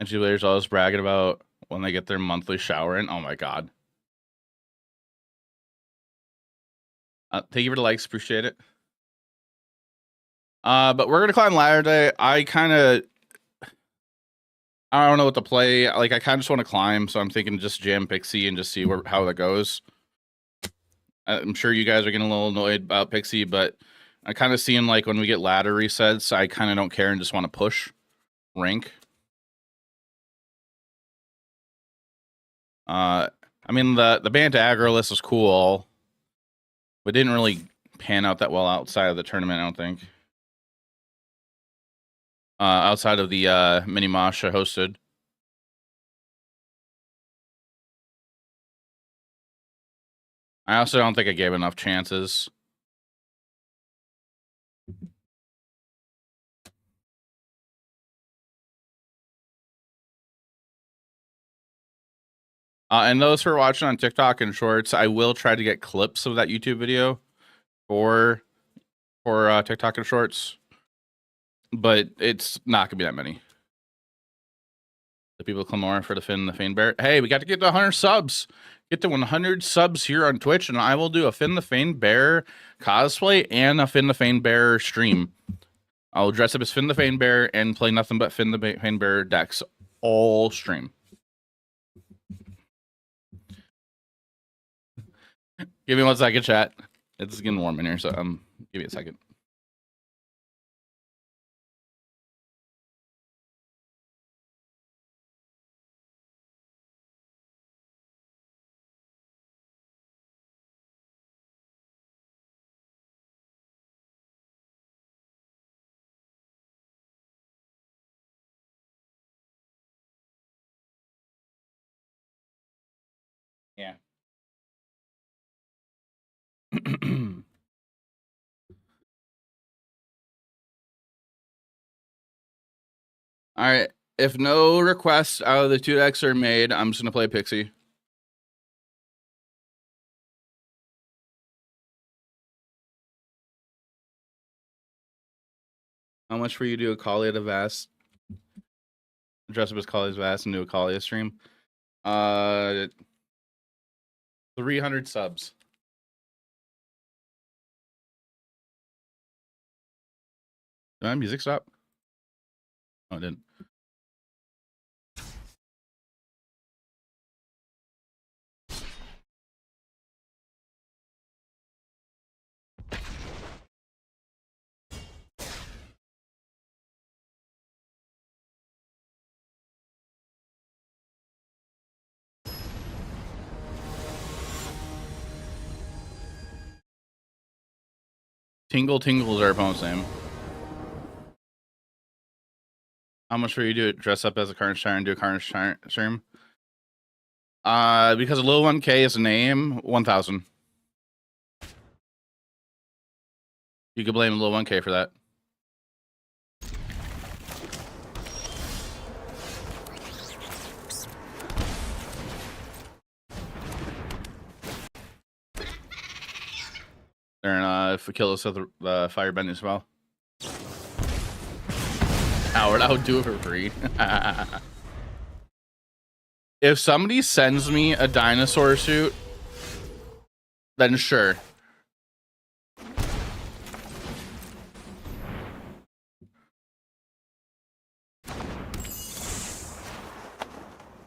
MTG players always bragging about when they get their monthly shower in. Oh my god. Thank you for the likes, appreciate it. But we're gonna climb ladder day. I don't know what to play. Like I kind of just want to climb, so I'm thinking just jam Pixie and just see how that goes. I'm sure you guys are getting a little annoyed about Pixie, but I kind of seeing like when we get ladder resets, I kind of don't care and just want to push rank. I mean the band to aggro list was cool, but didn't really pan out that well outside of the tournament, I don't think. Outside of the mini mosh I hosted. I also don't think I gave enough chances. And those who are watching on TikTok and Shorts, I will try to get clips of that YouTube video for TikTok and Shorts, but it's not gonna be that many. The people clamor for the Finn the Fane Bear. Hey, we got to get to 100 subs. Get to 100 subs here on Twitch, and I will do a Finn the Fane Bear cosplay and a Finn the Fane Bear stream. I'll dress up as Finn the Fane Bear and play nothing but Finn the Fane Bear decks all stream. Give me 1 second, chat. It's getting warm in here, so give me a second. Yeah. All right. If no requests out of the 2 decks are made, I'm just gonna play Pixie. How much for you to do a Kalia to Vast? Dress up as Kalia's Vast and do a Kalia stream? 300 subs. Did my music stop? Oh, it didn't. Tingle Tingles our opponent's name. How much will you do it? Dress up as a Carnage Tyrant and do a Carnage Tyrant stream? Because a little 1K is a name, 1,000. You could blame a little 1K for that. And if we kill us with the firebend as well. Howard, I would do it for free. If somebody sends me a dinosaur suit, then sure.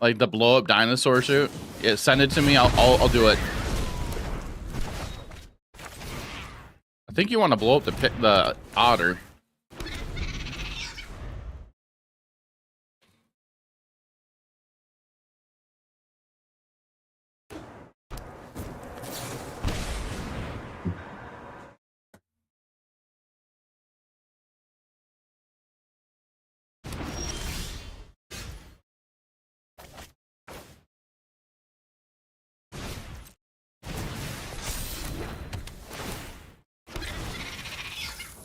Like the blow up dinosaur suit. Yeah, send it to me. I'll do it. I think you want to blow up the otter.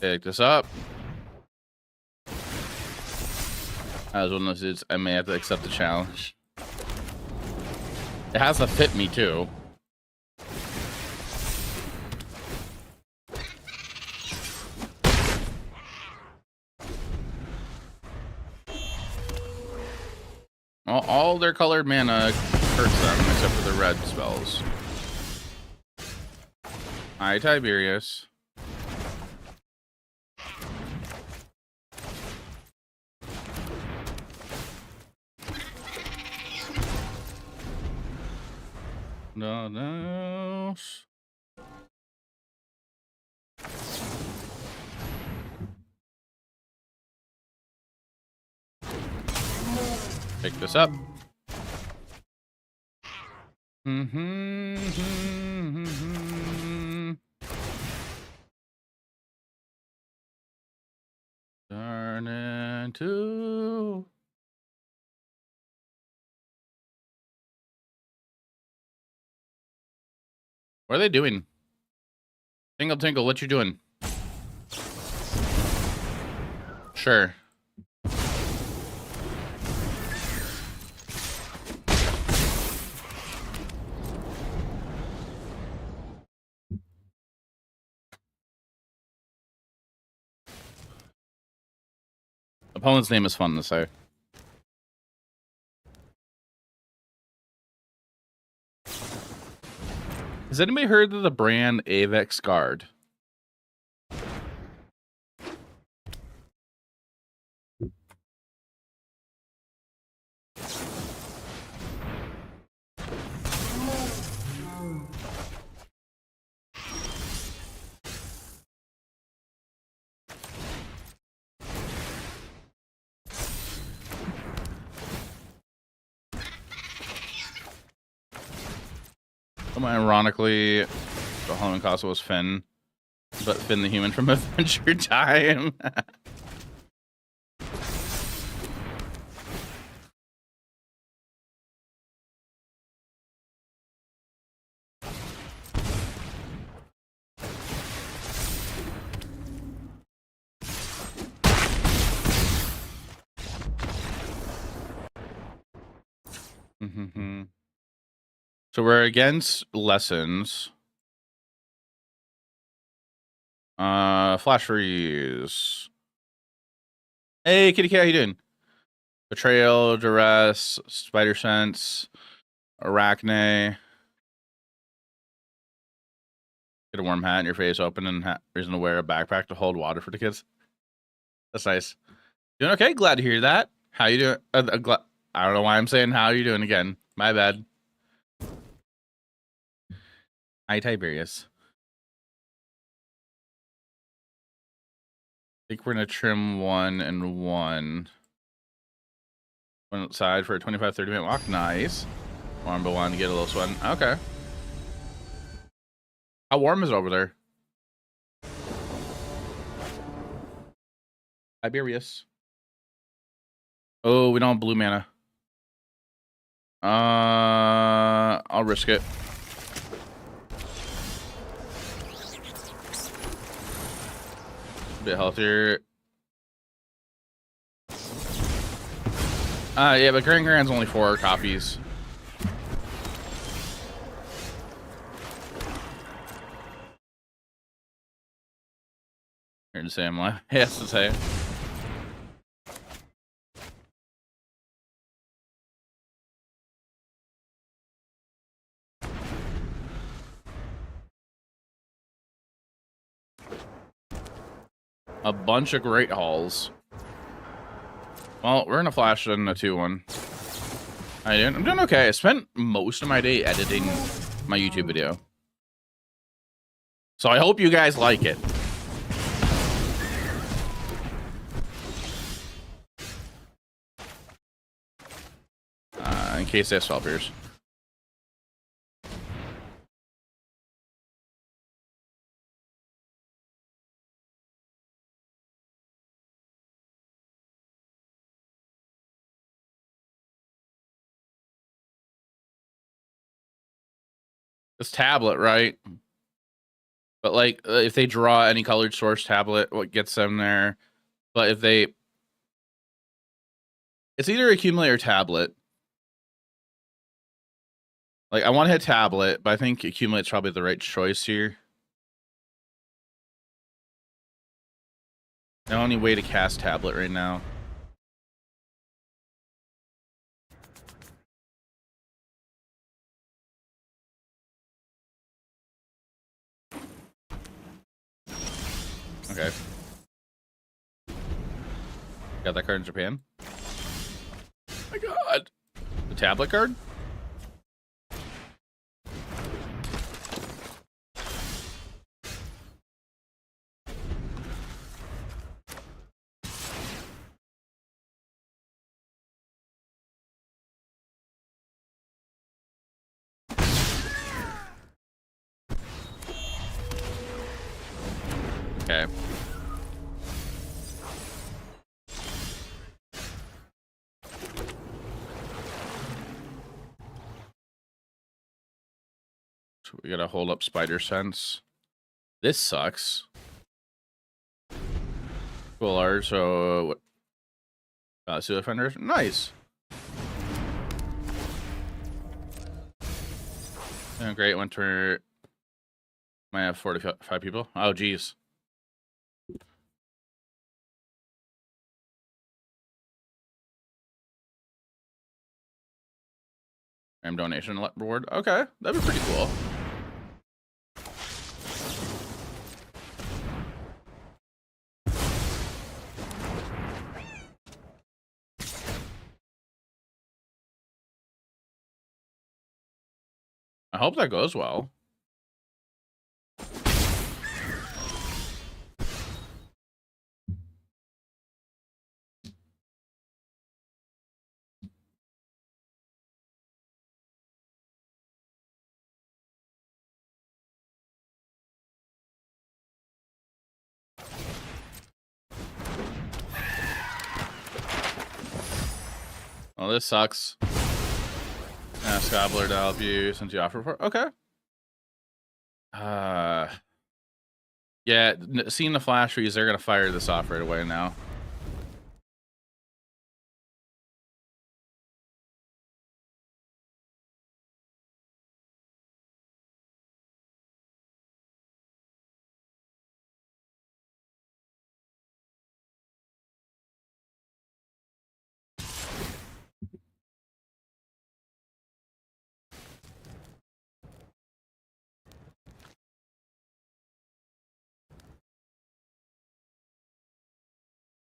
Pick this up. As one of those dudes, I may have to accept the challenge. It has to fit me too. All their colored mana hurts them, except for the red spells. Hi, Tiberius. No. Pick this up. Turn into. What are they doing? Tingle, tingle, what you doing? Sure. Opponent's name is fun to say. Has anybody heard of the brand Avex Guard? Ironically, the Halloween costume was Finn, but Finn the human from Adventure Time. So we're against lessons. Flash freeze. Hey, kitty cat, how you doing? Betrayal, duress, spider sense, arachne. Get a warm hat in your face open and reason to wear a backpack to hold water for the kids. That's nice. Doing okay? Glad to hear that. How you doing? I don't know why I'm saying how you doing again. My bad. Hi, Tiberius. I think we're going to trim 1 and 1. One outside for a 25-30 minute walk. Nice. Warm but one to get a little sweating. Okay. How warm is it over there? Tiberius. Oh, we don't have blue mana. I'll risk it. A bit healthier. Yeah, but Gran's only 4 copies. Here to say I'm like, yes to say. A bunch of great hauls. Well, we're gonna flash in a 2-1. I'm doing okay. I spent most of my day editing my YouTube video, so I hope you guys like it. In case they have swelpers. This tablet, right? But like, if they draw any colored source tablet, what gets them there? But if they, it's either accumulate or tablet. Like, I want to hit tablet, but I think accumulate's probably the right choice here. The only way to cast tablet right now. Okay. Got that card in Japan? Oh my god. The tablet card? Okay. So we gotta hold up Spider Sense. This sucks. Cool art, so what? Seal Defenders? Nice. Oh, great, winter. Might have 45 people. Oh, geez. Donation reward. Okay, that'd be pretty cool. I hope that goes well. Well, this sucks. Ask Gobbler to help you since you offer for. Okay. Yeah, seeing the flash freeze, they're gonna fire this off right away now.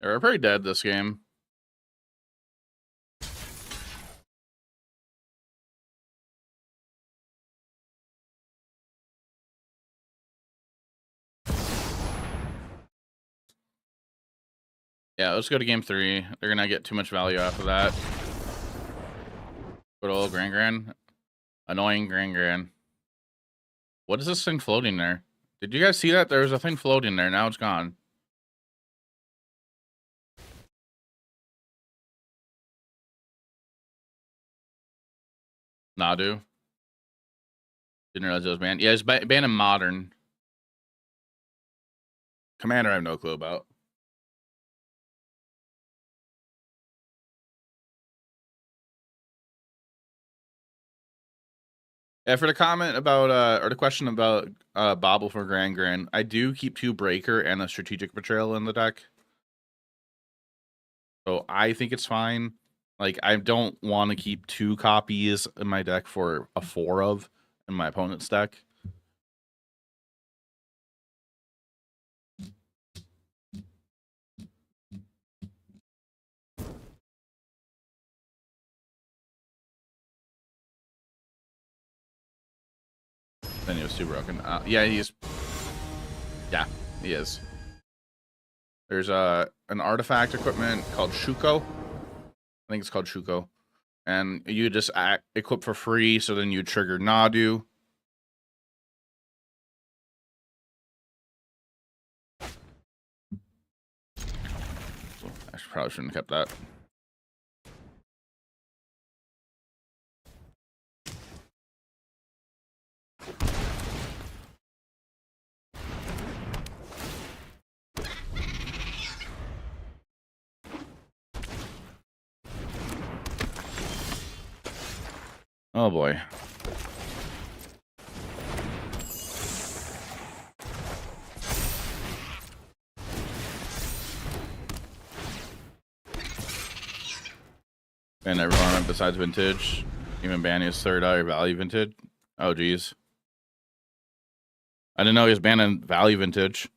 They're pretty dead this game. Yeah, let's go to game 3. They're gonna get too much value off of that. Good old Gran. Annoying Gran. What is this thing floating there? Did you guys see that? There was a thing floating there. Now it's gone. Nadu. Didn't realize it was banned. Yeah, it's banned in Modern. Commander, I have no clue about. Yeah, for the comment about or the question about Bobble for Gran, I do keep 2 Breaker and a Strategic Betrayal in the deck. So I think it's fine. Like, I don't want to keep 2 copies in my deck for a 4 of in my opponent's deck. Then he was too broken. Yeah, he is. There's an artifact equipment called Shuko. I think it's called Shuko. And you just equip for free, so then you trigger Nadu. I probably shouldn't have kept that. Oh boy. And everyone besides Vintage, even ban his 3rd eye Value Vintage. Oh geez. I didn't know he was banning Value Vintage.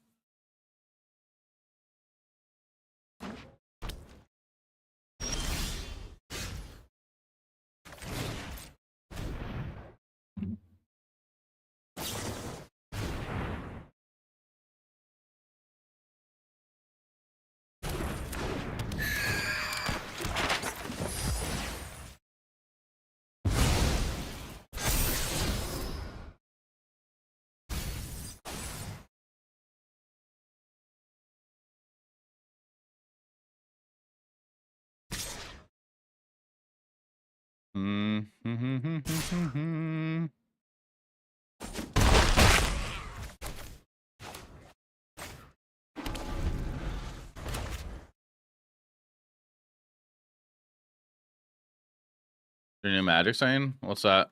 Your new Magic saying? What's that?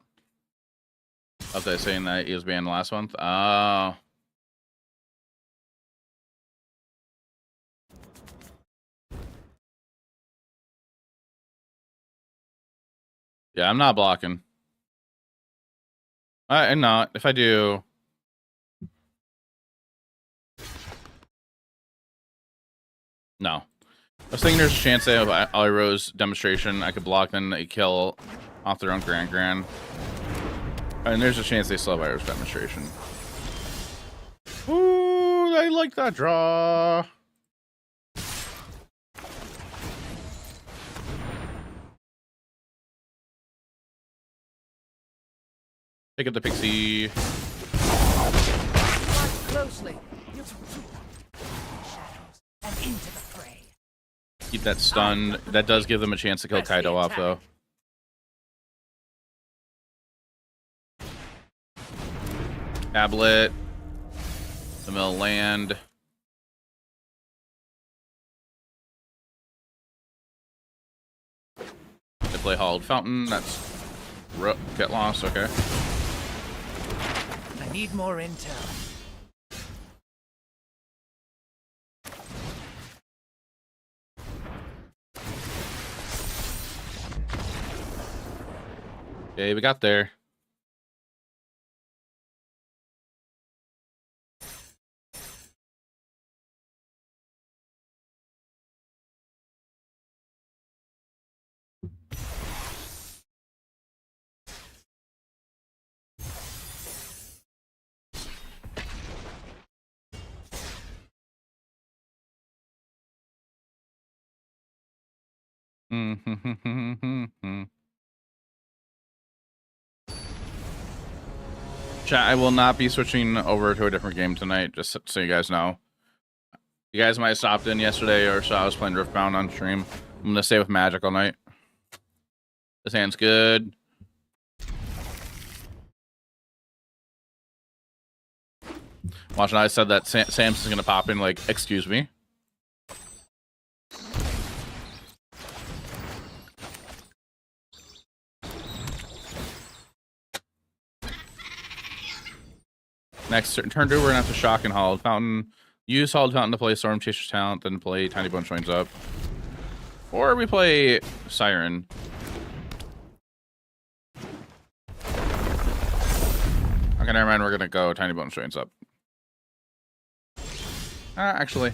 Update saying that he was banned last month. Oh. Yeah, I'm not blocking. I'm not. If I do, no. I was thinking there's a chance they have Ollie Rose demonstration. I could block them, they kill off their own Grand. And there's a chance they still have Iris demonstration. Ooh, I like that draw. Pick up the Pixie. Closely. And into the fray. Keep that stunned. That does give them a chance to kill Kaido off, though. Tablet. The mill land. They play Hollowed Fountain. That's get lost. Okay. I need more intel. Okay, we got there. Chat, I will not be switching over to a different game tonight, just so you guys know. You guys might have stopped in yesterday or so I was playing Riftbound on stream. I'm going to stay with Magic all night. This hand's good. Watching, I said that Samson's going to pop in like, excuse me. Next turn 2, we're going to have to Shock and Hollowed Fountain. Use Hollowed Fountain to play Storm Chaser's Talent, then play Tiny Bone Joins Up. Or we play Siren. Okay, never mind. We're going to go Tiny Bone Joins Up. Actually.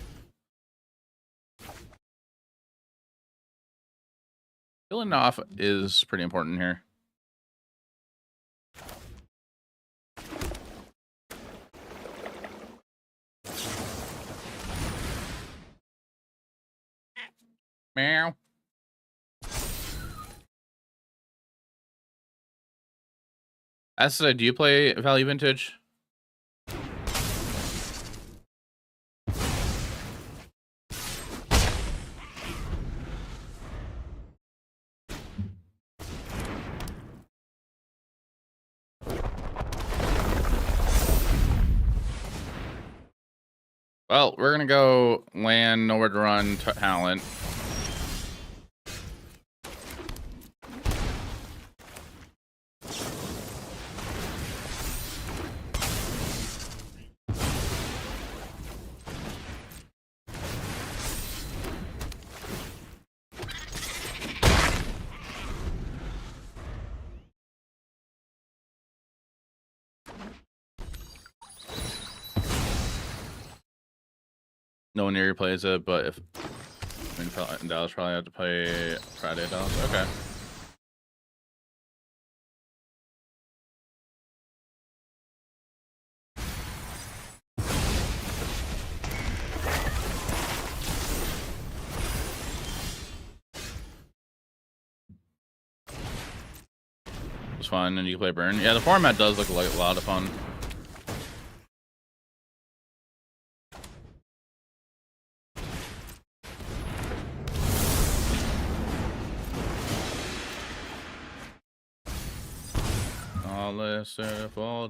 Killing off is pretty important here. Meow. Asa, do you play Value Vintage? Well, we're gonna go land, nowhere to run, talent. No one near plays it, but if in Dallas probably have to play Friday Dallas. Okay. was fun, and you can play burn. Yeah, the format does look like a lot of fun. All this beautiful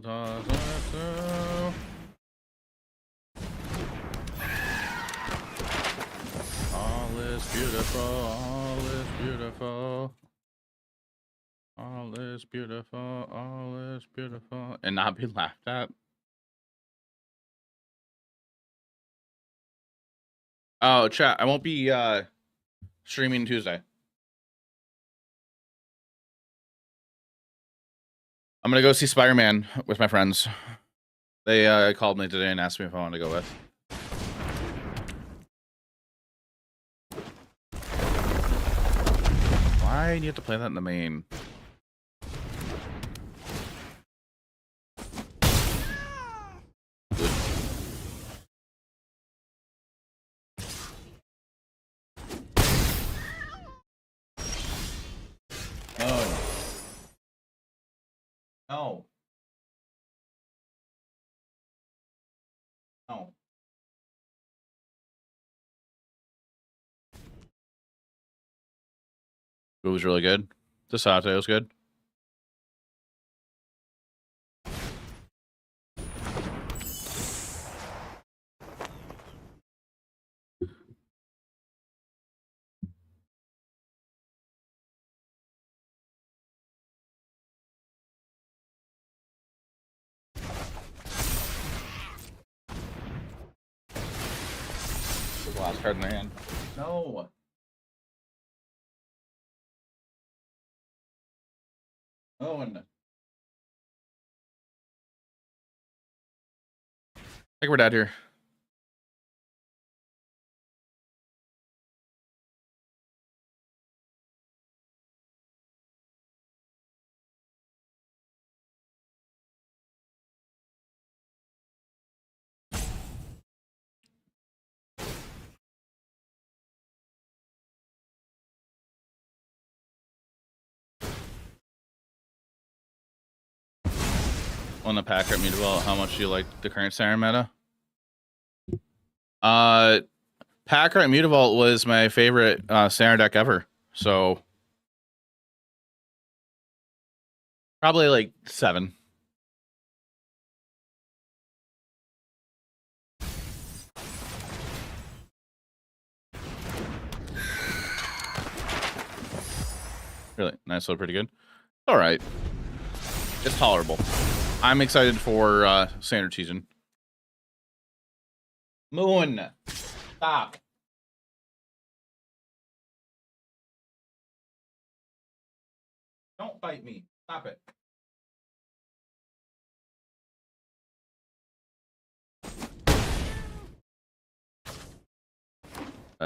all is beautiful, all is beautiful. All is beautiful, all is beautiful. And not be laughed at. Oh, chat, I won't be streaming Tuesday. I'm gonna go see Spider-Man with my friends. They called me today and asked me if I wanted to go with. Why do you have to play that in the main? Good. No. No. No. It was really good. The satay was good. The last card in their hand. No. Owen. I think we're dead here. On the pack at me about how much you like the current Siren meta. Packer at Mutavault was my favorite Siren deck ever. So probably like 7. Really nice, so pretty good. All right, it's tolerable. I'm excited for standard season. Moon, stop. Don't bite me. Stop it.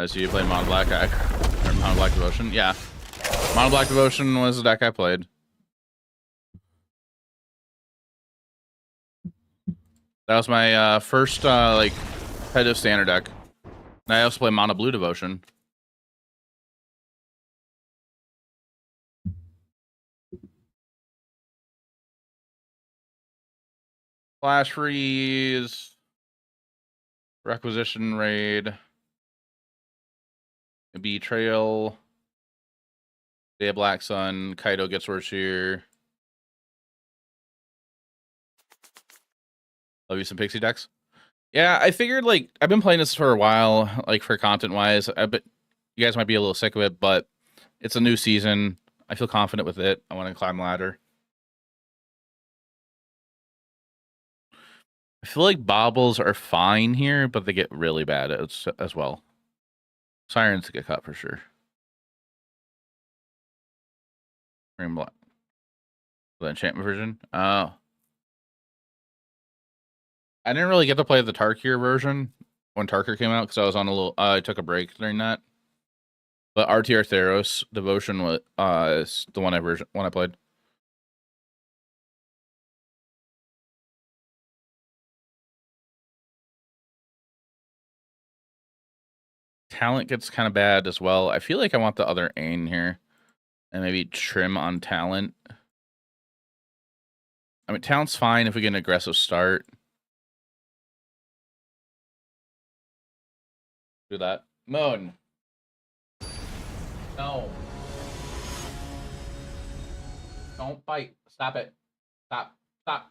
So you play Mono Black or Mono Black Devotion? Yeah. Mono Black Devotion was the deck I played. That was my first like competitive standard deck. And I also play Mono Blue Devotion. Flash Freeze, Requisition Raid, Betrayal, Day of Black Sun, Kaido gets worse here. Love you some Pixie decks. Yeah, I figured like I've been playing this for a while, like for content wise. I bet you guys might be a little sick of it, but it's a new season. I feel confident with it. I want to climb ladder. I feel like baubles are fine here, but they get really bad as well. Sirens get cut for sure. Green Black. The enchantment version? Oh. I didn't really get to play the Tarkir version when Tarkir came out because I was on a little. I took a break during that. But RTR Theros Devotion was is the one I played. Talent gets kind of bad as well. I feel like I want the other Ain here, and maybe trim on talent. I mean, town's fine if we get an aggressive start. Do that. Moon. No. Don't fight. Stop it. Stop. Stop.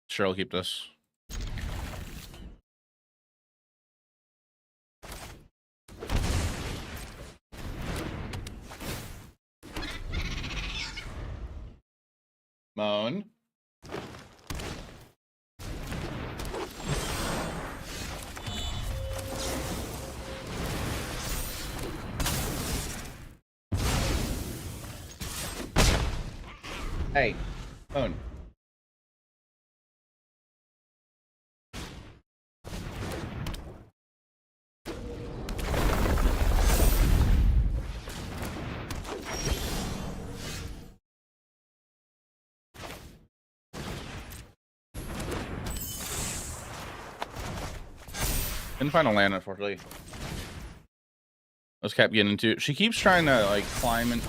Sure, I'll keep this. Moan. Hey, Moon. Didn't find a land, unfortunately. I was kept getting into it. She keeps trying to like climb and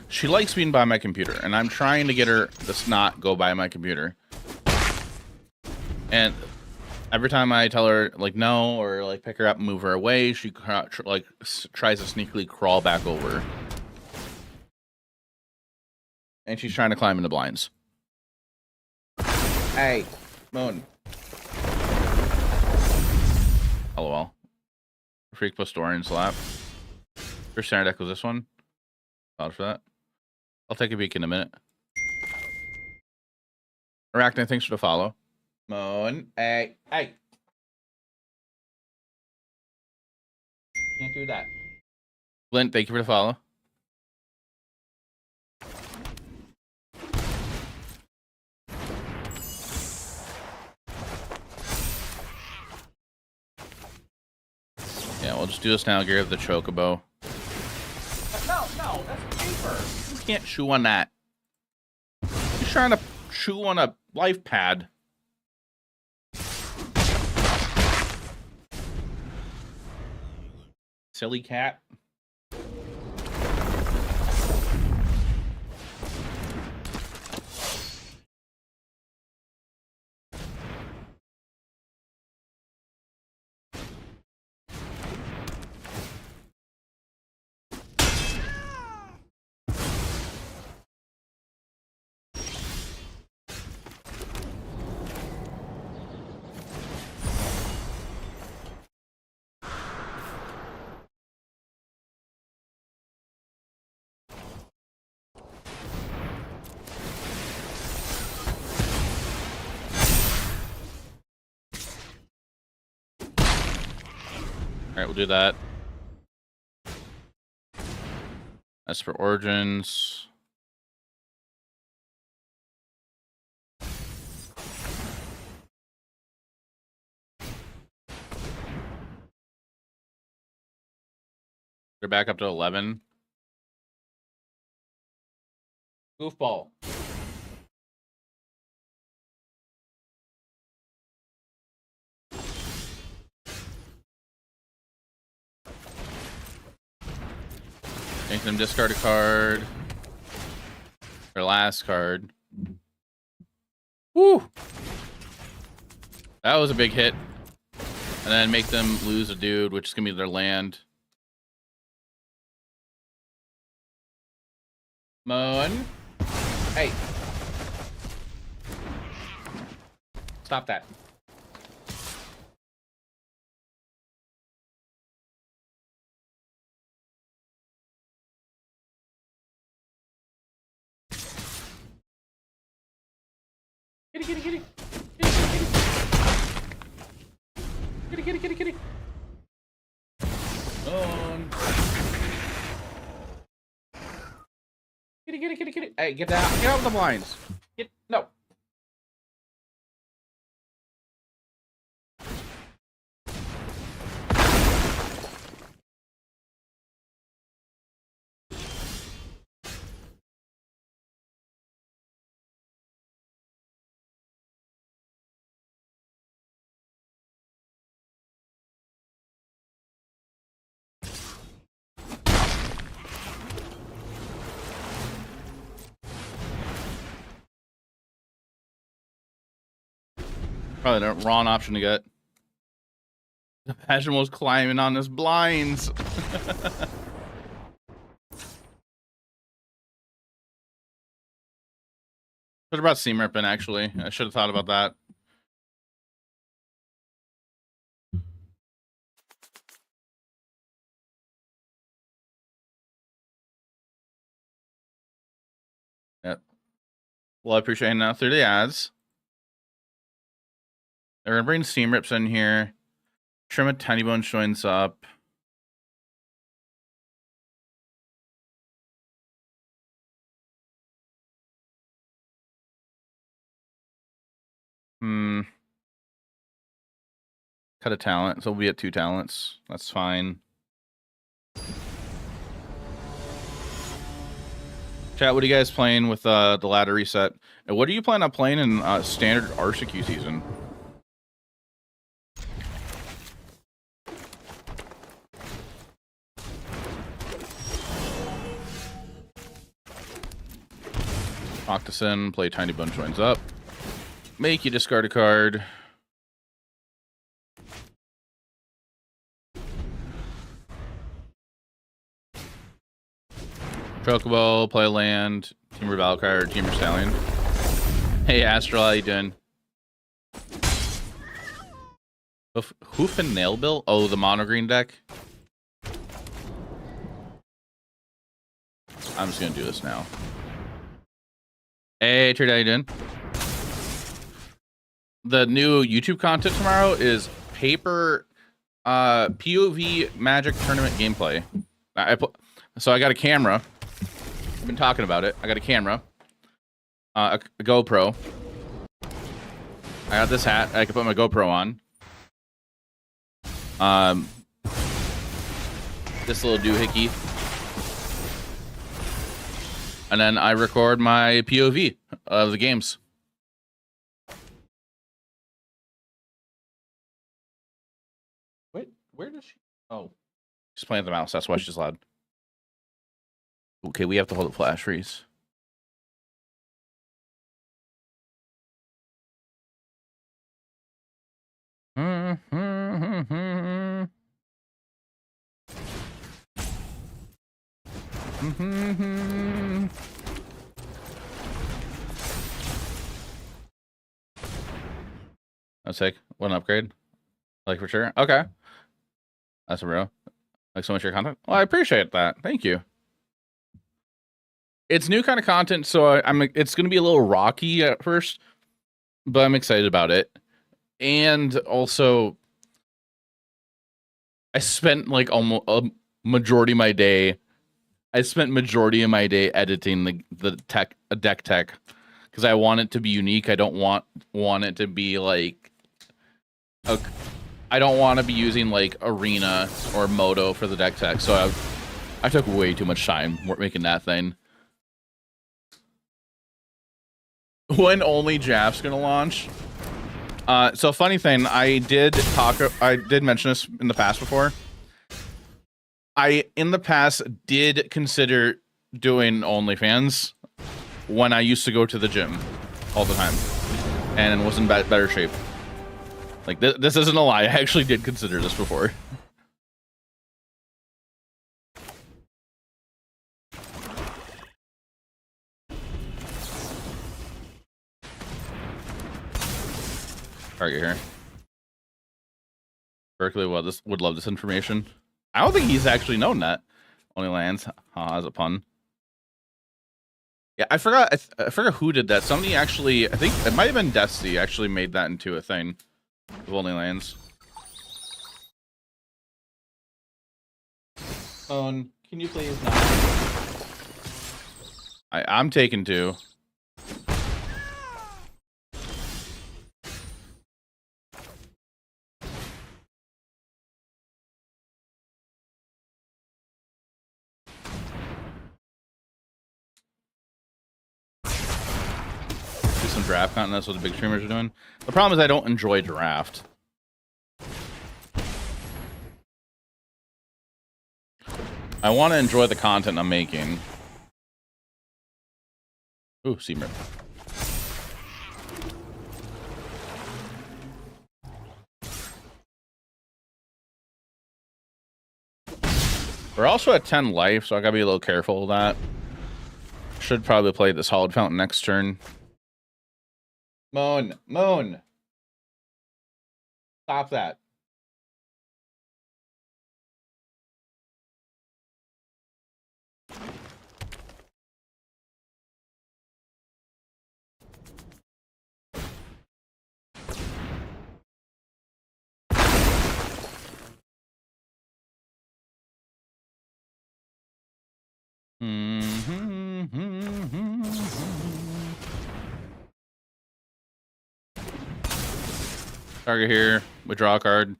she likes being by my computer, and I'm trying to get her to not go by my computer. And every time I tell her like no or like pick her up and move her away, she like tries to sneakily crawl back over. And she's trying to climb in the blinds. Hey, Moon. LOL. Freak plus Dorian slap. First center deck was this one. Thought for that. I'll take a peek in a minute. Arachne, thanks for the follow. Moon. Hey. Hey. Can't do that. Clint, thank you for the follow. Yeah, we'll just do this now. Give the chocobo. No, that's paper. You can't chew on that. He's trying to chew on a life pad. Silly cat. All right, we'll do that. As for origins, they're back up to 11. Goofball. Make them discard a card. Their last card. Woo! That was a big hit. And then make them lose a dude, which is going to be their land. Moan. Hey. Stop that. Kitty, kitty, kitty. Kitty, kitty, kitty. Kitty, kitty, kitty, kitty. Kitty, kitty, kitty, kitty. Hey, get out. Get out of the blinds. No. Probably the wrong option to get. Imagine was climbing on his blinds. What about seam ripping, actually? I should have thought about that. Yep. Well, I appreciate it now through the ads. They're gonna bring seam rips in here. Trim a Tiny Bone joins up. Cut a talent, so we'll be at 2 talents. That's fine. Chat, what are you guys playing with the ladder reset? And what are you planning on playing in standard RCQ season? Octosin, play Tiny Bone joins up. Make you discard a card. Chocobo, play land, Teamer Valkyrie, Teamer Stallion. Hey Astral, how you doing? Hoof and Nail Bill? Oh, the mono green deck. I'm just gonna do this now. Hey Trade, how you doing? The new YouTube content tomorrow is paper POV Magic tournament gameplay. So I got a camera. I've been talking about it. I got a camera, a GoPro. I got this hat. I can put my GoPro on. This little doohickey. And then I record my POV of the games. Wait, where does she? Oh, she's playing with the mouse. That's why she's loud. Okay, we have to hold it flash freeze. That's sick. What an upgrade. Like for sure. Okay. That's a bro. Like so much of your content. Well, I appreciate that. Thank you. It's new kind of content, so it's going to be a little rocky at first, but I'm excited about it. And also, I spent like almost a majority of my day. I spent majority of my day editing the deck tech because I want it to be unique. I don't want it to be like I don't want to be using like Arena or Moto for the deck tech. So I took way too much time making that thing. When only Jaff's gonna launch. So funny thing, I did mention this in the past before. I in the past did consider doing OnlyFans when I used to go to the gym all the time and was in better shape. Like this isn't a lie. I actually did consider this before. Target here. Berkeley would love this information. I don't think he's actually known that. Only lands as a pun. Yeah, I forgot who did that. Somebody actually, I think it might have been Destiny, actually made that into a thing with only lands. Phone, can you please not? I'm taking 2. Some draft content. That's what the big streamers are doing. The problem is I don't enjoy draft. I want to enjoy the content I'm making. Ooh, Seamer. We're also at 10 life, so I gotta be a little careful of that. Should probably play this Hallowed Fountain next turn. Moan. Stop that. Target here. We draw a card.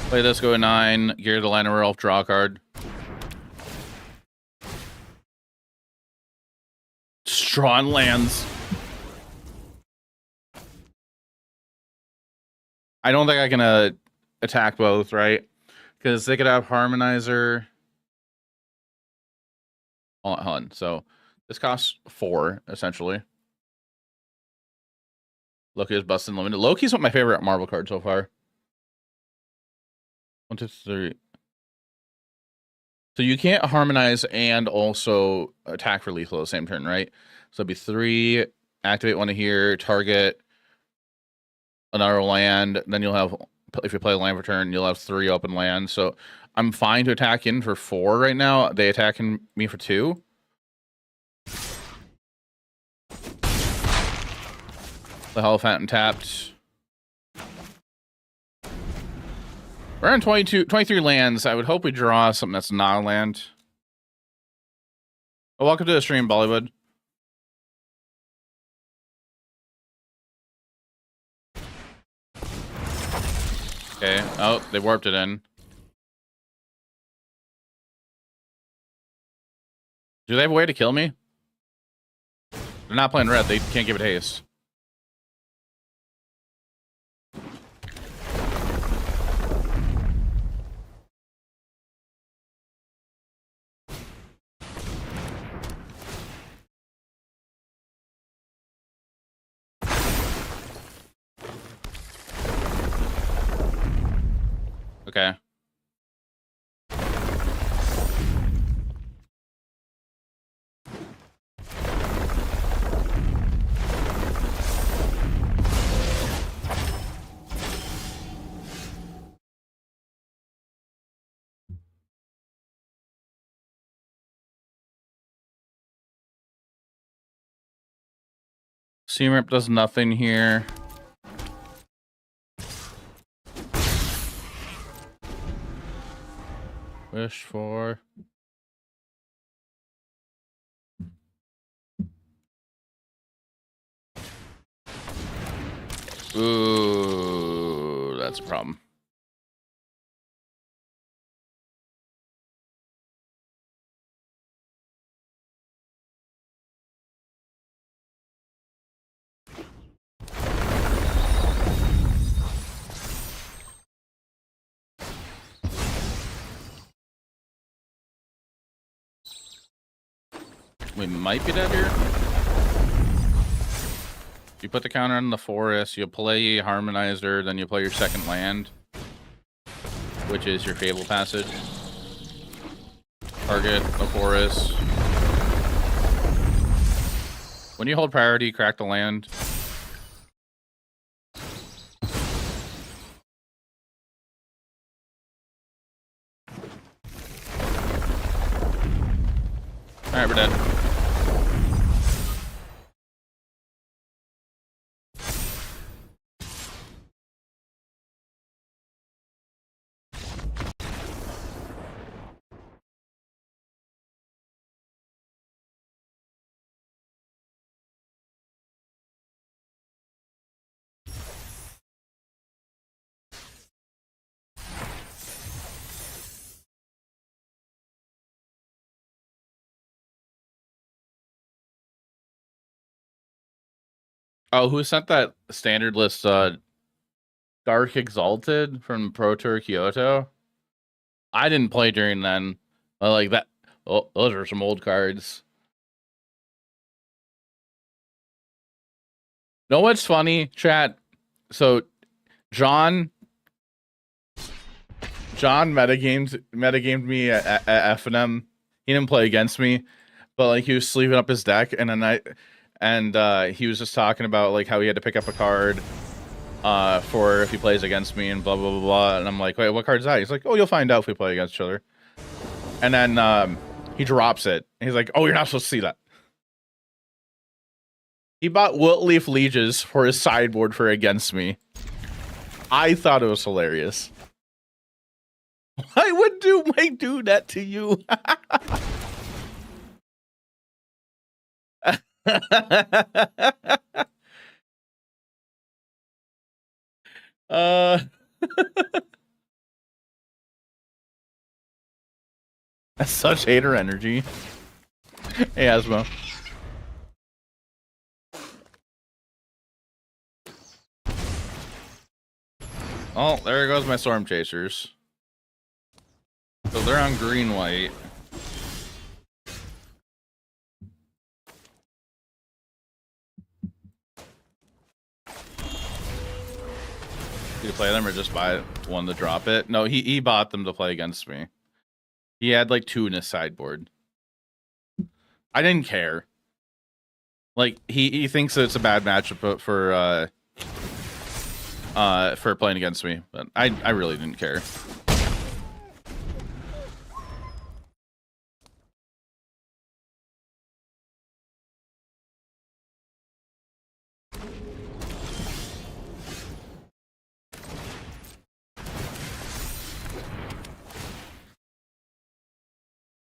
Play this, go to 9. Gear the Liner Elf, draw a card. Strong lands. I don't think I can attack both, right? Because they could have Harmonizer. Hold on. So this costs 4, essentially. Loki is busting limited. Loki's one of my favorite Marvel cards so far. 1, 2, 3. So you can't harmonize and also attack for lethal at the same turn, right? So it'd be 3, activate one of here, target another land. Then you'll have, if you play a land for turn, you'll have 3 open lands. So I'm fine to attack in for 4 right now. They attacking me for 2. The Hell Fountain tapped. We're on 23 lands. I would hope we draw something that's not a land. Oh, welcome to the stream, Bollywood. Okay. Oh, they warped it in. Do they have a way to kill me? They're not playing red. They can't give it haste. Okay. CMRIP does nothing here. Wish for. Ooh, that's a problem. We might be dead here. You put the counter on the forest, you play Harmonizer, then you play your second land, which is your Fable Passage. Target the forest. When you hold priority, crack the land. Alright, we're dead. Oh, who sent that standard list? Dark Exalted from Pro Tour Kyoto. I didn't play during then. Like that. Oh, those are some old cards. Know what's funny, chat? So John metagamed me at F&M. He didn't play against me, but like he was sleeving up his deck, and then he was just talking about like how he had to pick up a card for if he plays against me and blah blah blah blah. And I'm like, wait, what card's that? He's like, oh, you'll find out if we play against each other. And then he drops it. He's like, oh, you're not supposed to see that. He bought Wiltleaf Lieges for his sideboard for against me. I thought it was hilarious. Why would Mike do that to you? That's such hater energy. Hey, Asmo. Oh, there goes my Storm Chasers. So they're on green-white. Do you play them or just buy one to drop it? No, he bought them to play against me. He had like 2 in his sideboard. I didn't care. Like he thinks that it's a bad matchup for playing against me, but I really didn't care.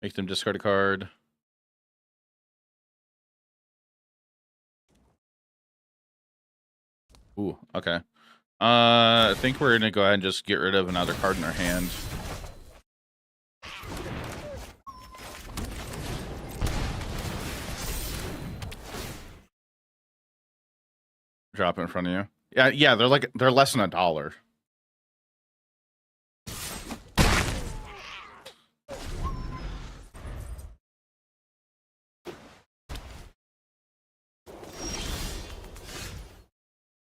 Make them discard a card. Ooh, okay. I think we're gonna go ahead and just get rid of another card in our hand. Drop it in front of you. Yeah, they're less than $1.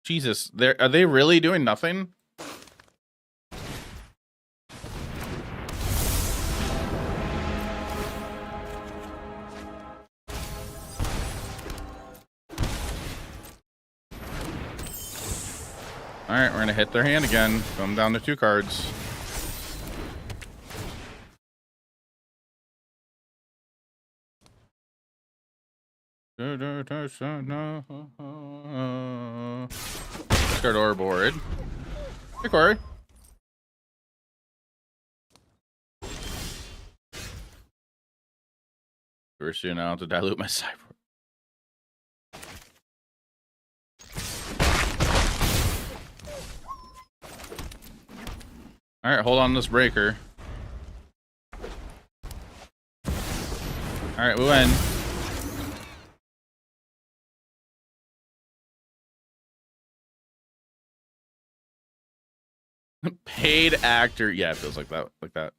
Jesus, are they really doing nothing? All right, we're gonna hit their hand again. Come down to 2 cards. Discard or board. Hey, Corey. First, you know, to dilute my cyber. All right, hold on to this breaker. All right, we win. Paid actor. Yeah, it feels like that. Like that.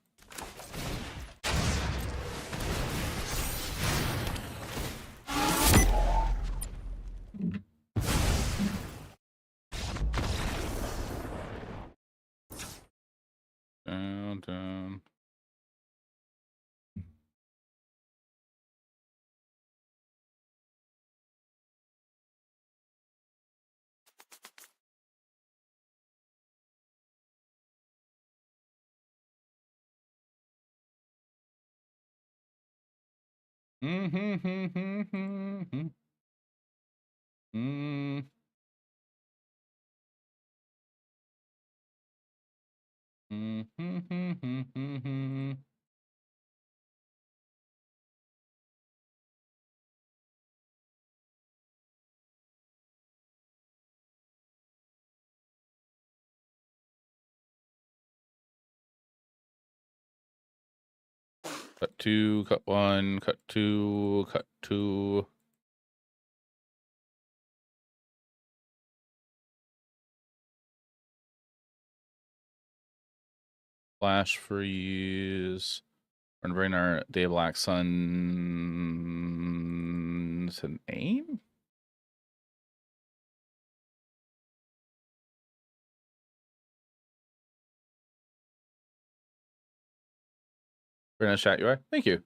Down. Cut 2, cut 1, cut 2, cut 2. Flash freeze. We're gonna bring our Day Black Sun to name. Very nice chat, UI. Thank you.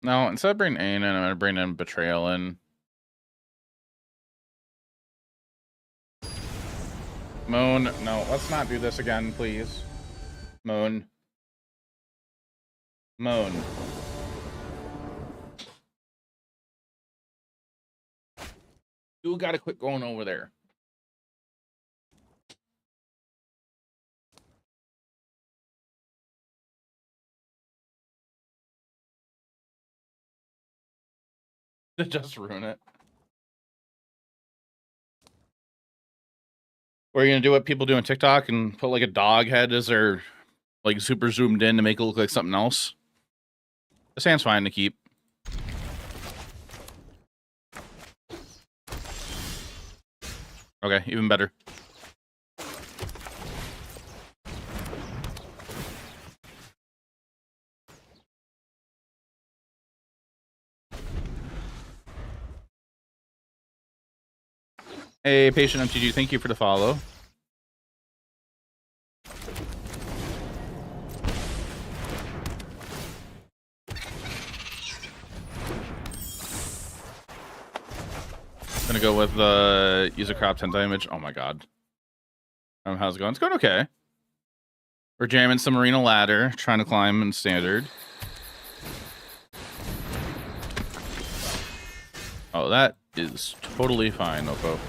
No, instead of bringing Ain in, I'm gonna bring in Betrayal in. Moon, no, let's not do this again, please. Moon. Moon. You gotta quit going over there. Just ruin it. Or are you gonna do what people do on TikTok and put like a dog head as their like super zoomed in to make it look like something else? This hand's fine to keep. Okay, even better. Hey, Patient MTG, thank you for the follow. Gonna go with use a crop 10 damage. Oh my god. How's it going? It's going okay. We're jamming some Arena Ladder, trying to climb in standard. Oh, that is totally fine, Oppo.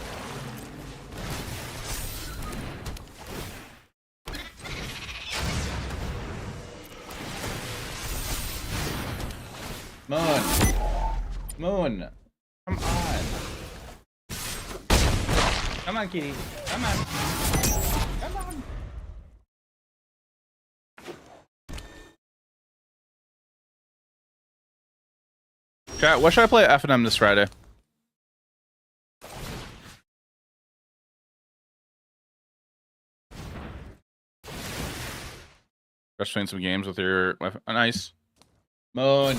Moon. Moon. Come on. Come on, kitty. Come on. Come on. Chat, what should I play at F&M this Friday? Just playing some games with your nice. Moon.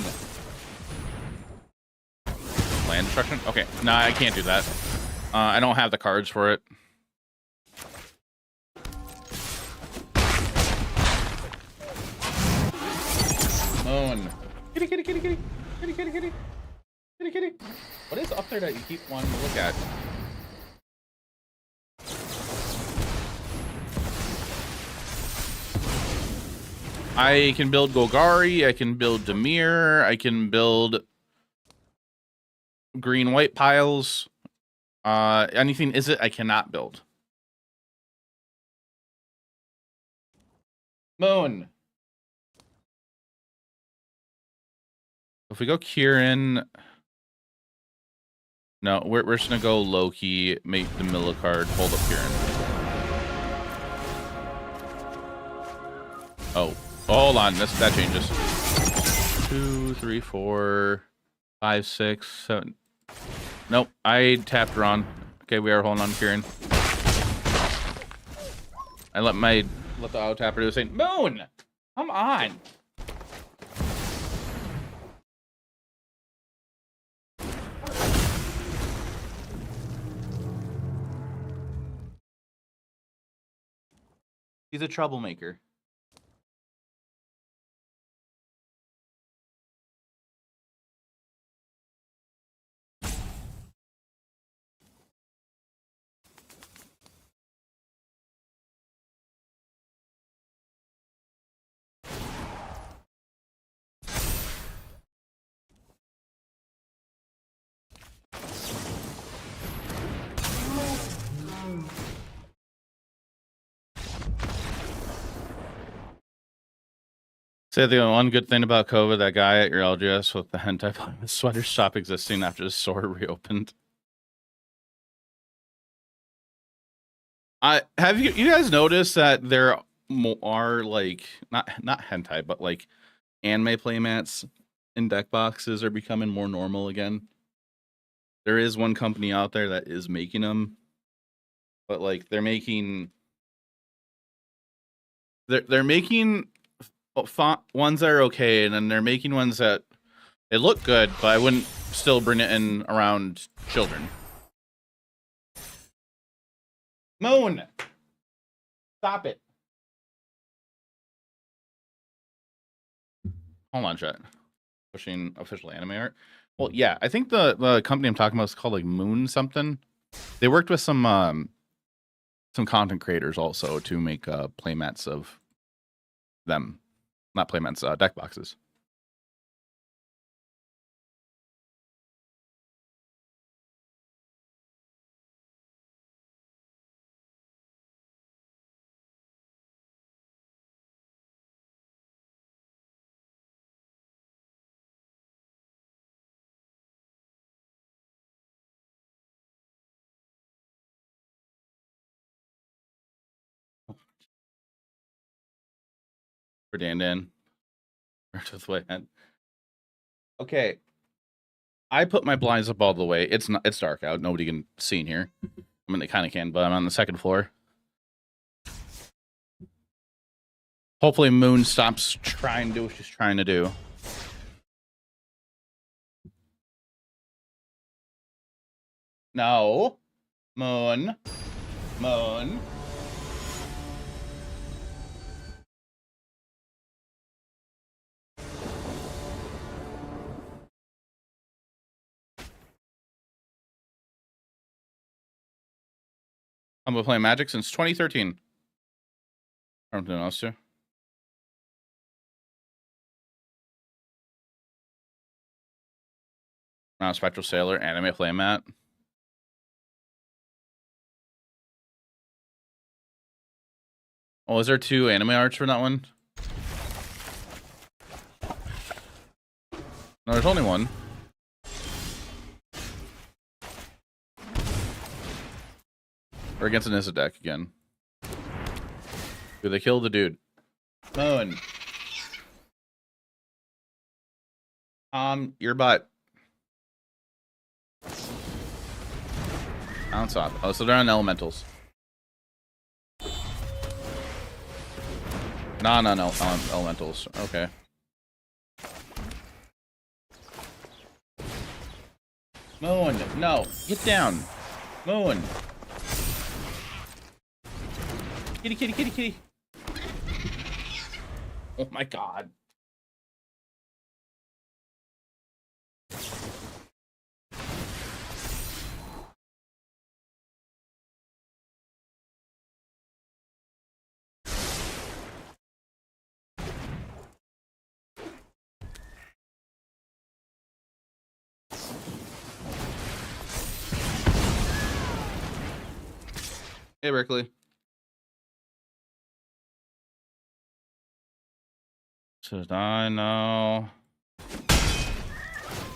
Land destruction? Okay. Nah, I can't do that. I don't have the cards for it. Moon. Kitty, kitty, kitty, kitty. Kitty, kitty, kitty. Kitty, kitty. What is up there that you keep wanting to look at? I can build Golgari, I can build Dimir, I can build green-white piles. Anything is it I cannot build. Moon. If we go Kieran, no, we're just gonna go Loki, make the Milla card, hold up Kieran. Oh, hold on, that changes. 2, 3, 4, 5, 6, 7. Nope, I tapped wrong. Okay, we are holding on Kieran. I let the auto tapper do the same. Moon, come on. He's a troublemaker. Say the one good thing about COVID, that guy at your LGS with the hentai sweater stopped existing after the store reopened. Have you guys noticed that there are like not hentai, but like anime playmats in deck boxes are becoming more normal again? There is one company out there that is making them, but like they're making they're making font ones that are okay, and then they're making ones that they look good, but I wouldn't still bring it in around children. Moon, stop it. Hold on, chat. Pushing official anime art. Well, yeah, I think the company I'm talking about is called like Moon something. They worked with some content creators also to make playmats of them. Not playmats, deck boxes. For Dan. Okay. I put my blinds up all the way. It's dark out. Nobody can see in here. I mean, they kind of can, but I'm on the second floor. Hopefully Moon stops trying to do what she's trying to do. No. Moon. Moon. I've been playing Magic since 2013. Something else too. Spectral Sailor, anime playmat. Oh, is there 2 anime arts for that one? No, there's only one. We're against an Nissa deck again. Do they kill the dude? Moon. Your butt. Bounce off. Oh, so they're on elementals. No, elementals. Okay. Moon, no. Get down. Moon. Kitty. Oh my god. Hey, Berkeley. Says I know.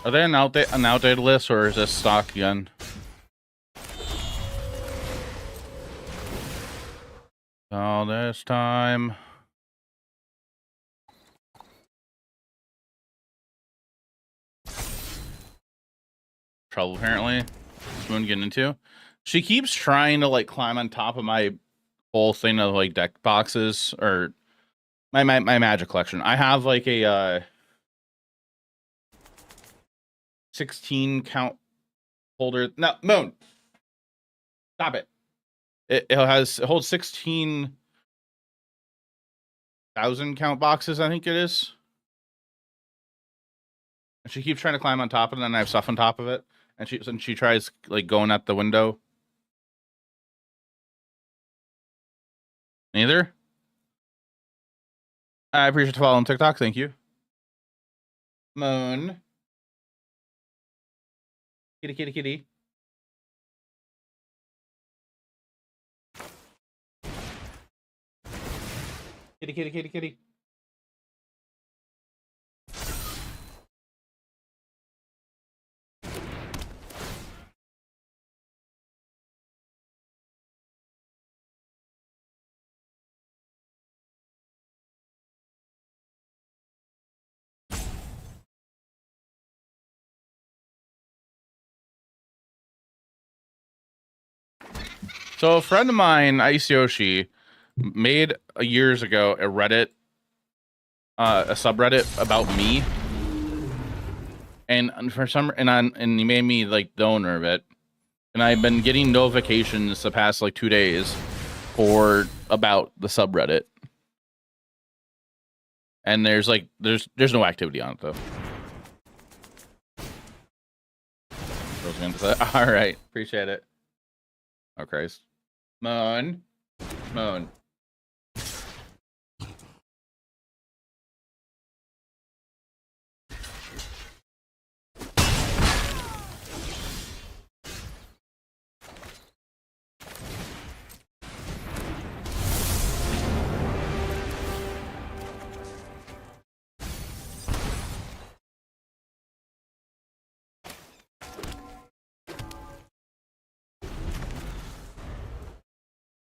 Are they an outdated list or is this stock again? All this time. Trouble apparently. Moon getting into. She keeps trying to like climb on top of my whole thing of like deck boxes or my Magic collection. I have like a 16 count holder. No, Moon. Stop it. It holds 16,000 count boxes, I think it is. And she keeps trying to climb on top of it, and I have stuff on top of it. And she tries like going at the window. Neither. I appreciate the follow on TikTok. Thank you. Moon. Kitty. Kitty. So a friend of mine, Ice Yoshi, made years ago a Reddit, a subreddit about me, and for some and he made me like the owner of it, and I've been getting notifications the past like 2 days for about the subreddit, and there's no activity on it though. All right, appreciate it. Oh Christ, moan.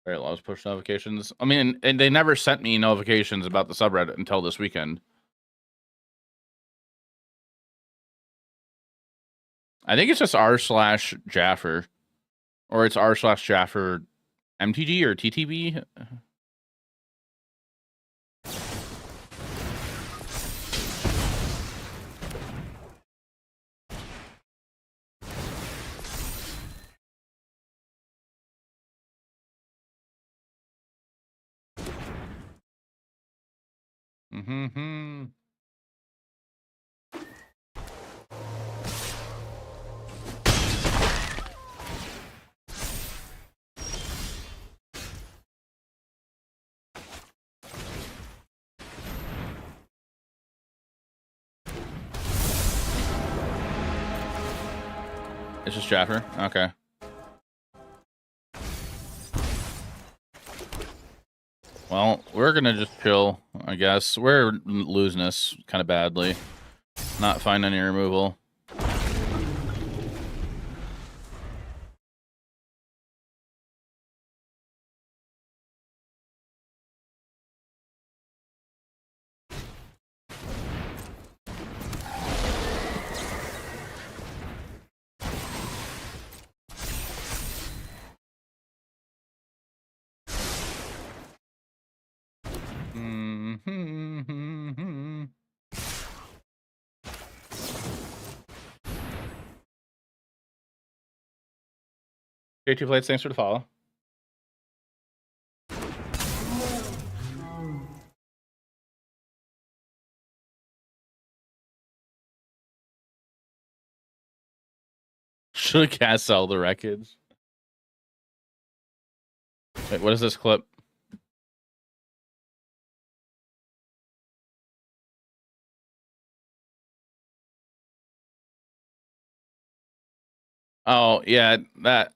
Very loves push notifications. I mean, and they never sent me notifications about the subreddit until this weekend. I think it's just r/Jaffer, or it's r/Jaffer MTG or TTB. Mm-hmm. It's just Jaffer. Okay. Well, we're gonna just chill, I guess. We're losing this kind of badly. Not finding any removal. Mm-hmm. J2 Blades, thanks for the follow. Should cast sell the wreckage. Wait, what is this clip? Oh yeah, that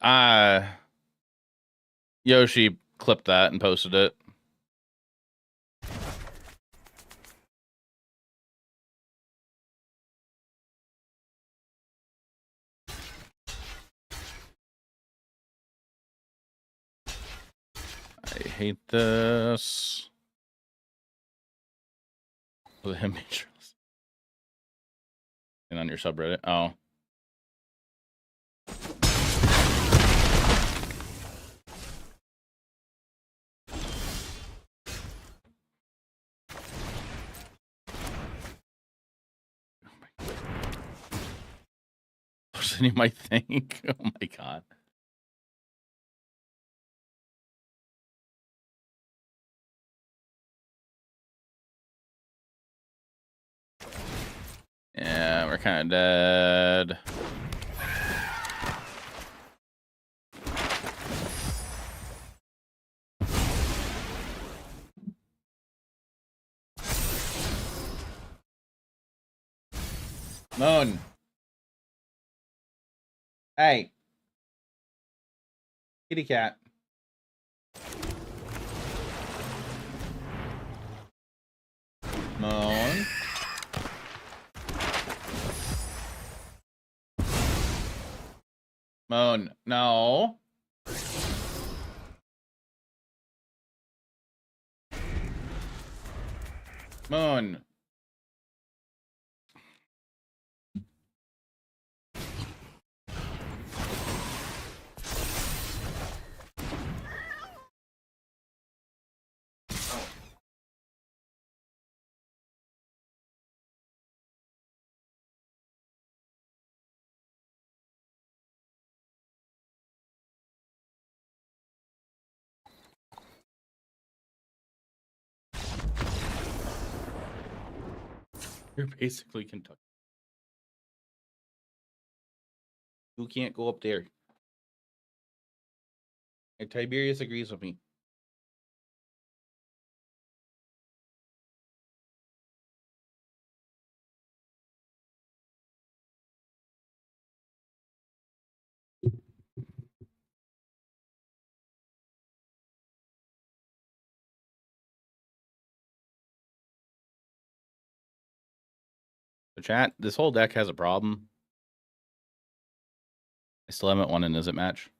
Yoshi clipped that and posted it. I hate this. The image and on your subreddit. Oh. Worse than you might think. Oh my god. Yeah, we're kind of dead. Moan. Hey. Kitty cat. Moan. Moan. No. Moan. You're basically Kentucky. You can't go up there. And Tiberius agrees with me. The chat, this whole deck has a problem. I still haven't won an Is It match.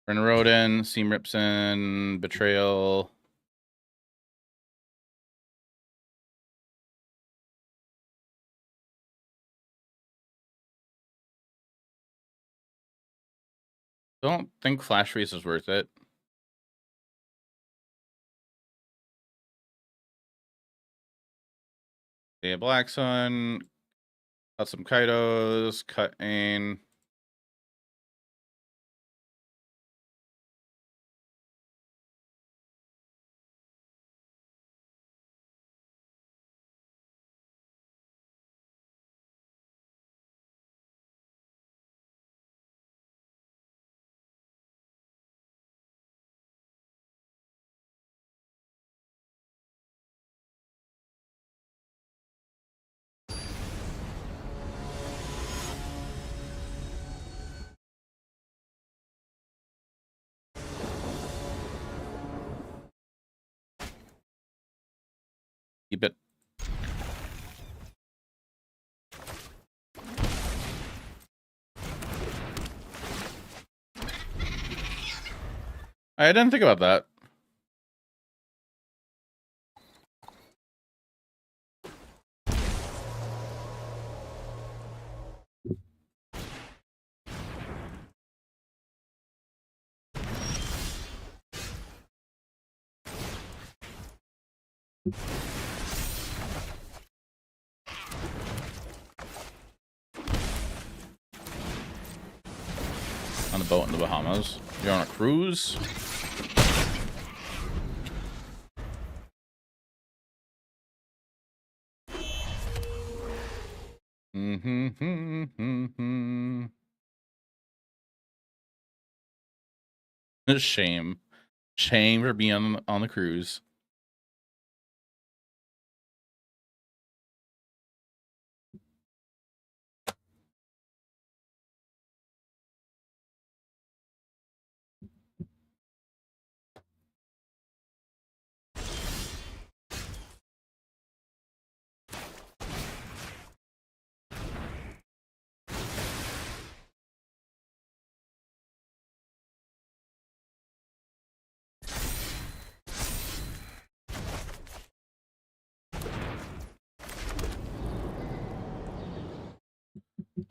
Rodin, Seam Ripson, Betrayal. Don't think Flash Freeze is worth it. Yeah, Black Sun. Cut some Kaidos. Cut Ain. Keep it. I didn't think about that. On a boat in the Bahamas. You're on a cruise. Shame. Shame for being on the cruise.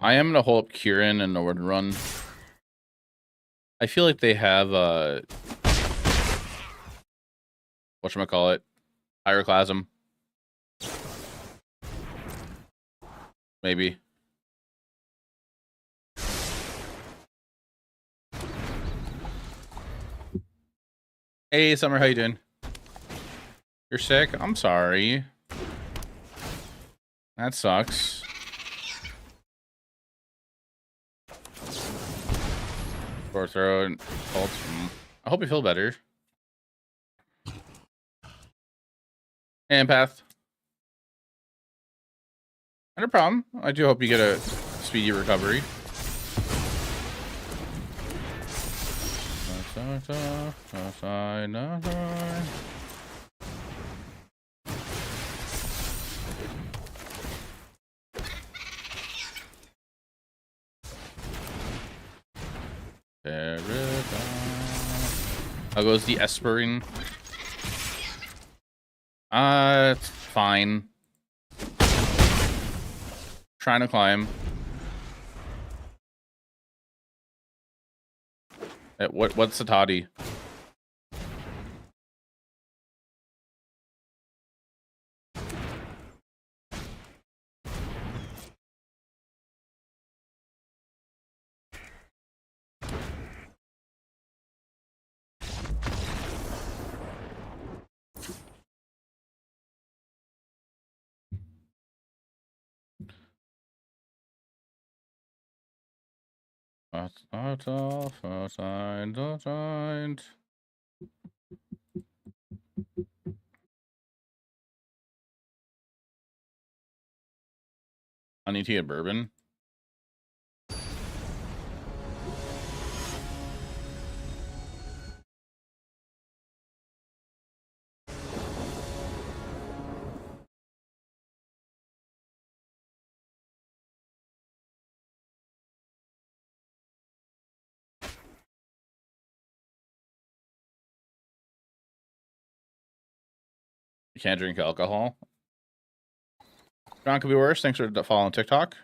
I am gonna hold up Kieran and Northern Run. I feel like they have whatchamacallit? Pyroclasm. Maybe. Hey Summer, how you doing? You're sick? I'm sorry. That sucks. Sore throat, cold. I hope you feel better. Empath. Not a problem. I do hope you get a speedy recovery. How goes the Espering? It's fine. Trying to climb. What's the toddy? I need to get bourbon. You can't drink alcohol. John could be worse. Thanks for following TikTok.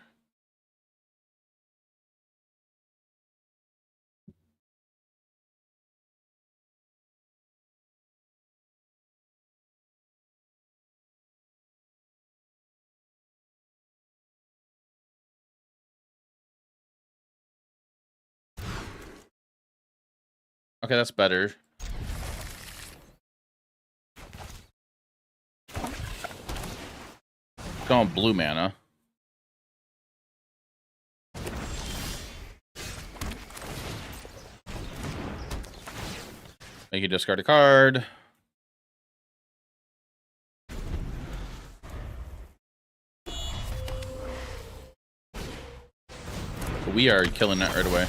Okay, that's better. Going blue mana. Make you discard a card. We are killing that right away.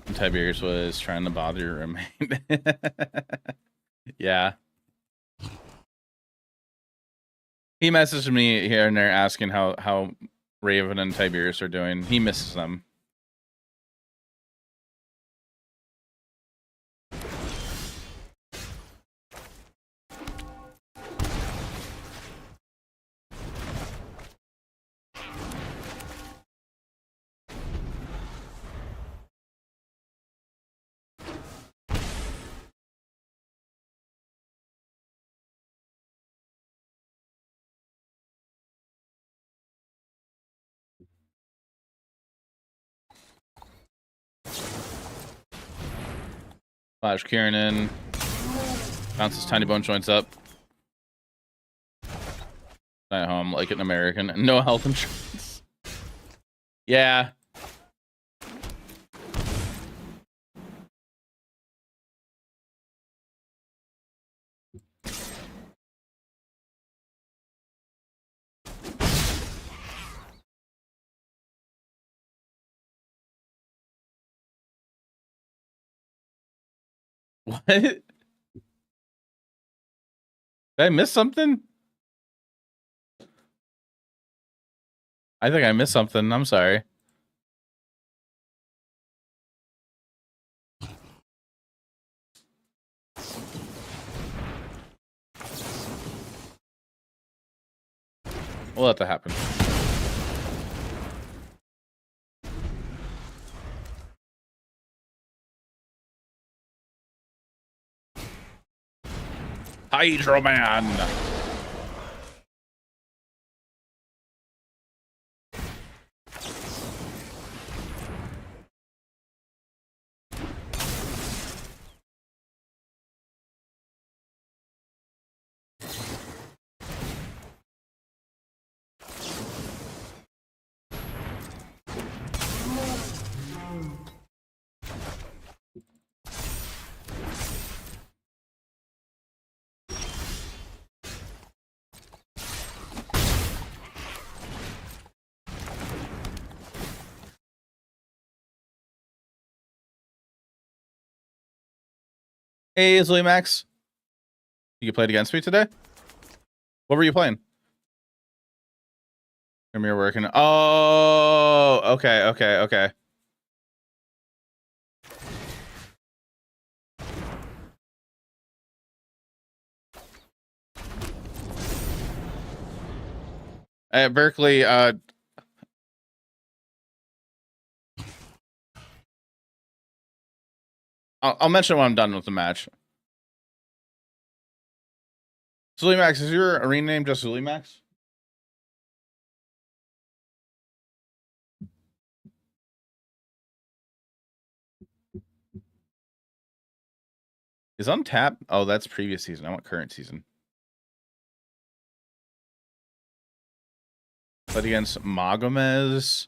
And Tiberius was trying to bother your roommate. Yeah. He messaged me here and there asking how Raven and Tiberius are doing. He misses them. Flash Kieran. Bounces tiny bone joints up. At home like an American. No health insurance. Yeah. What? Did I miss something? I think I missed something. I'm sorry. We'll let that happen. Hydro Man. Hey, Zoe Max. You played against me today? What were you playing? You're working. Oh, okay. At Berkeley, I'll mention when I'm done with the match. Zulimax, is your arena name just Zulimax? Is on tap? Oh, that's previous season. I want current season. Played against Magomez,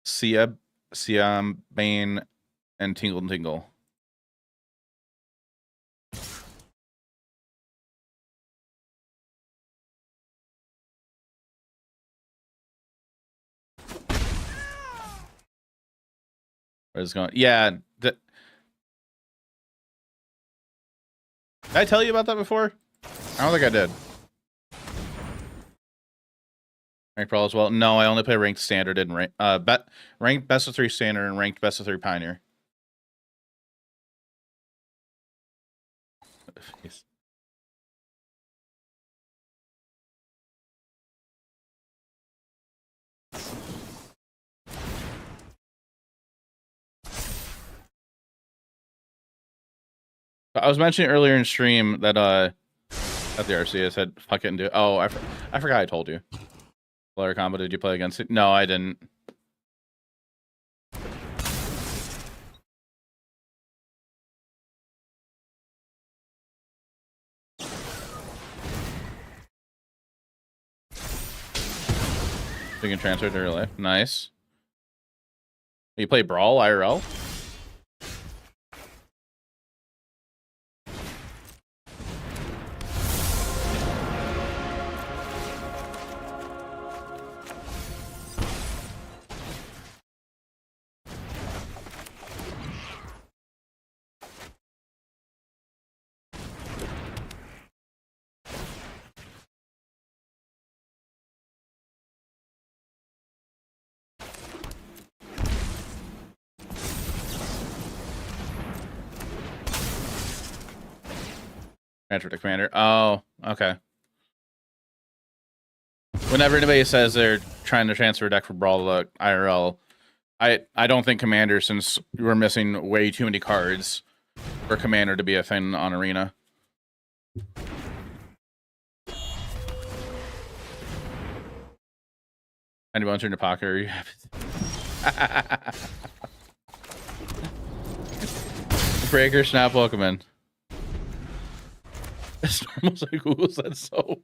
Siam, Bane, and Tingle Tingle. Where's it going? Yeah. Did I tell you about that before? I don't think I did. Ranked Brawl as well. No, I only play ranked standard and ranked best of 3 standard and ranked best of 3 pioneer. I was mentioning earlier in stream that at the RC I said fuck it and do it. Oh, I forgot I told you. Player combo, did you play against it? No, I didn't. You can transfer to real life. Nice. You play Brawl IRL? Transfer to Commander. Oh, okay. Whenever anybody says they're trying to transfer a deck for Brawl to IRL, I don't think Commander, since we're missing way too many cards for Commander to be a thing on Arena. Anyone turn to pocket or you have it? Breaker Snap, welcome in. It's almost like Google said so.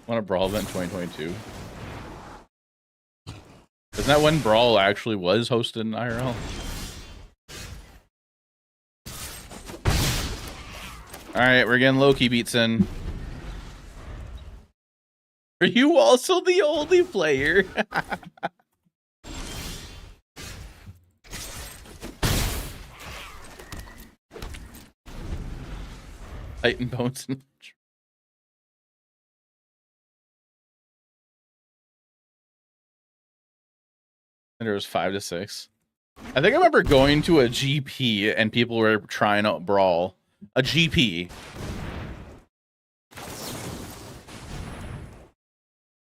Want a Brawl event in 2022? Isn't that when Brawl actually was hosted in IRL? Alright, we're getting Loki beats in. Are you also the only player? Titan Bones and it was 5-6. I think I remember going to a GP and people were trying out Brawl. A GP.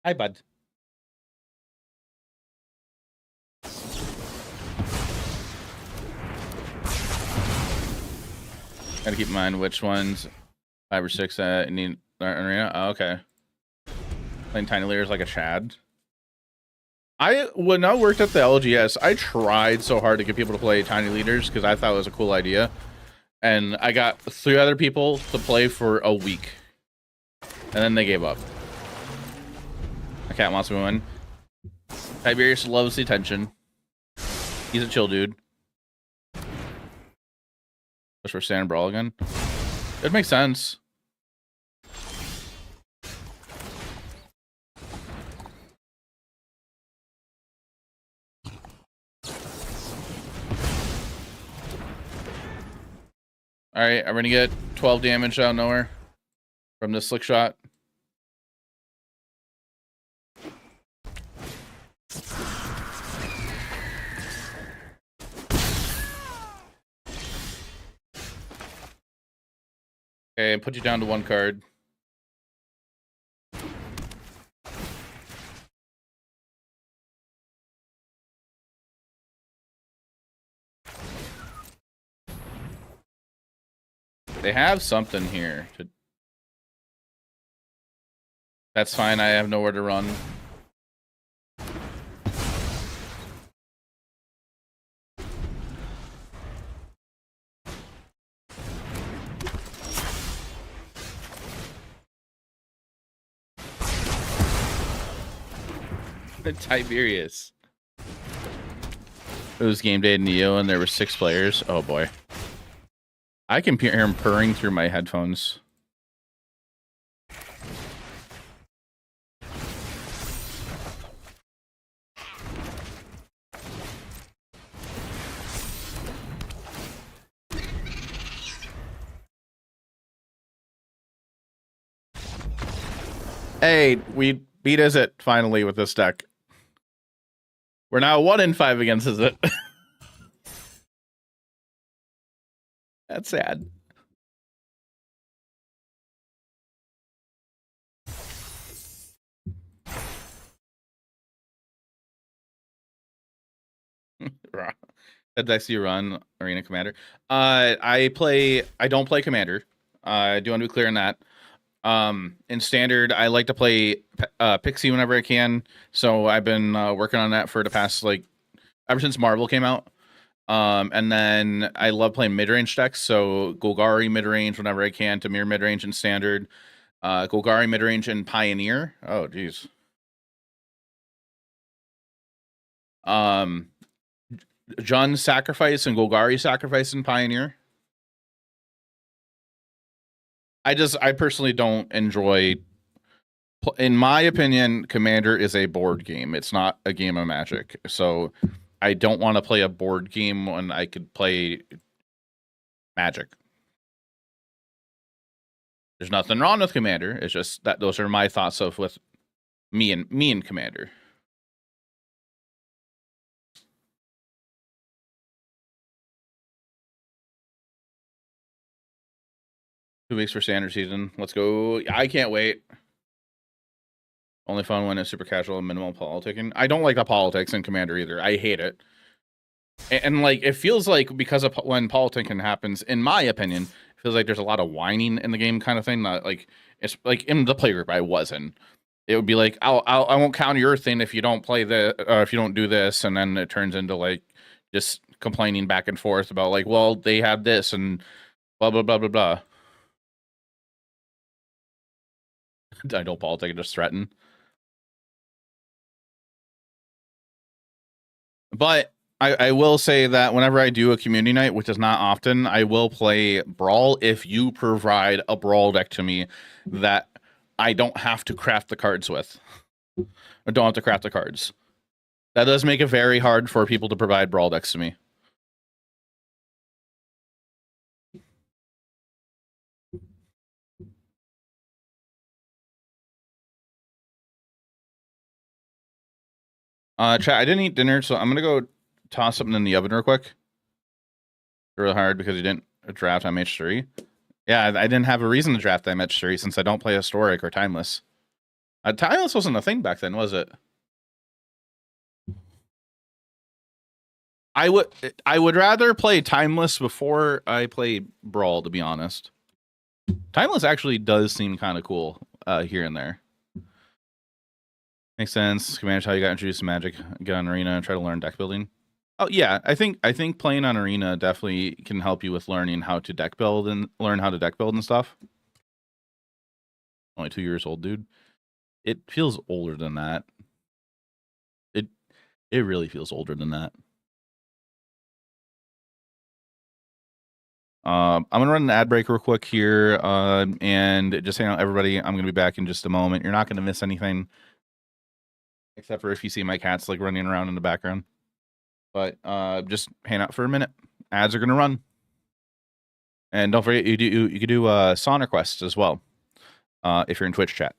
Hi, bud. Gotta keep in mind which ones 5 or 6 need Arena. Oh, okay. Playing Tiny Leaders like a Chad. When I worked at the LGS, I tried so hard to get people to play Tiny Leaders because I thought it was a cool idea. And I got 3 other people to play for a week. And then they gave up. My cat wants to win. Tiberius loves the attention. He's a chill dude. Just for Sand Brawl again. It makes sense. Alright, I'm gonna get 12 damage out of nowhere from this slick shot. Okay, and put you down to 1 card. They have something here. That's fine, I have nowhere to run. Tiberius. It was game day in Neo, and there were 6 players. Oh boy, I can hear him purring through my headphones. Hey, we beat Izzet finally with this deck. We're now 1-5 against Izzet. That's sad. That decks you run Arena Commander. I don't play Commander. I do want to be clear on that. In Standard, I like to play Pixie whenever I can. So I've been working on that for the past, like, ever since Marvel came out. And then I love playing mid-range decks. So Golgari mid-range whenever I can, Tamir mid-range in Standard, Golgari mid-range and Pioneer. Oh, geez. Jund Sacrifice and Golgari Sacrifice and Pioneer. I personally don't enjoy. In my opinion, Commander is a board game. It's not a game of Magic. So I don't want to play a board game when I could play Magic. There's nothing wrong with Commander. It's just that those are my thoughts of with me and Commander. Two weeks for standard season. Let's go. I can't wait. Only fun when it's super casual and minimal politicking. I don't like the politics in Commander either. I hate it. And like, it feels like because of when politicking happens, in my opinion, it feels like there's a lot of whining in the game kind of thing. Not like, it's like in the playgroup I was in. It would be like, I won't counter your thing if you don't play the, if you don't do this. And then it turns into like just complaining back and forth about like, well, they have this and blah, blah, blah, blah, blah. I don't politic, just threaten. But I will say that whenever I do a community night, which is not often, I will play Brawl if you provide a Brawl deck to me that I don't have to craft the cards with. I don't have to craft the cards. That does make it very hard for people to provide Brawl decks to me. Chat, I didn't eat dinner, so I'm gonna go toss something in the oven real quick. Really hard because you didn't draft MH3. Yeah, I didn't have a reason to draft MH3 since I don't play Historic or Timeless. Timeless wasn't a thing back then, was it? I would rather play Timeless before I play Brawl, to be honest. Timeless actually does seem kind of cool here and there. Makes sense. Can manage how you got introduced to Magic, get on Arena, and try to learn deck building. Oh yeah, I think playing on Arena definitely can help you with learning how to deck build and learn how to deck build and stuff. Only 2 years old, dude. It feels older than that. It really feels older than that. I'm gonna run an ad break real quick here, and just hang out, everybody. I'm gonna be back in just a moment. You're not gonna miss anything, except for if you see my cats like running around in the background. But just hang out for a minute. Ads are gonna run, and don't forget you can do song requests as well if you're in Twitch chat.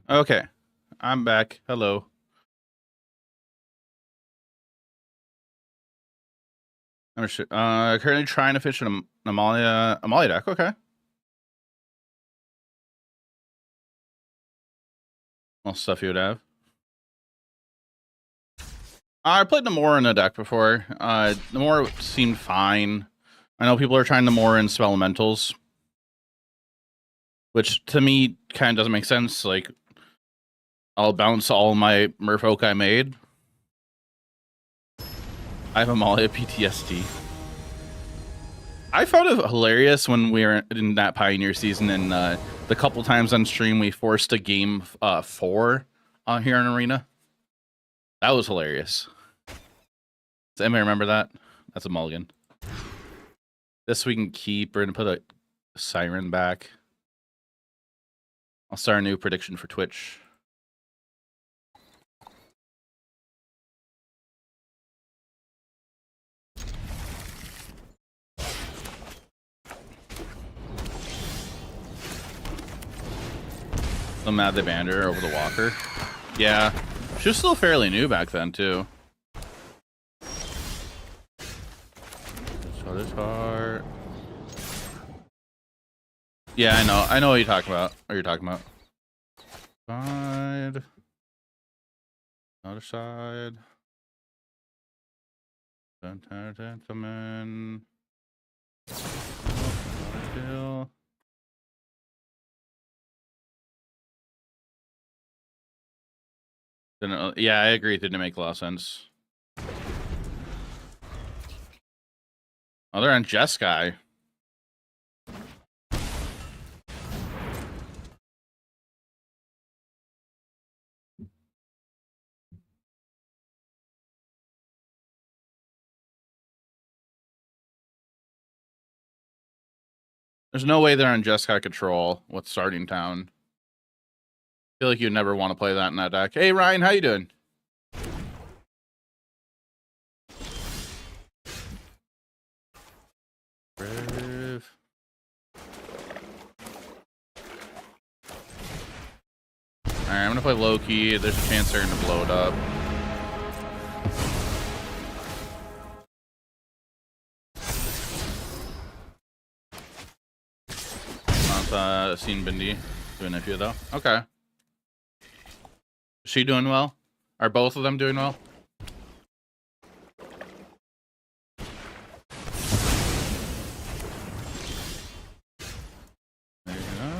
Okay, I'm back. Hello. I'm currently trying to fish an Amalia deck. Okay. What stuff you would have? I played Namor in a deck before. Namor seemed fine. I know people are trying Namor in spell elementals, which to me kind of doesn't make sense. Like, I'll bounce all my Merfolk I made. I have Amalia PTSD. I found it hilarious when we were in that Pioneer season, and the couple times on stream we forced a game 4 here in Arena. That was hilarious. Does anybody remember that? That's a mulligan. This we can keep. We're gonna put a siren back. I'll start a new prediction for Twitch. I'm mad they banned her over the walker. Yeah, she was still fairly new back then too. So this heart. Yeah, I know what you're talking about. What you're talking about. Side. Other side. Gentlemen. Kill. Yeah, I agree. It didn't make a lot of sense. Oh, they're on Jeskai. There's no way they're on Jeskai control with starting town. I feel like you'd never want to play that in that deck. Hey, Ryan, how you doing? Brave. Alright, I'm gonna play low-key. There's a chance they're gonna blow it up. I've seen Bindi doing a few though. Okay. Is she doing well? Are both of them doing well? There you go.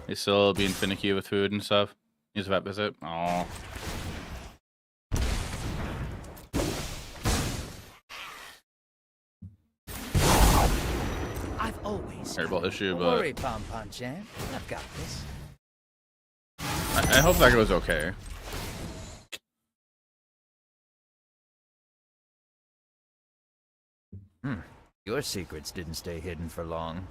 He's still being finicky with food and stuff. He's a vet visit. Oh. I've always Terrible issue, Don't but worry, Pom Pom Chan. I've got this. I hope that goes okay. Your secrets didn't stay hidden for long.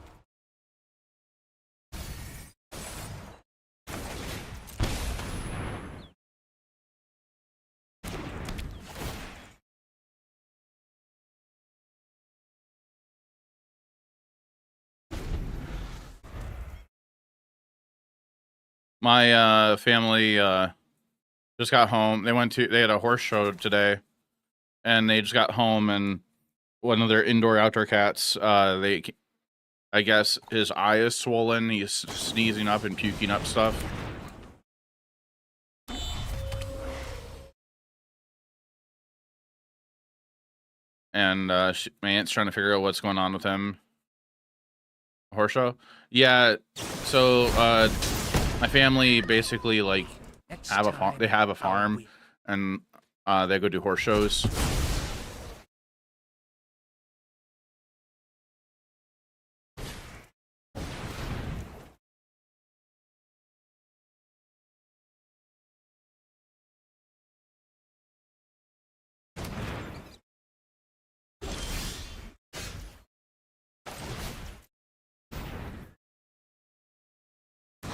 My family just got home. They had a horse show today, and they just got home, and one of their indoor outdoor cats, I guess his eye is swollen. He's sneezing up and puking up stuff. And my aunt's trying to figure out what's going on with him. Horse show? Yeah. So my family basically like have a farm. They have a farm, and they go do horse shows.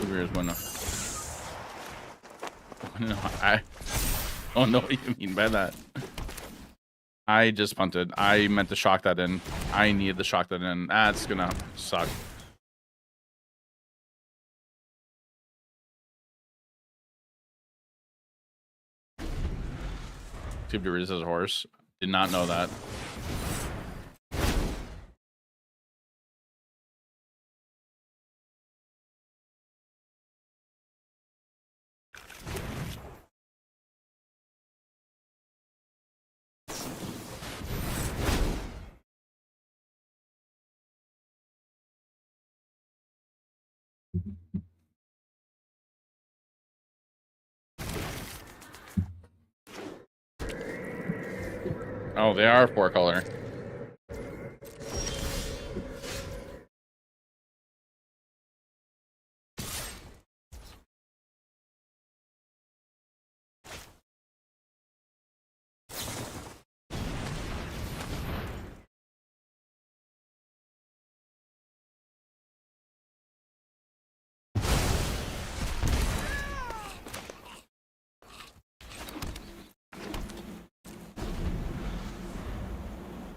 Here's one. No, I don't know what you mean by that. I just punted. I meant to shock that in. I needed to shock that in. That's gonna suck. Tube to Riz as a horse. Did not know that. Oh, they are 4-color.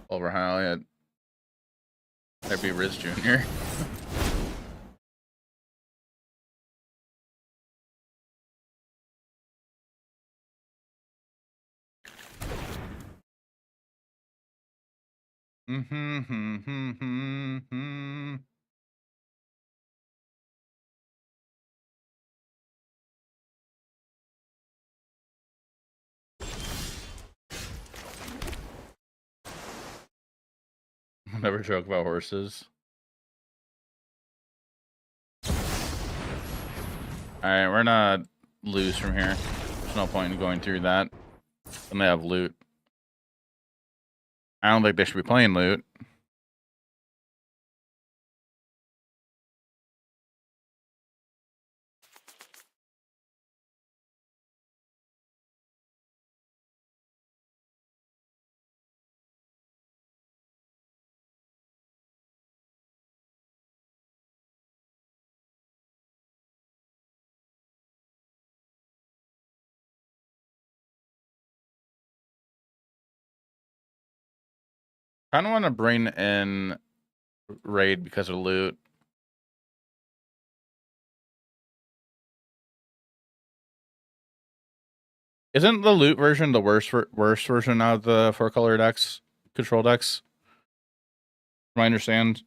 Over how that'd be Riz Jr. Never joke about horses. Alright, we're not lose from here. There's no point in going through that. And they have loot. I don't think they should be playing loot. I don't want to bring in raid because of loot. Isn't the loot version the worst version of the 4-color decks, control decks? From I understand.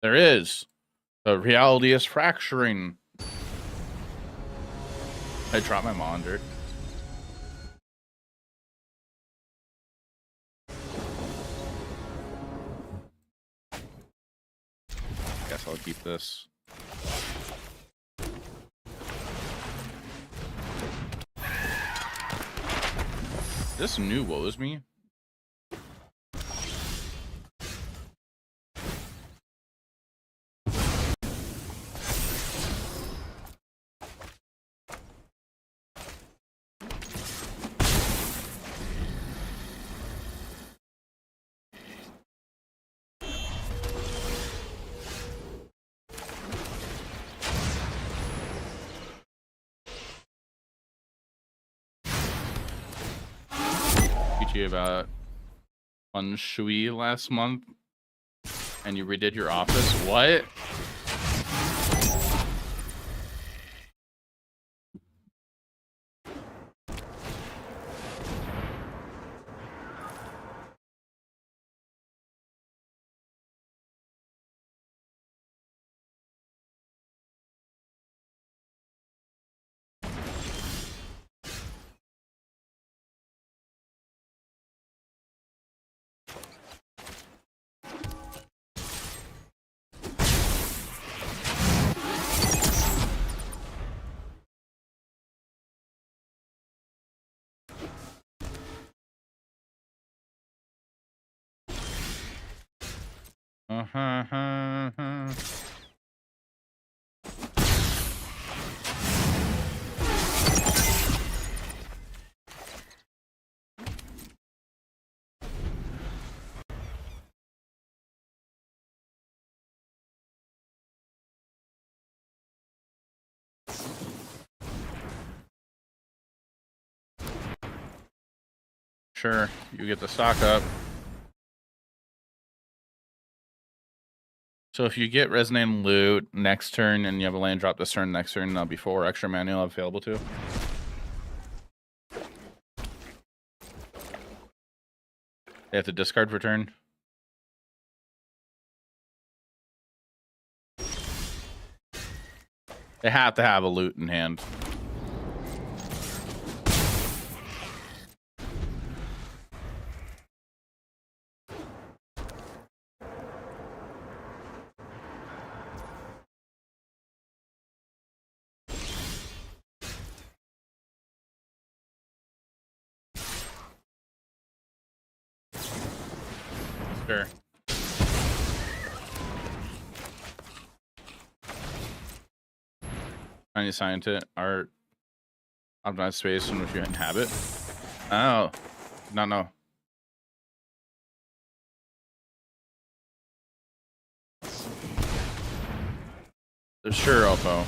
There is. The reality is fracturing. I dropped my monitor. Guess I'll keep this. This new woes me. You about Fun Shui last month and you redid your office. What? Sure, you get the stock up. So if you get resonating loot next turn and you have a land drop this turn, next turn, that'll be 4 extra mana you'll have available to. They have to discard for turn. They have to have a loot in hand. Sure. Tiny scientist art. Optimize space in which you inhabit. Oh. No. Sure, Alpo.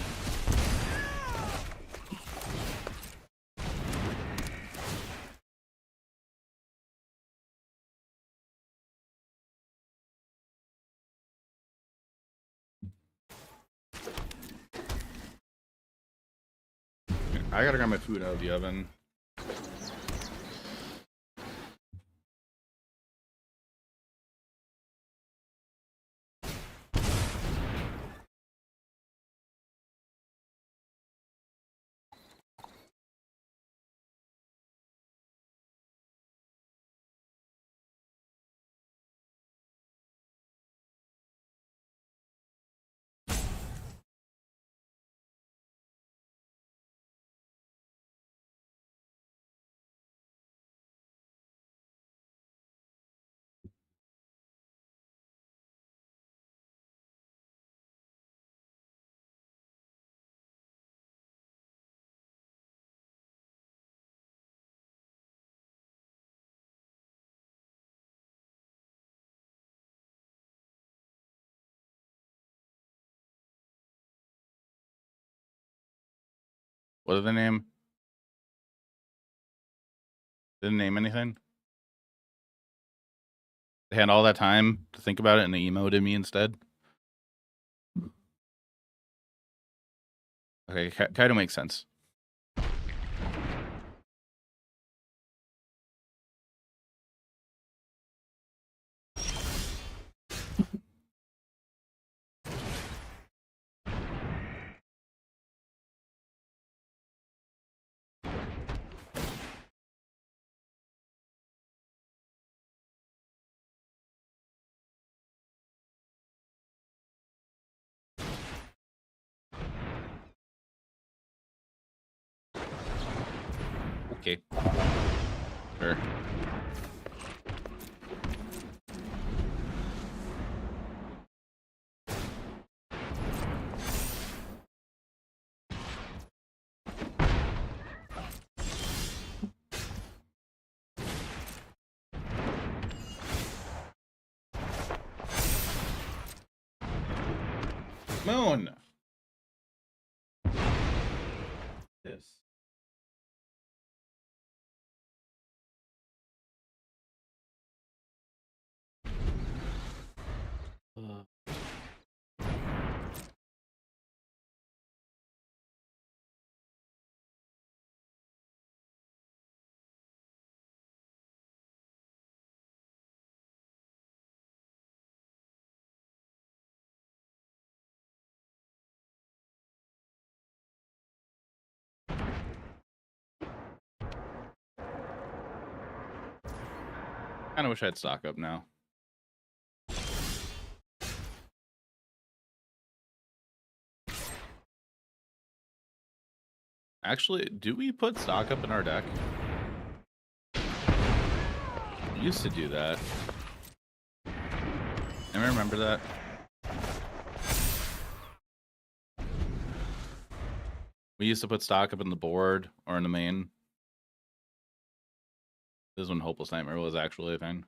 I gotta grab my food out of the oven. What did they name? Didn't name anything? They had all that time to think about it and they emoted me instead? Okay, kind of makes sense. Okay. Sure. Moon. This. Kind of wish I had stock up now. Actually, do we put stock up in our deck? We used to do that. I remember that. We used to put stock up in the board or in the main. This is when Hopeless Nightmare was actually a thing.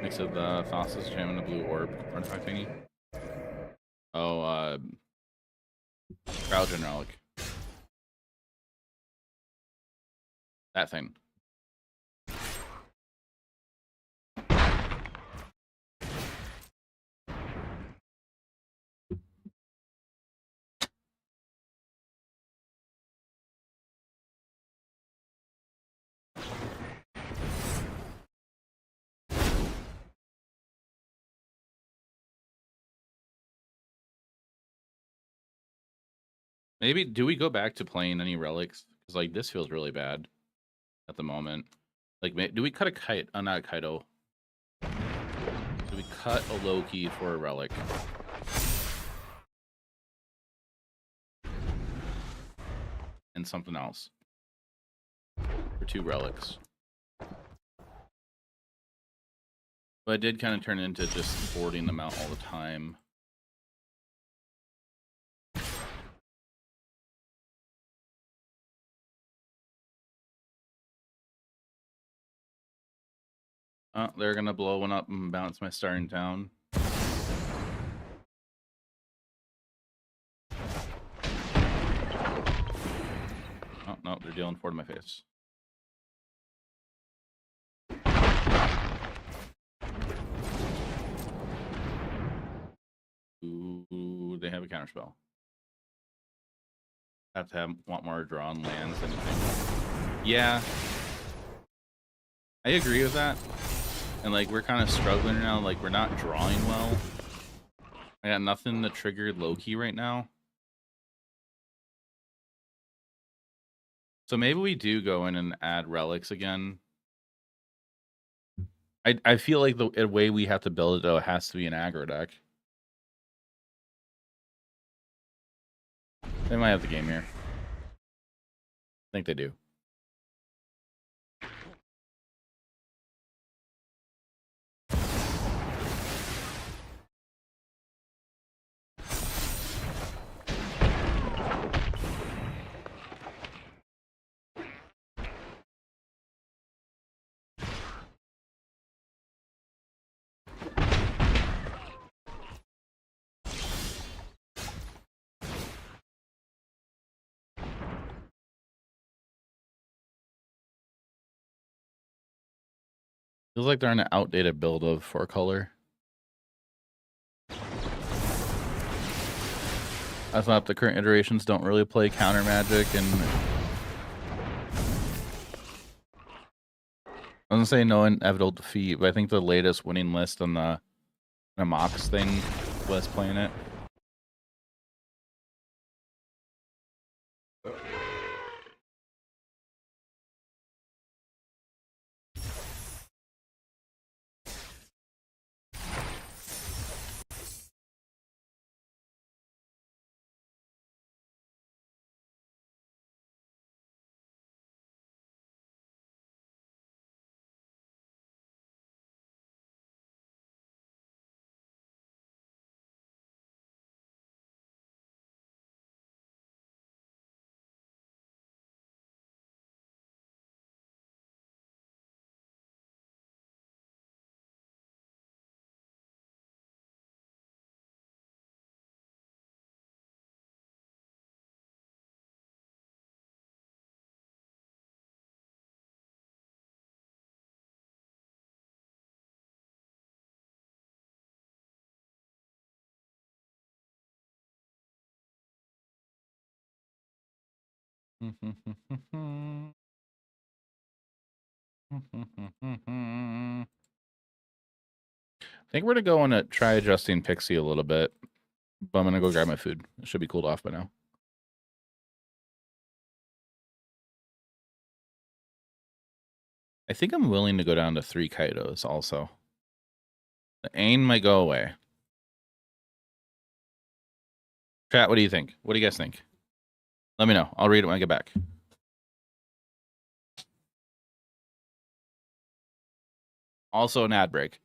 Mix of the Thassa's Gem and the Blue Orb artifact thingy. Oh, Crowdgen Relic. That thing. Maybe, do we go back to playing any relics? Because, like, this feels really bad at the moment. Like, do we cut a kite? Not a Kaido. Do we cut a Loki for a relic? And something else. For 2 relics. But I did kind of turn into just boarding them out all the time. Oh, they're gonna blow one up and bounce my starting town. Oh, no, they're dealing 4 to my face. Ooh, they have a counterspell. Have to want more drawn lands than anything. Yeah. I agree with that. And, like, we're kind of struggling now. Like, we're not drawing well. I got nothing to trigger Loki right now. So maybe we do go in and add relics again. I feel like the way we have to build it, though, has to be an aggro deck. They might have the game here. I think they do. Feels like they're on an outdated build of 4-color. I thought the current iterations don't really play counter magic, and I wasn't saying no inevitable defeat, but I think the latest winning list on the Mox thing was playing it. I think we're gonna go and try adjusting Pixie a little bit, but I'm gonna go grab my food. It should be cooled off by now. I think I'm willing to go down to 3 Kaidos also. The Ain might go away. Chat, what do you think? What do you guys think? Let me know. I'll read it when I get back. Also an ad break.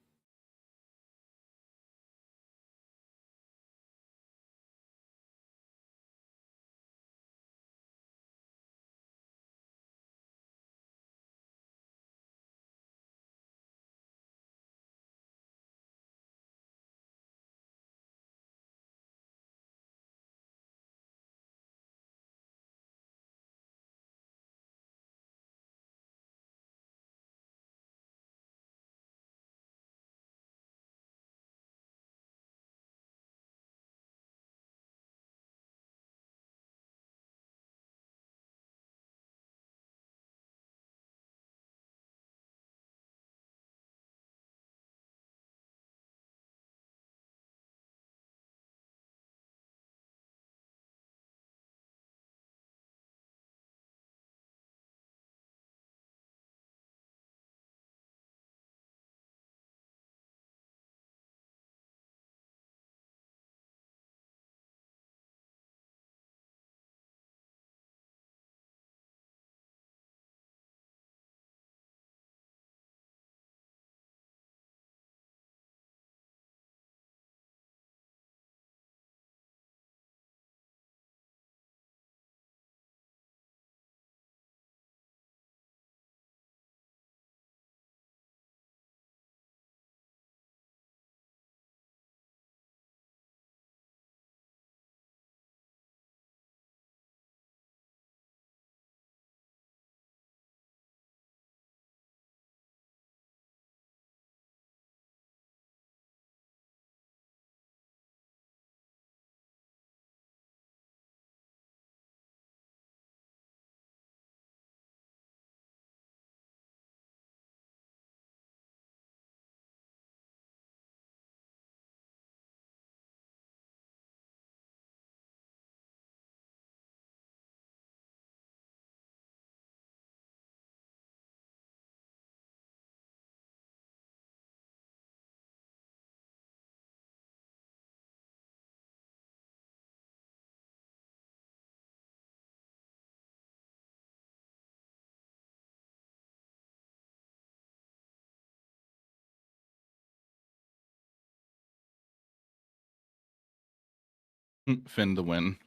Finn the win.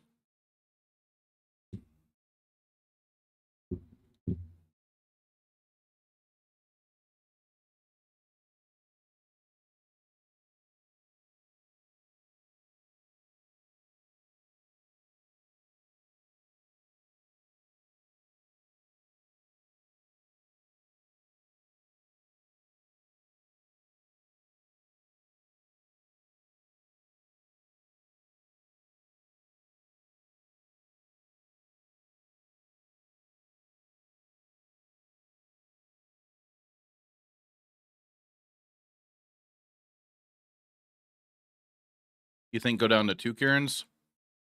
You think go down to 2 Karens?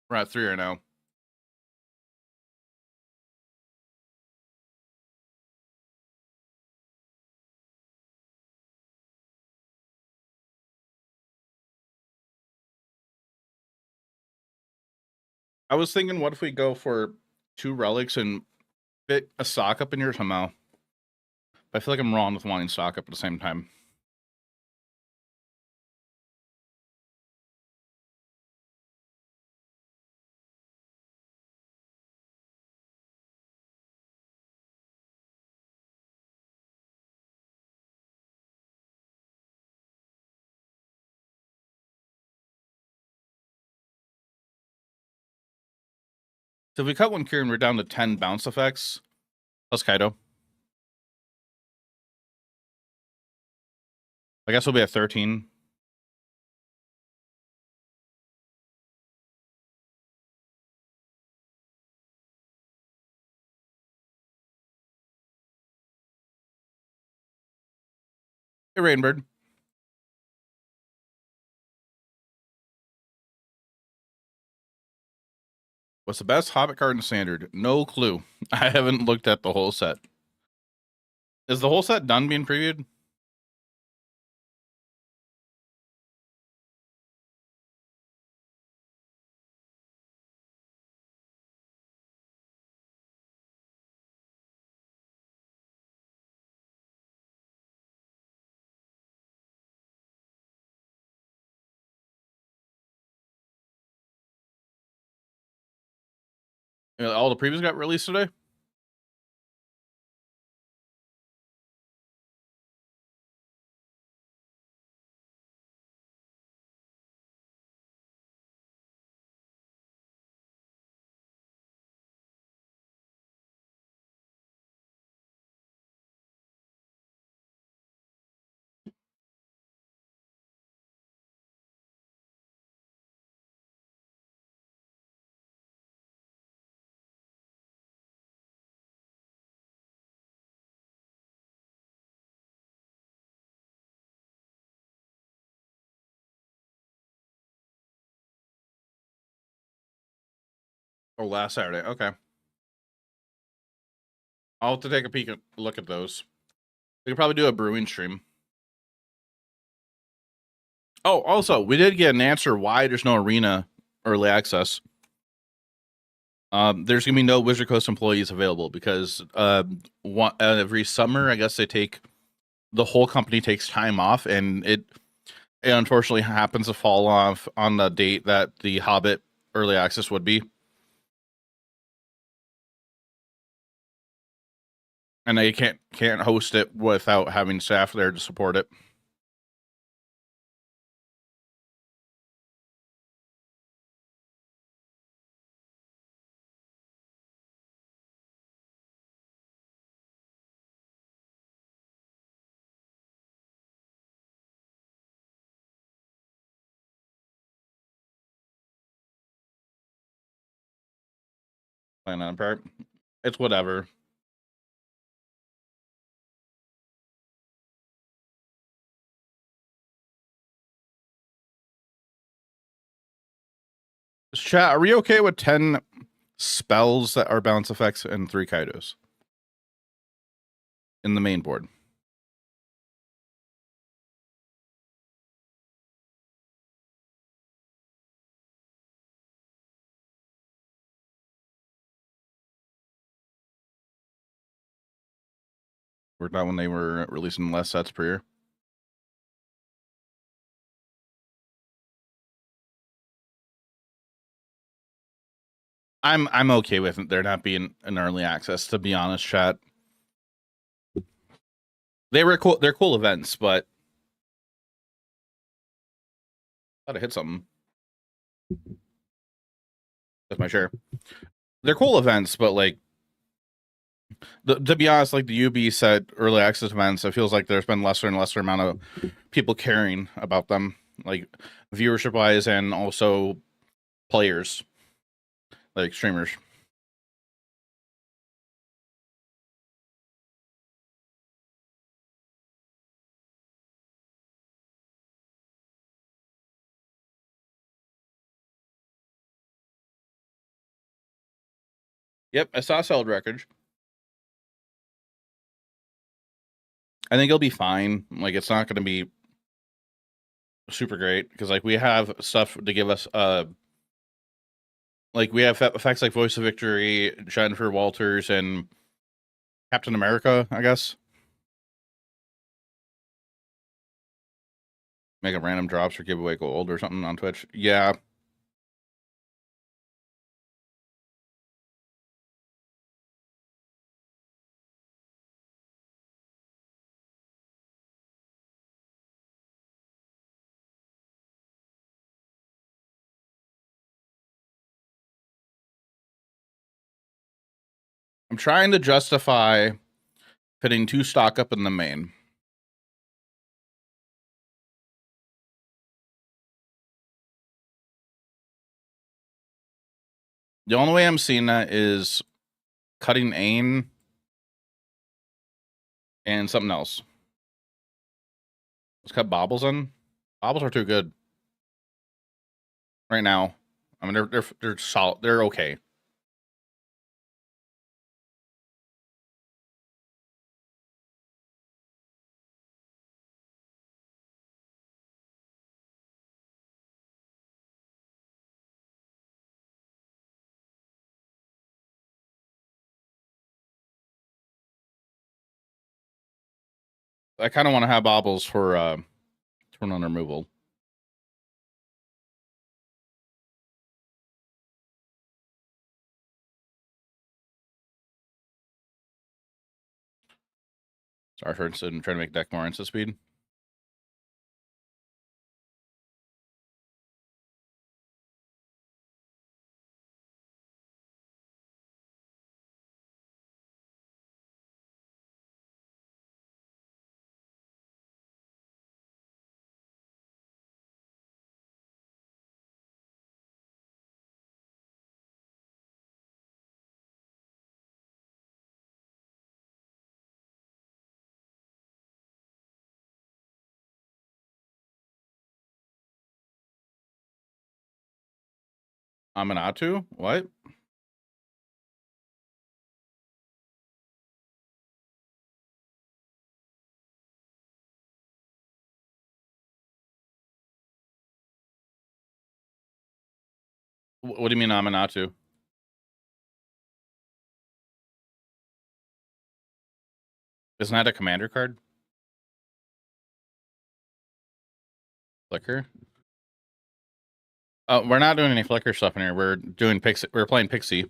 We're at 3 right now. I was thinking, what if we go for 2 relics and fit a stock up in here somehow? I feel like I'm wrong with wanting stock up at the same time. So if we cut 1 Kieran, we're down to 10 bounce effects plus Kaido. I guess we'll be at 13. Hey, Rainbird. What's the best Hobbit card in Standard? No clue. I haven't looked at the whole set. Is the whole set done being previewed? All the previews got released today? Oh, last Saturday. Okay. I'll have to take a look at those. We could probably do a brewing stream. Oh, also, we did get an answer why there's no arena early access. There's gonna be no Wizard Coast employees available because every summer, I guess the whole company takes time off, and it unfortunately happens to fall off on the date that the Hobbit early access would be. And they can't host it without having staff there to support it. Plan on part. It's whatever. Chat, are we okay with 10 spells that are balance effects and 3 Kaidos in the main board? Or not when they were releasing less sets per year? I'm okay with there not being an early access, to be honest, chat. They're cool events, but thought I hit something. That's my share. They're cool events, but like to be honest, like the UB said, early access events, it feels like there's been lesser and lesser amount of people caring about them, like viewership wise, and also players, like streamers. Yep, I saw Solid Record. I think it'll be fine. Like, it's not going to be super great because, like, we have stuff to give us. Like, we have effects like Voice of Victory, Jennifer Walters, and Captain America, I guess. Make a random drops or give away gold or something on Twitch. Yeah. I'm trying to justify putting 2 stock up in the main. The only way I'm seeing that is cutting aim and something else. Let's cut baubles in. Baubles are too good right now. I mean, they're solid. They're okay. I kind of want to have baubles for turn on removal. Sorry for trying to make deck more instant speed. Aminatu? What? What do you mean Aminatu? Isn't that a commander card? Flicker? We're not doing any flicker stuff in here. We're doing Pixie. We're playing Pixie.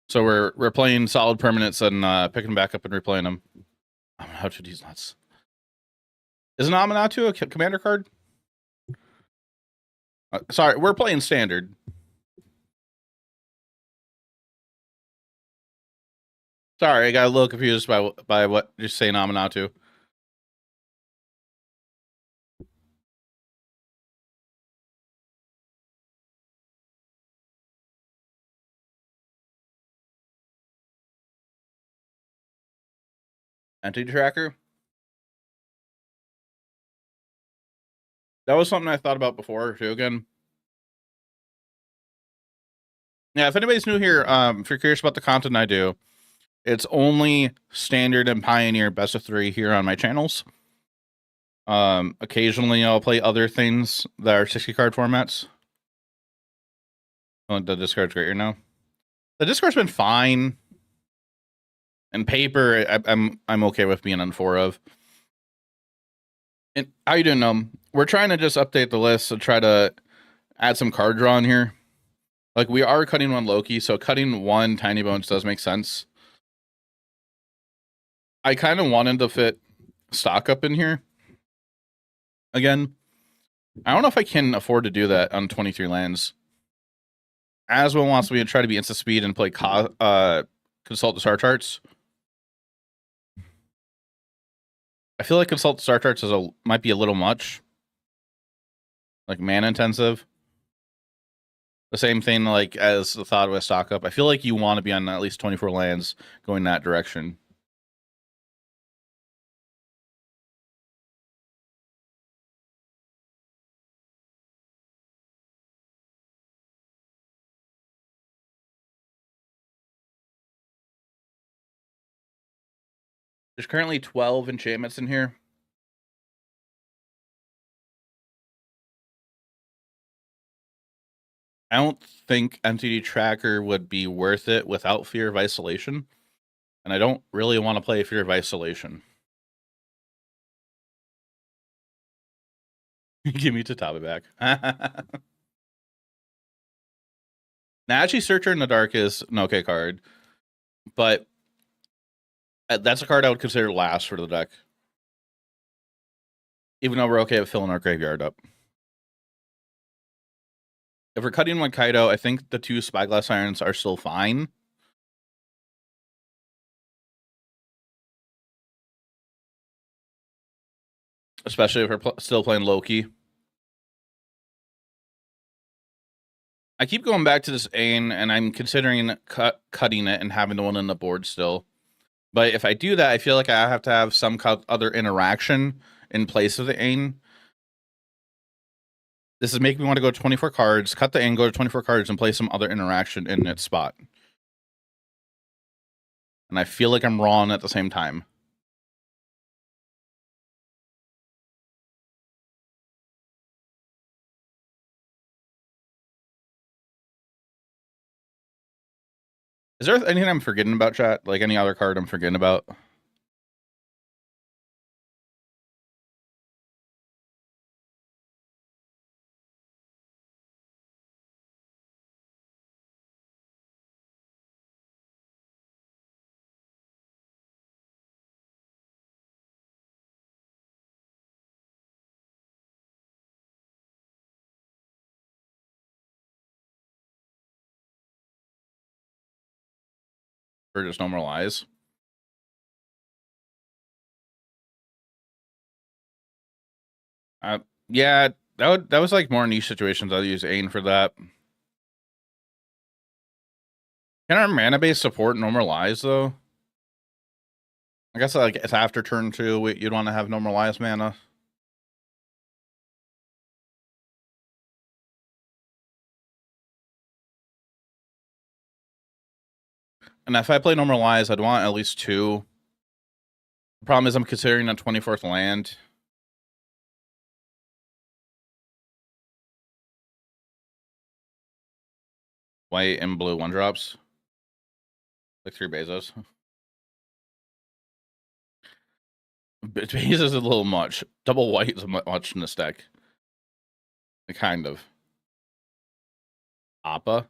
So we're playing solid permanents and picking them back up and replaying them. Aminatu, these nuts. Isn't Aminatu a commander card? Sorry, we're playing standard. Sorry, I got a little confused by what you're saying Aminatu. Anti-tracker? That was something I thought about before, too, again. Yeah, if anybody's new here, if you're curious about the content I do, it's only Standard and Pioneer best of 3 here on my channels. Occasionally I'll play other things that are 60-card formats. Oh, the discard's great right now. The discard's been fine. And paper, I'm okay with being on 4 of. And how you doing, we're trying to just update the list to try to add some card draw in here. Like, we are cutting 1 Loki, so cutting 1 Tiny Bones does make sense. I kind of wanted to fit stock up in here. Again, I don't know if I can afford to do that on 23 lands. Aswell wants me to try to be instant speed and play consult the star charts. I feel like consult the star charts might be a little much. Like mana intensive. The same thing like as the thought with stock up. I feel like you want to be on at least 24 lands going that direction. There's currently 12 enchantments in here. I don't think MTG Tracker would be worth it without Fear of Isolation. And I don't really want to play Fear of Isolation. Give me Tatabe back. Now, actually, Searcher in the Dark is an okay card. But that's a card I would consider last for the deck. Even though we're okay with filling our graveyard up. If we're cutting 1 Kaido, I think the 2 Spyglass Irons are still fine. Especially if we're still playing Loki. I keep going back to this Ain, and I'm considering cutting it and having the one on the board still. But if I do that, I feel like I have to have some other interaction in place of the Ain. This is making me want to go 24 cards, cut the Ain, go to 24 cards, and play some other interaction in its spot. And I feel like I'm wrong at the same time. Is there anything I'm forgetting about, chat? Like any other card I'm forgetting about? Or just normalize? Yeah, that was like more niche situations. I'll use Ain for that. Can our mana base support normalize though? I guess like it's after turn 2. You'd want to have normalized mana. And if I play normalize, I'd want at least 2. The problem is I'm considering a 24th land. White and blue 1-drops. Like 3 Bezos. Bezos is a little much. Double white is much in this deck. Kind of. Appa.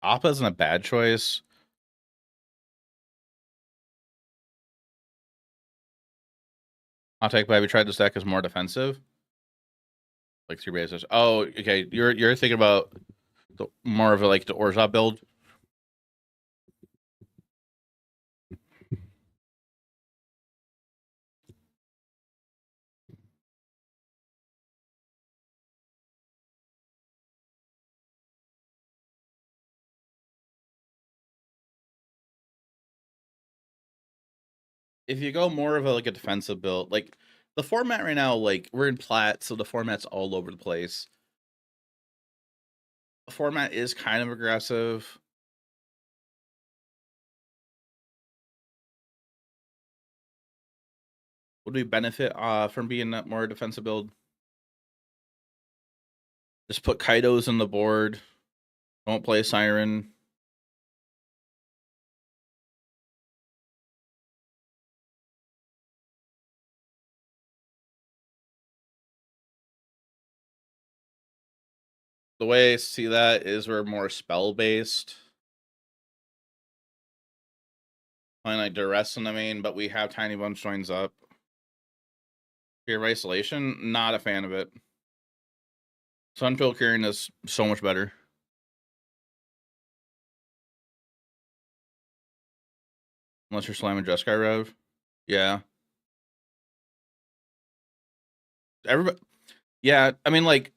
Appa isn't a bad choice. I'll take baby. Tried this deck is more defensive. Like 3 Bezos. Oh, okay. You're thinking about more of like the Orzhov build. If you go more of a like a defensive build, like the format right now, like we're in plat, so the format's all over the place. The format is kind of aggressive. Would we benefit from being that more defensive build? Just put Kaidos on the board. Don't play Siren. The way I see that is we're more spell based. Playing like Duress in the main, but we have Tiny Bunch joins up. Fear of Isolation, not a fan of it. Sunfield Curing is so much better. Unless you're slamming Jeskai Rev. Yeah. Everybody. Yeah, I mean, like,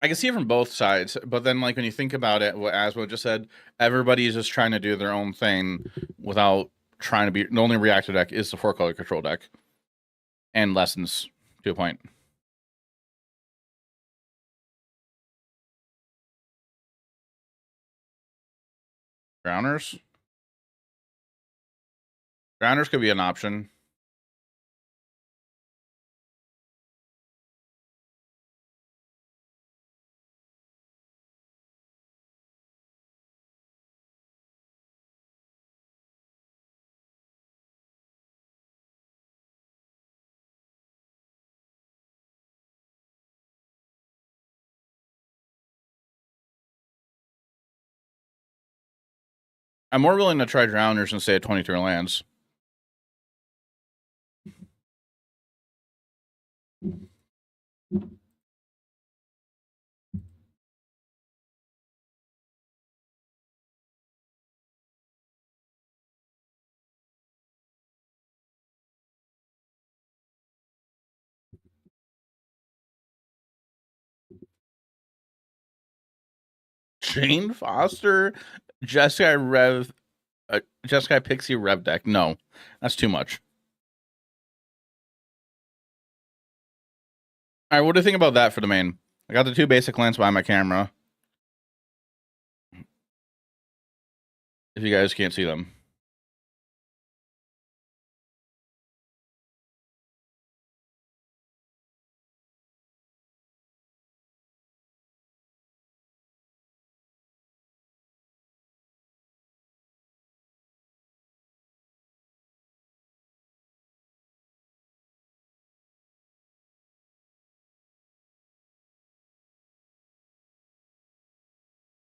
I can see it from both sides, but then, like, when you think about it, what Asmo just said, everybody's just trying to do their own thing without trying to be. The only reactor deck is the 4-color control deck. And lessons, to a point. Drowners? Drowners could be an option. I'm more willing to try Drowners than say 23 lands. Jane Foster, Jeskai Rev, Jeskai Pixie Rev deck. No, that's too much. All right, what do you think about that for the main? I got the 2 basic lands behind my camera. If you guys can't see them.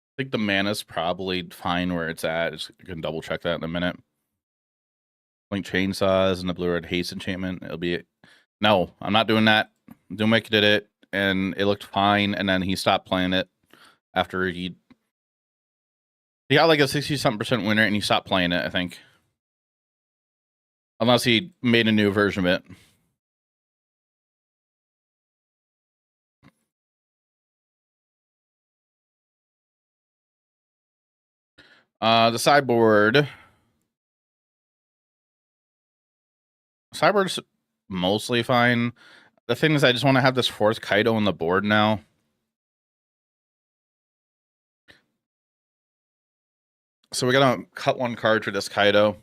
I think the mana's probably fine where it's at. I can double check that in a minute. Link Chainsaws and the Blue Red Haste enchantment. It'll be no, I'm not doing that. Doomwick did it and it looked fine, and then he stopped playing it after he got like a 60-something% winner and he stopped playing it, I think. Unless he made a new version of it. The sideboard's mostly fine. The thing is, I just want to have this 4th Kaido on the board now. So we're gonna cut 1 card for this Kaido.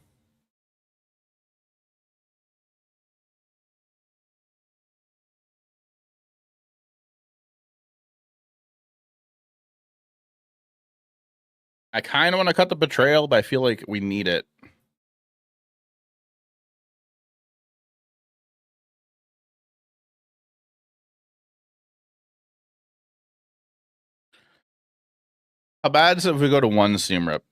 I kind of want to cut the Betrayal, but I feel like we need it. How bad is it if we go to 1 Steam Rip?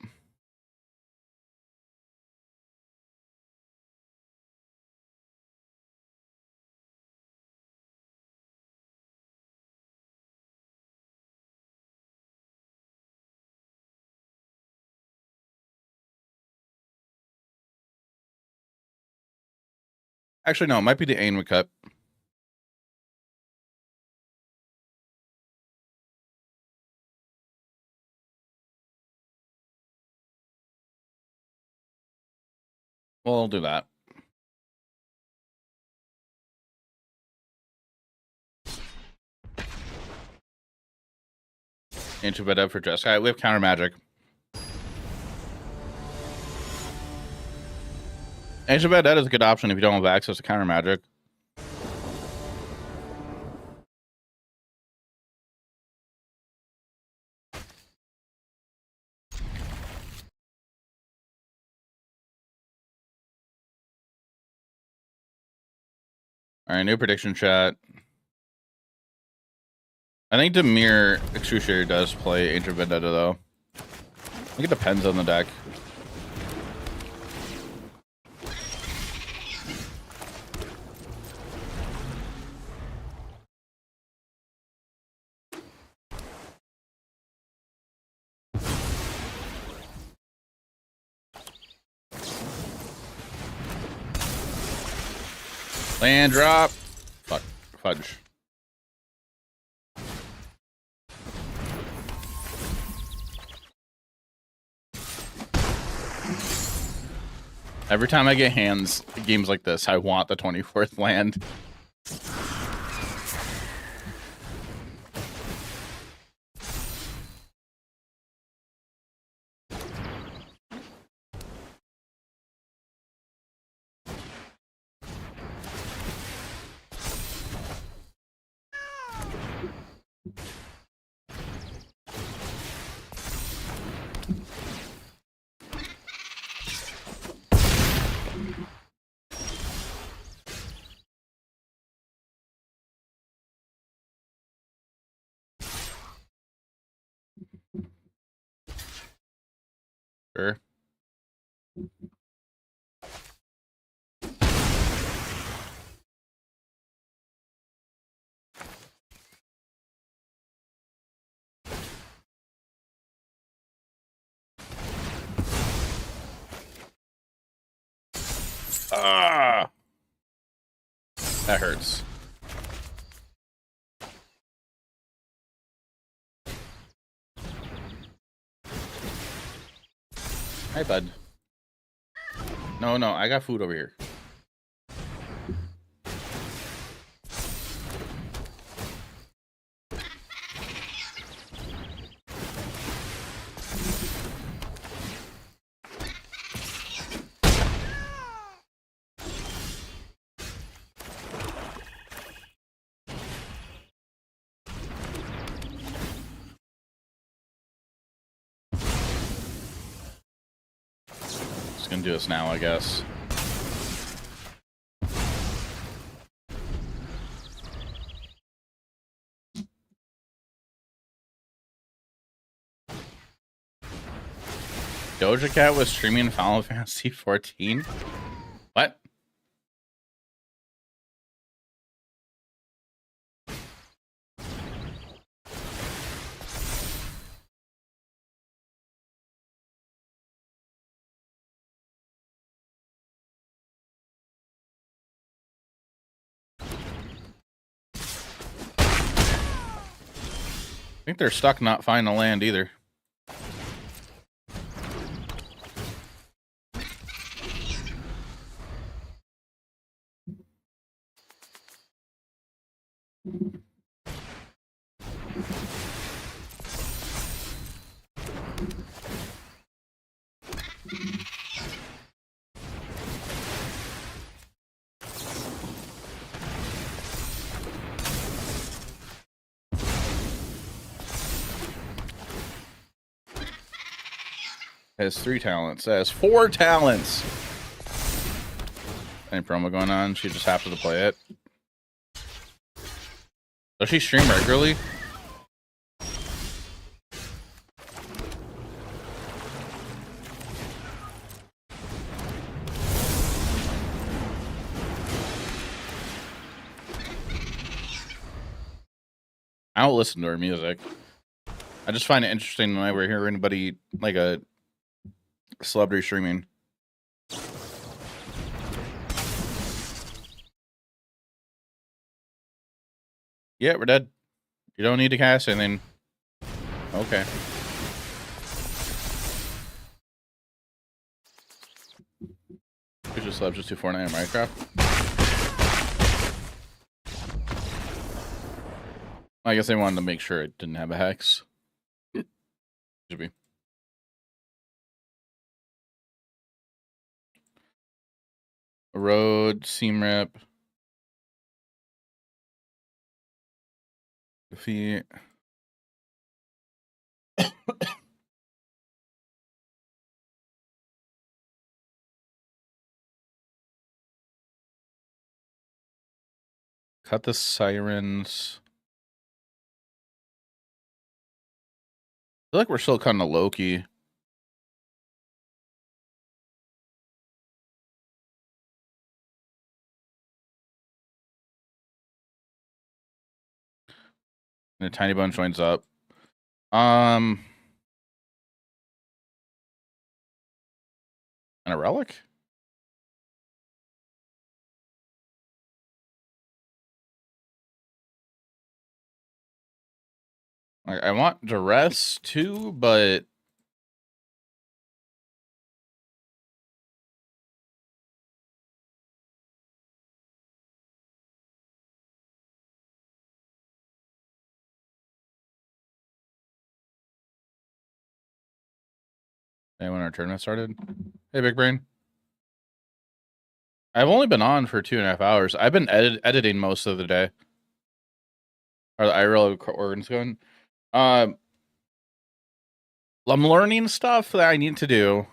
Actually, no, it might be the Ain we cut. Well, I'll do that. Into bed up for Jeskai. We have counter magic. Ancient Bed Dead is a good option if you don't have access to counter magic. All right, new prediction chat. I think Dimir Excruciator does play Ancient Vendetta, though. I think it depends on the deck. Land drop. Fuck. Fudge. Every time I get games like this, I want the 24th land. Sure. Ah, that hurts. Hi, bud. No, I got food over here. Just gonna do this now, I guess. Doja Cat was streaming Final Fantasy 14. What? I think they're stuck not finding land either. Has 3 talents. Has 4 talents. Any promo going on? She just happens to play it. Does she stream regularly? I don't listen to her music. I just find it interesting when I ever hear anybody like a celebrity streaming. Yeah, we're dead. You don't need to cast anything. Okay. You just slept just 249 in Minecraft. I guess they wanted to make sure it didn't have a hex. Should be. A road, seam rip. Defeat. Cut the sirens. I feel like we're still kind of low-key. And a tiny bunch joins up. And a relic? I want duress too, but when our tournament started. Hey, Big Brain. I've only been on for 2.5 hours. I've been editing most of the day. Or the IRL organs going. I'm learning stuff that I need to do,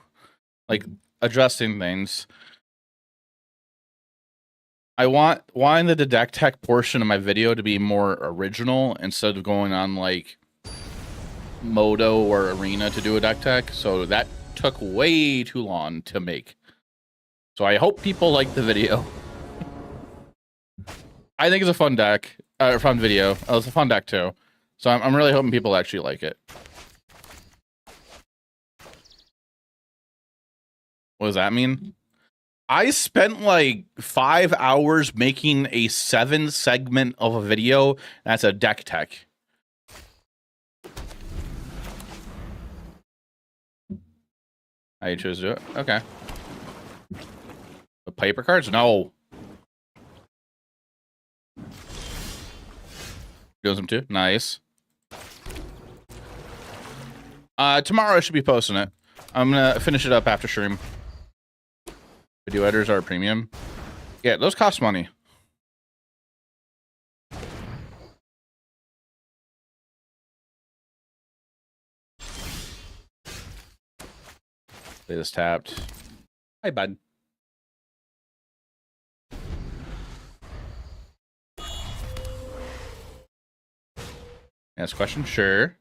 like adjusting things. I want the deck tech portion of my video to be more original instead of going on like Modo or Arena to do a deck tech. So that took way too long to make. So I hope people like the video. I think it's a fun deck, fun video. Oh, it's a fun deck too. So I'm really hoping people actually like it. What does that mean? I spent like 5 hours making a 7 segment of a video. That's a deck tech. How you chose to do it? Okay. paper cards? No. Doing some too. Nice. Tomorrow I should be posting it. I'm gonna finish it up after stream. Video editors are premium. Yeah, those cost money. They just tapped. Hi, bud. Next question? Sure.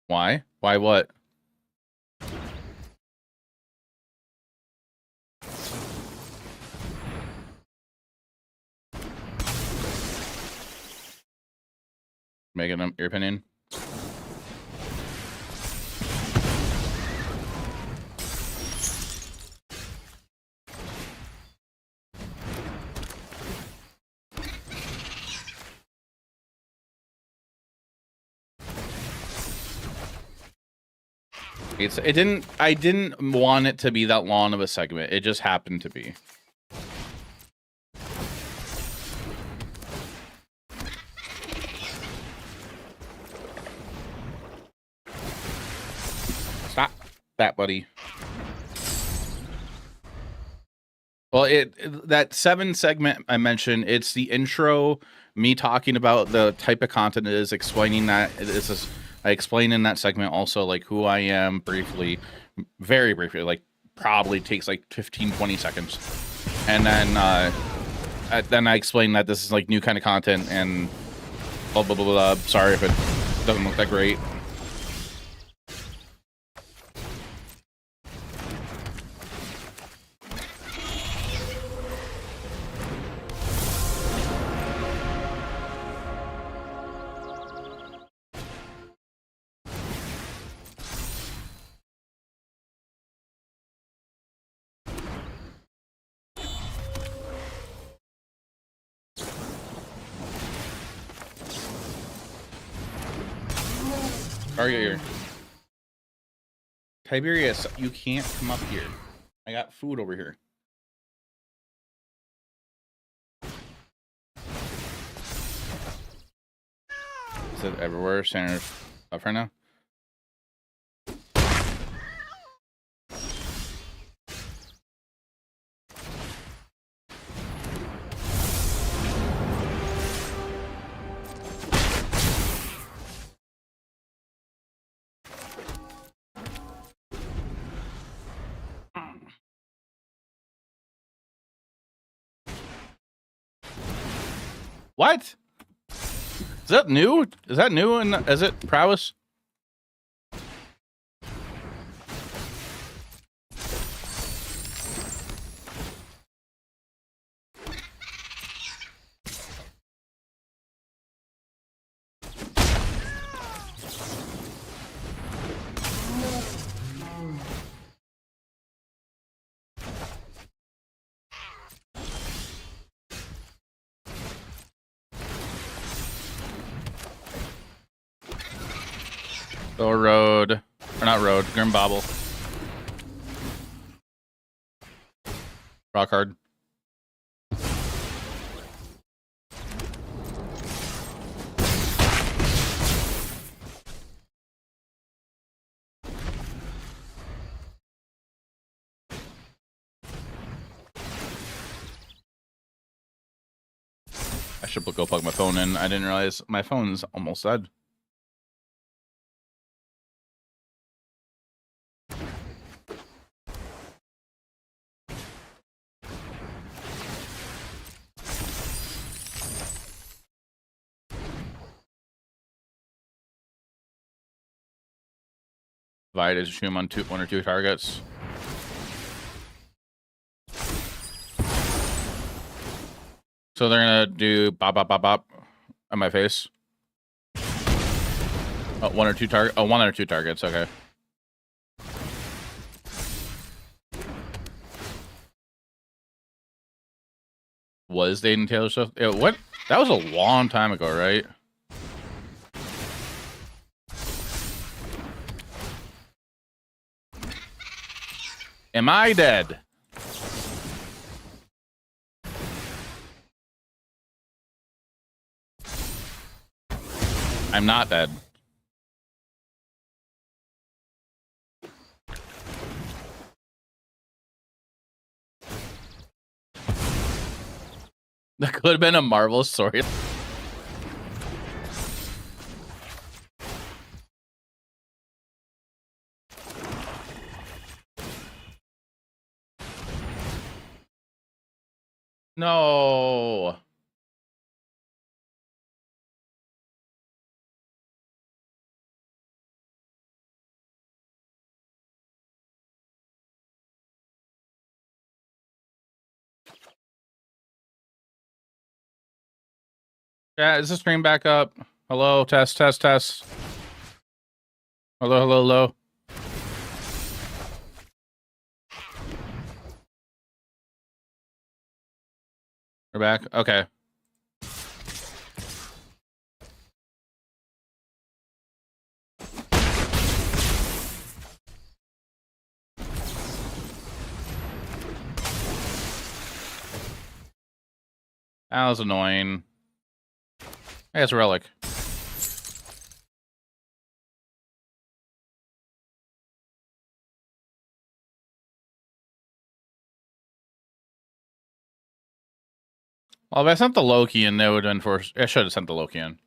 Why? Why what? Megan, your opinion? I didn't want it to be that long of a segment. It just happened to be. Stop that, buddy. Well, that 7 segment I mentioned, it's the intro, me talking about the type of content it is, explaining that I explain in that segment also like who I am briefly, very briefly, like probably takes like 15-20 seconds. And then I explain that this is like new kind of content and blah blah blah blah. Sorry if it doesn't look that great. Target here. Tiberius, you can't come up here. I got food over here. Is it everywhere? Center up right now? What? Is that new? Is that new? And is it prowess? Go road, or not road, Grim Bobble. Rock hard. I should go plug my phone in. I didn't realize my phone's almost dead. Divide is assume on 1 or 2 targets. So they're gonna do bop bop bop bop on my face. Oh, 1 or 2 target. Oh, 1 or 2 targets. Okay. Was dating Taylor Swift? Yeah, what? That was a long time ago, right? Am I dead? I'm not dead. That could have been a Marvel story. No. Yeah, is the stream back up? Hello, test, test, test. Hello, hello, hello. We're back. Okay. That was annoying. Hey, it's a relic. Well, if I sent the Loki in, they would have been for. I should have sent the Loki in.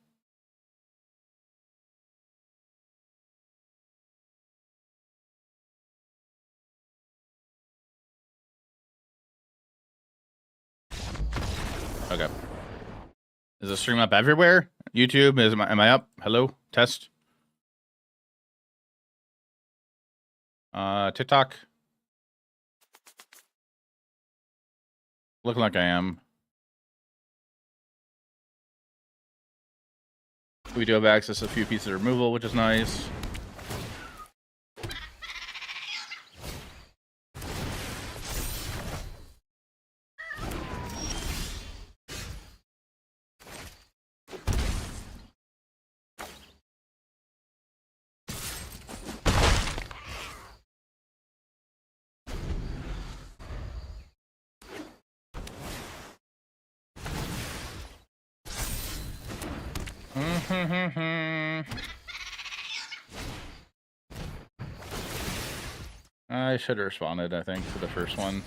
Okay. Is the stream up everywhere? YouTube, am I up? Hello? Test. TikTok. Looking like I am. We do have access to a few pieces of removal, which is nice. I should have responded, I think, to the first one.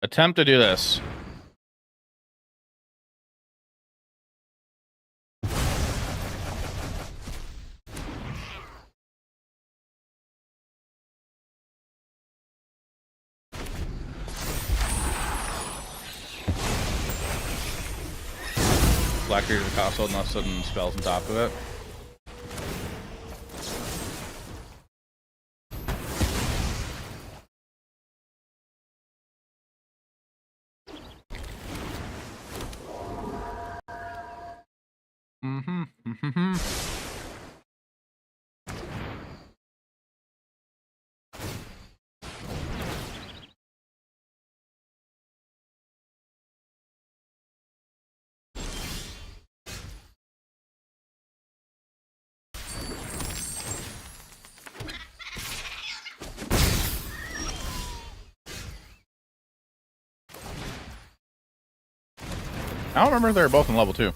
Attempt to do this. Black creature castle, and all of a sudden spells on top of it. I don't remember if they were both in level 2.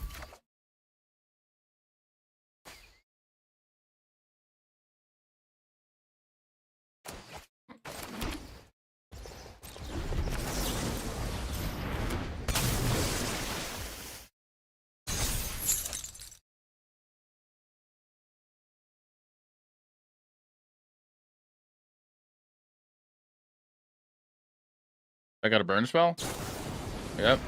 I got a burn spell? Yep.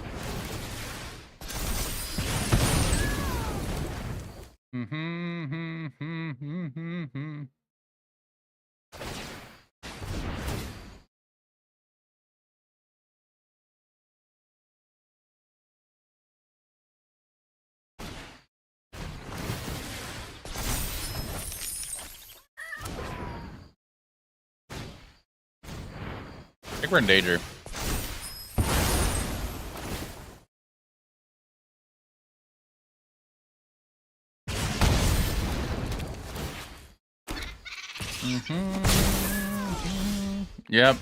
think we're in danger. Yep.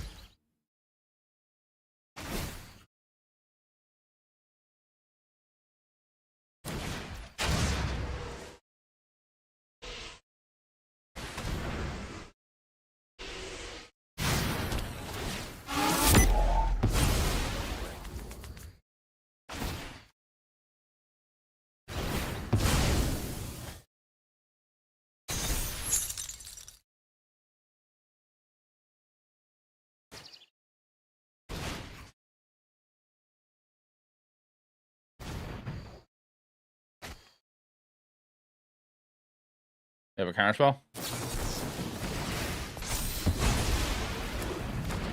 You have a counterspell?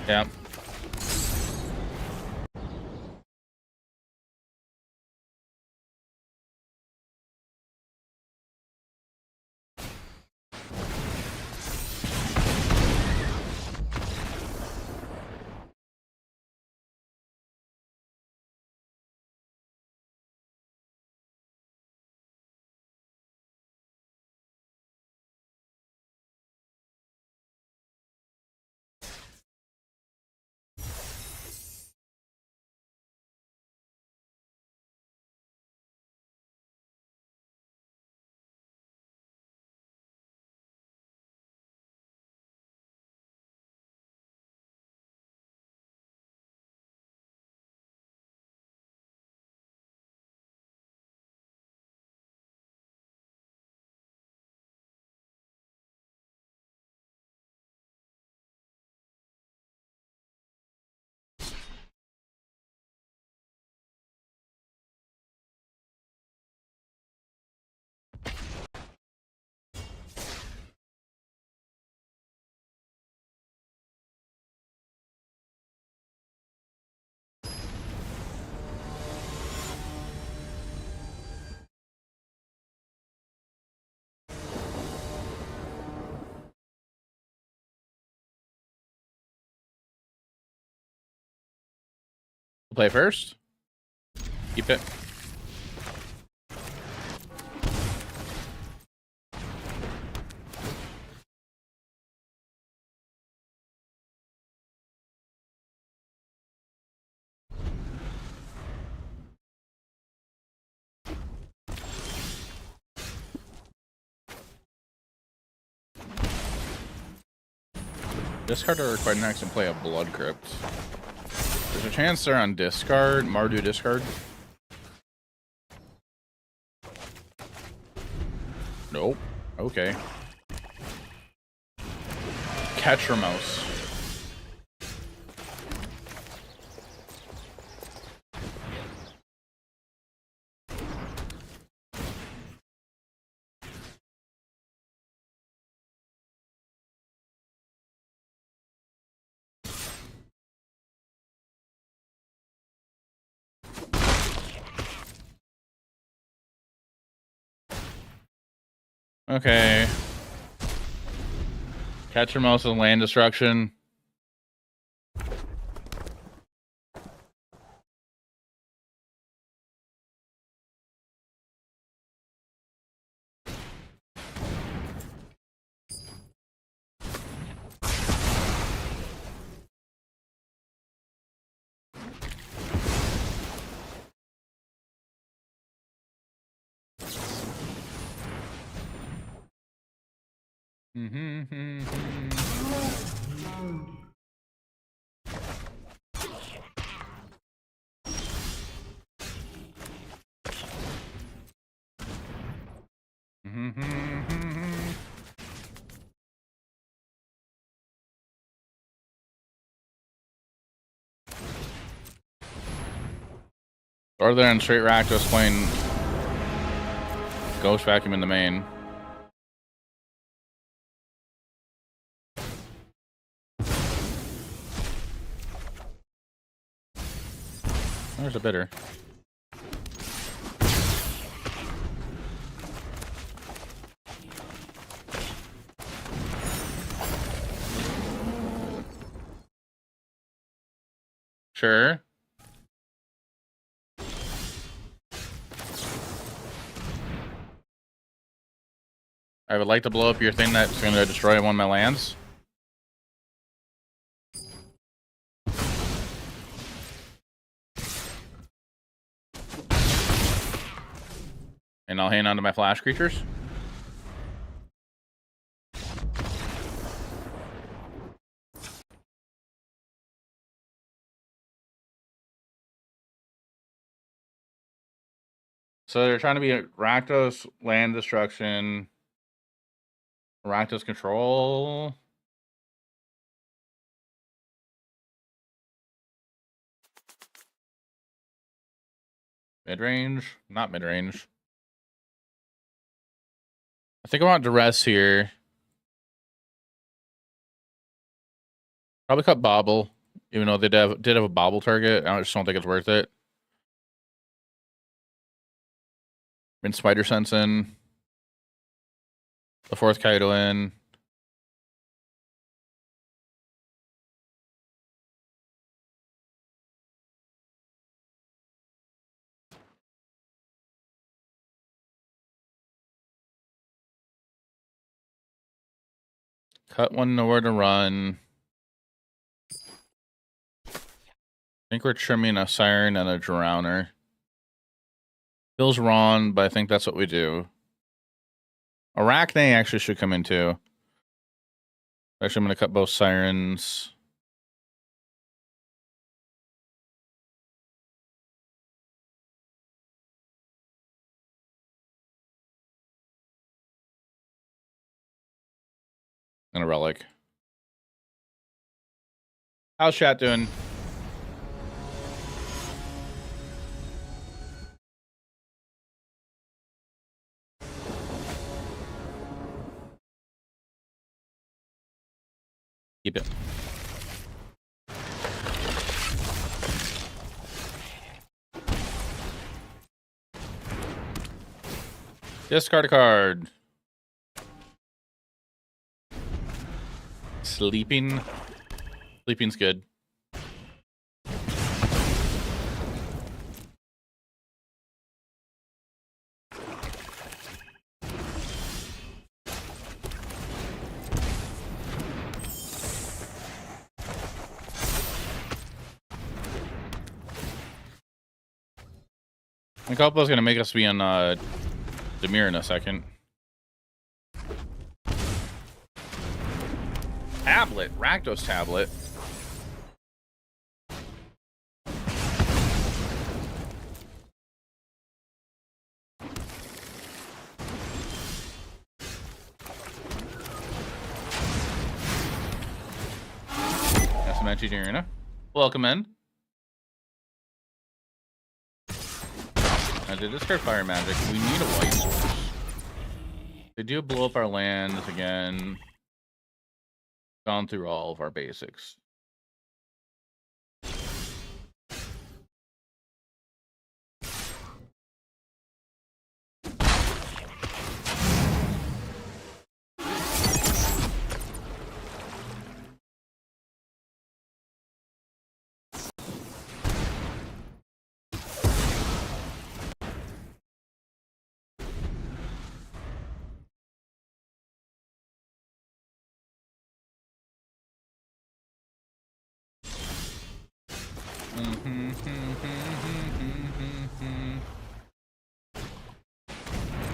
Yeah. Play first. Keep it. Discard or require next and play a Blood Crypt. There's a chance they're on discard. Mardu discard. Nope. Okay. Catcher mouse. Okay. Catcher mouse and land destruction. Or they're in straight rack just playing Ghost Vacuum in the main. There's a bidder. Sure. I would like to blow up your thing that's going to destroy one of my lands. And I'll hang on to my flash creatures. So they're trying to be Rakdos, land destruction, Rakdos control. Mid-range? Not mid-range. I think I want Duress here. Probably cut Bobble, even though they did have a Bobble target. I just don't think it's worth it. Been Spider Sense in. The 4th Kaido in. Cut one, nowhere to run. I think we're trimming a Siren and a Drowner. Feels wrong, but I think that's what we do. Arachne actually should come in too. Actually, I'm going to cut both Sirens. And a Relic. How's chat doing? Keep it. Discard a card. Sleeping. Sleeping's good. I think Alpa's gonna make us be on Demir in a second. Tablet, Rakdos tablet. That's some MTG Arena. Welcome in. I did discard Fire Magic. We need a white source. They do blow up our lands again. Gone through all of our basics.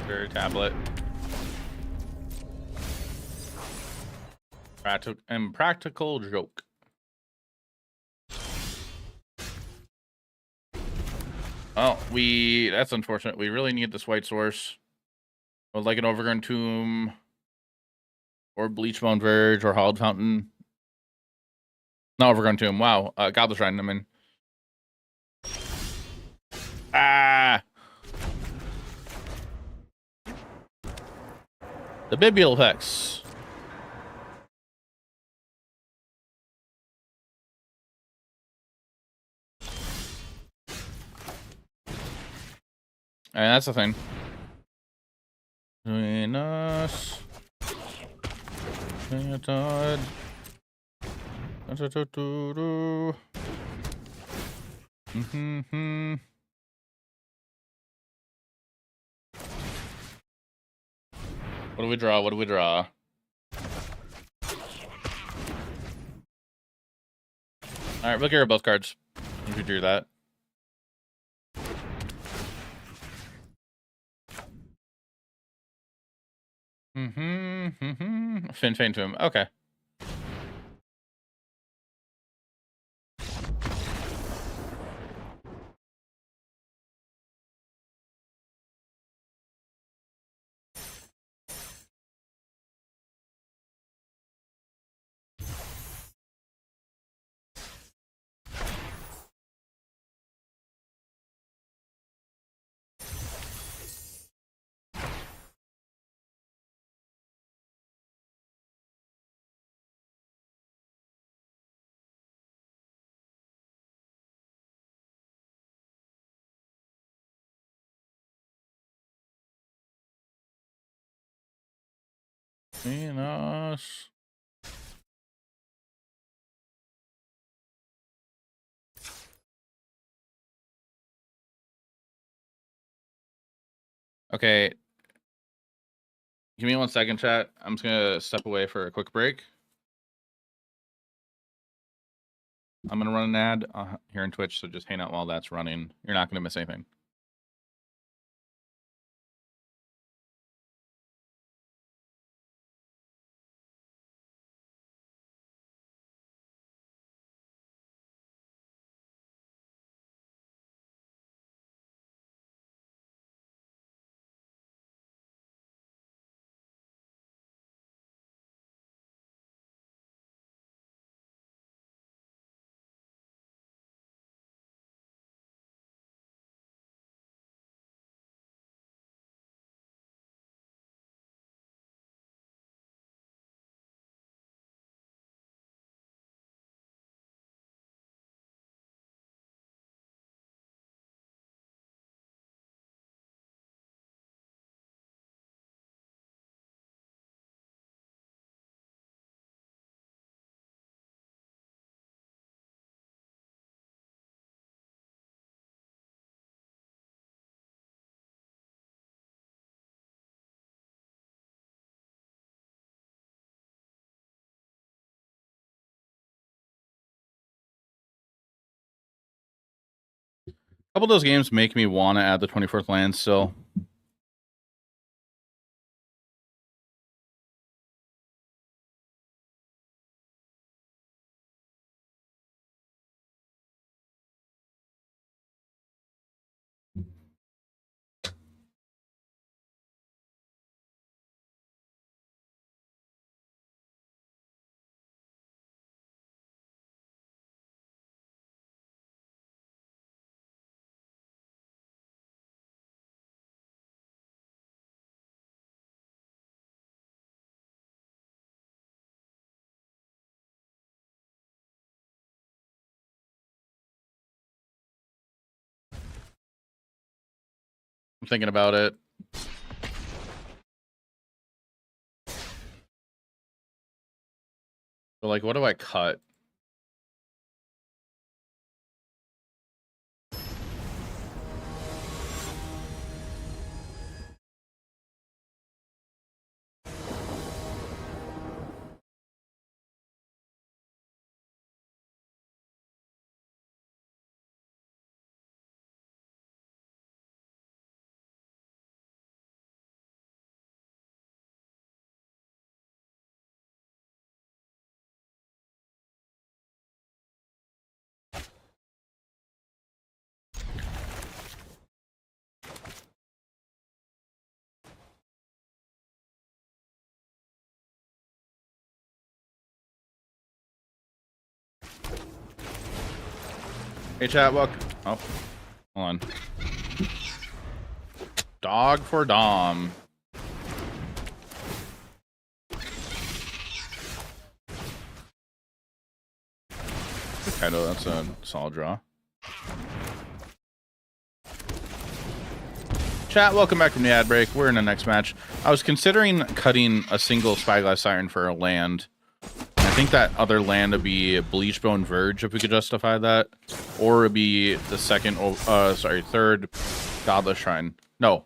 Very tablet. Impractical joke. Oh, that's unfortunate. We really need this white source. I would like an Overgrown Tomb or Bleachbone Verge or Hallowed Fountain. No, Overgrown Tomb. Wow. Godless Shrine, I'm in. Ah! The Biblial effects. And that's the thing. Between us. Mm-hmm. What do we draw? What do we draw? All right, we'll get rid of both cards. If you do that. Fin to him. Okay. Venus. Okay. Give me 1 second, chat. I'm just gonna step away for a quick break. I'm gonna run an ad here on Twitch, so just hang out while that's running. You're not gonna miss anything. A couple of those games make me want to add the 24th land still. I'm thinking about it. But like, what do I cut? Hey, chat, look. Oh, hold on. Dog for Dom. Kaido, that's a solid draw. Chat, welcome back from the ad break. We're in the next match. I was considering cutting a single Spyglass Siren for a land. I think that other land would be Bleachbone Verge if we could justify that, or it'd be the third Godless Shrine. No,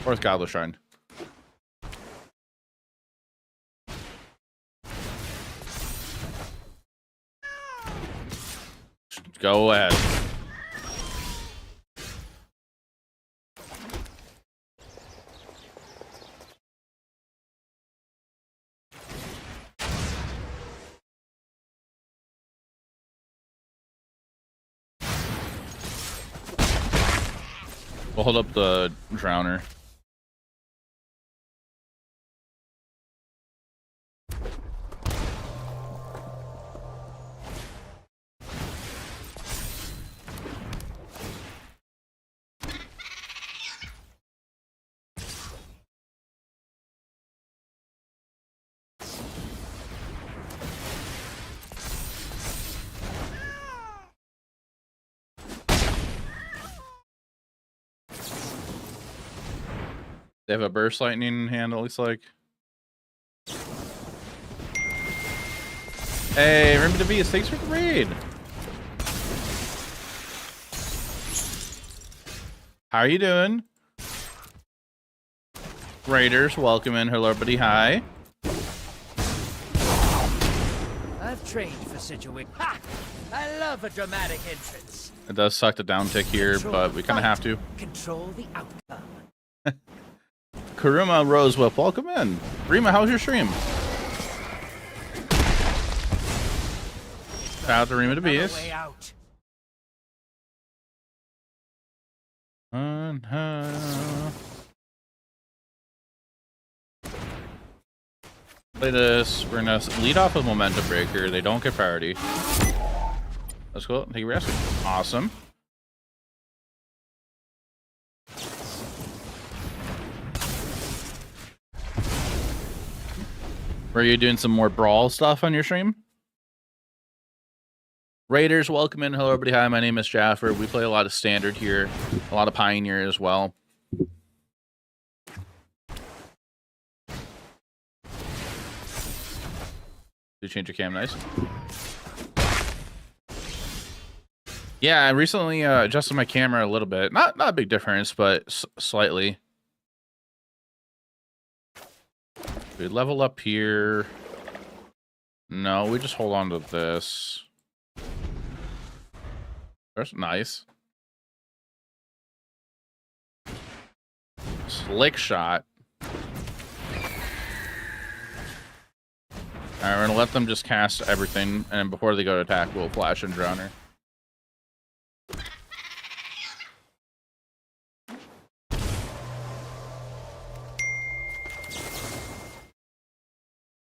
fourth Godless Shrine. Go ahead. We'll hold up the Drowner. They have a Burst Lightning in hand, it looks like. Hey, remember to be thanks for the raid. How are you doing? Raiders, welcome in. Hello, everybody. Hi. I've trained for situation. Ha! I love a dramatic entrance. It does suck the downtick here, but we kind of have to. Control the outcome. Karuma Rosewolf, welcome in. Rima, how's your stream? Shout out to Rima to Beast. Way out. Play this. We're gonna lead off with Momentum Breaker. They don't get priority. Let's go. Take a rest. Awesome. Were you doing some more brawl stuff on your stream? Raiders, welcome in. Hello, everybody. Hi, my name is Jaffer. We play a lot of Standard here, a lot of Pioneer as well. Did you change your cam? Nice. Yeah, I recently adjusted my camera a little bit. Not a big difference, but slightly. We level up here. No, we just hold on to this. That's nice. Slick shot. Alright, we're gonna let them just cast everything, and before they go to attack, we'll flash and Drowner.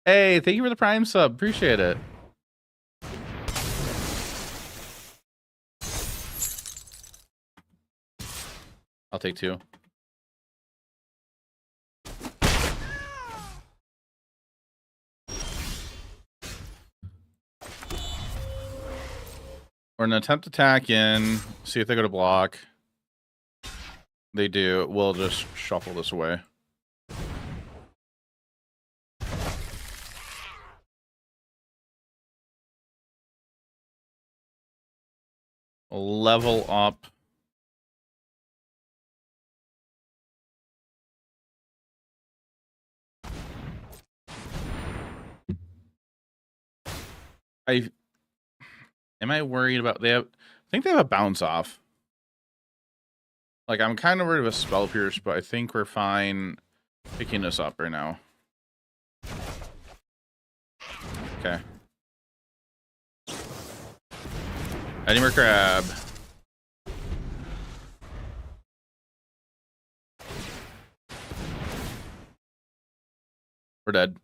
Hey, thank you for the Prime sub. Appreciate it. I'll take 2. We're gonna attempt attack in, see if they go to block. They do. We'll just shuffle this away. Level up. Am I worried about I think they have a bounce off. Like, I'm kind of worried about Spell Pierce, but I think we're fine picking this up right now. Okay. Eddymer Crab. We're dead.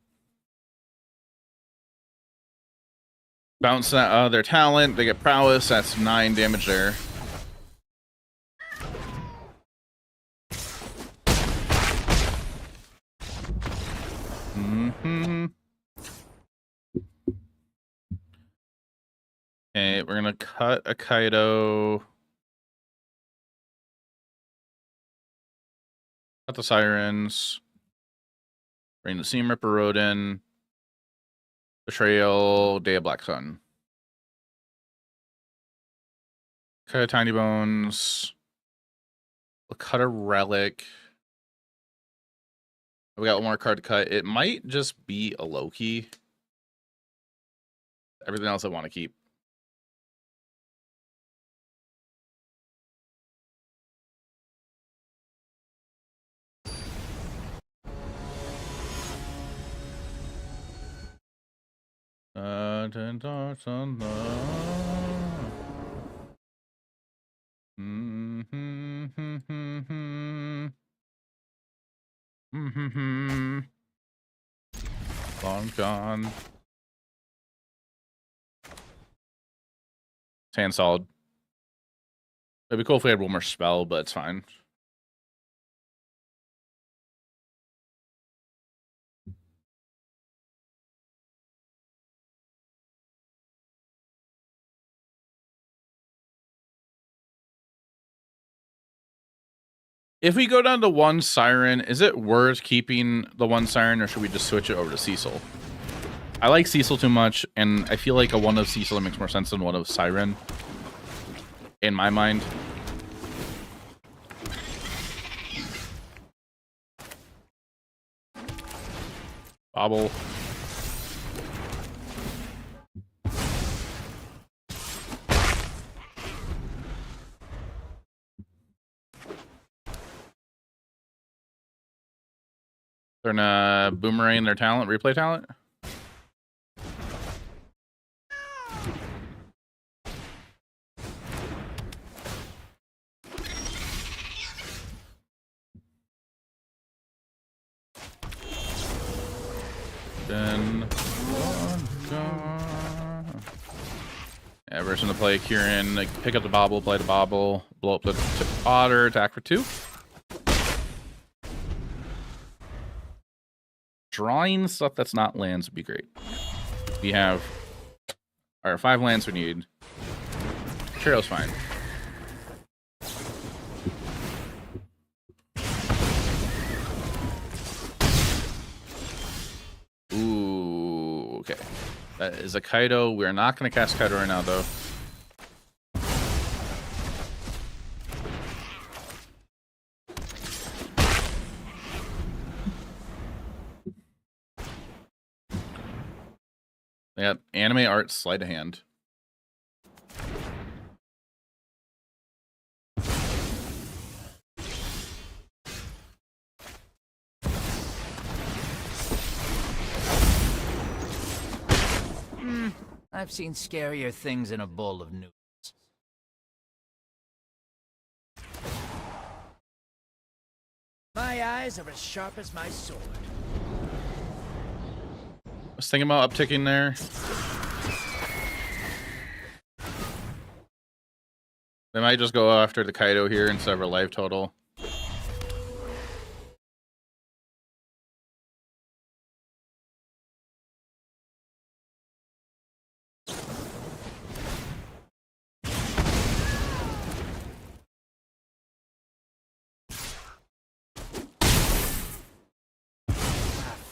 Bounce their talent. They get prowess. That's 9 damage there. Okay, we're gonna cut a Kaido. Cut the Sirens. Bring the Seam Ripper Rodin. Betrayal, Day of Black Sun. Cut a Tiny Bones. We'll cut a Relic. We got one more card to cut. It might just be a Loki. Everything else I want to keep. Long gone. Hand solid. It'd be cool if we had one more spell, but it's fine. If we go down to one Siren, is it worth keeping the one Siren, or should we just switch it over to Cecil? I like Cecil too much, and I feel like a one of Cecil makes more sense than one of Siren. In my mind. Bobble. They're gonna boomerang their talent, replay talent. Then yeah, versus to play Kieran, like, pick up the bobble, play the bobble, blow up the otter, attack for 2. Drawing stuff that's not lands would be great. We have our 5 lands we need. Trail's fine. Ooh, okay. That is a Kaido. We're not going to cast Kaido right now, though. Yep, anime art, sleight of hand. I've seen scarier things in a bowl of noodles. My eyes are as sharp as my sword. I was thinking about upticking there. They might just go after the Kaido here instead of a life total.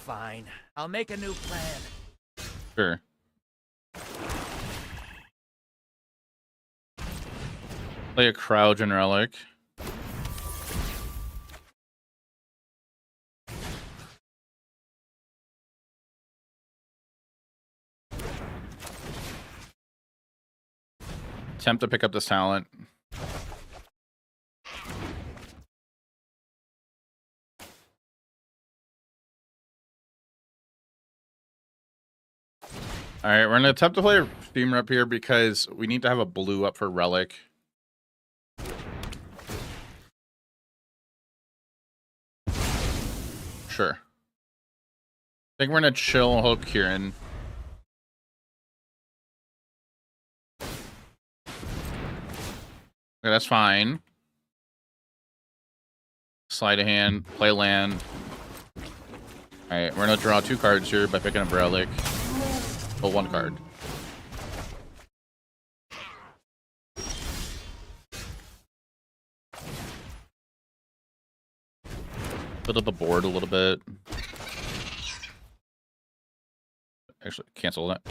Fine. I'll make a new plan. Sure. Play a Crouch and Relic. Attempt to pick up this talent. All right, we're going to attempt to play a Steamer up here because we need to have a blue up for Relic. Sure. I think we're going to chill and hope Kieran. Okay, that's fine. Slide a hand, play land. All right, we're going to draw 2 cards here by picking up Relic. Oh, 1 card. Build up the board a little bit. actually cancel that.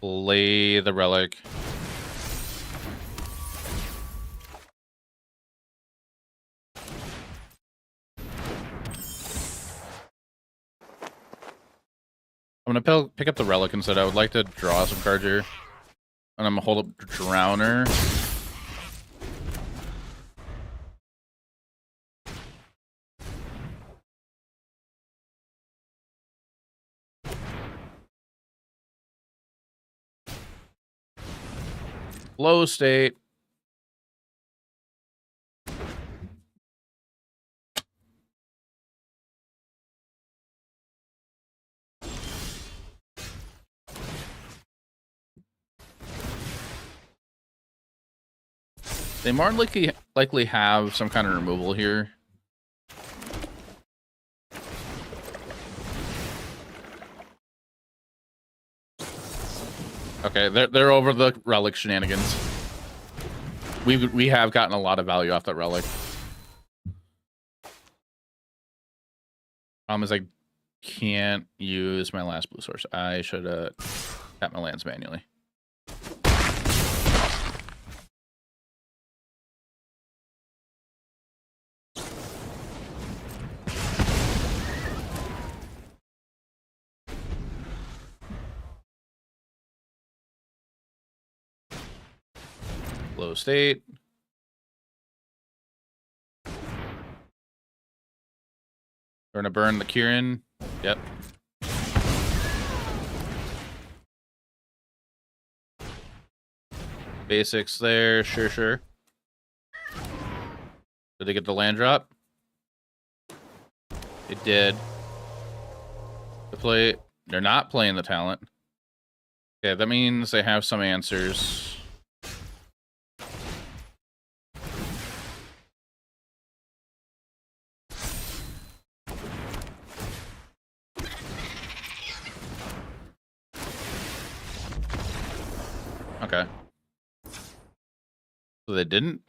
Play the relic. I'm gonna pick up the relic instead. I would like to draw some cards here. And I'm gonna hold up Drowner. Low state. They more likely have some kind of removal here. Okay, they're over the relic shenanigans. We have gotten a lot of value off that relic. Problem is I can't use my last blue source. I should tap my lands manually. Low state. We're gonna burn the Kieran. Yep. Basics there, sure. Did they get the land drop? It did. They're not playing the talent. Okay, that means they have some answers. Okay. So they didn't?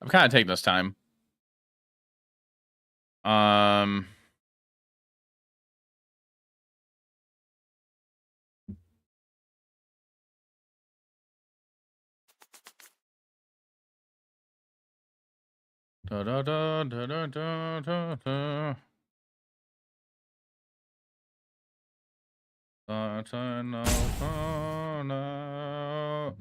I'm kind of taking this time. Da da da da da da da da. No.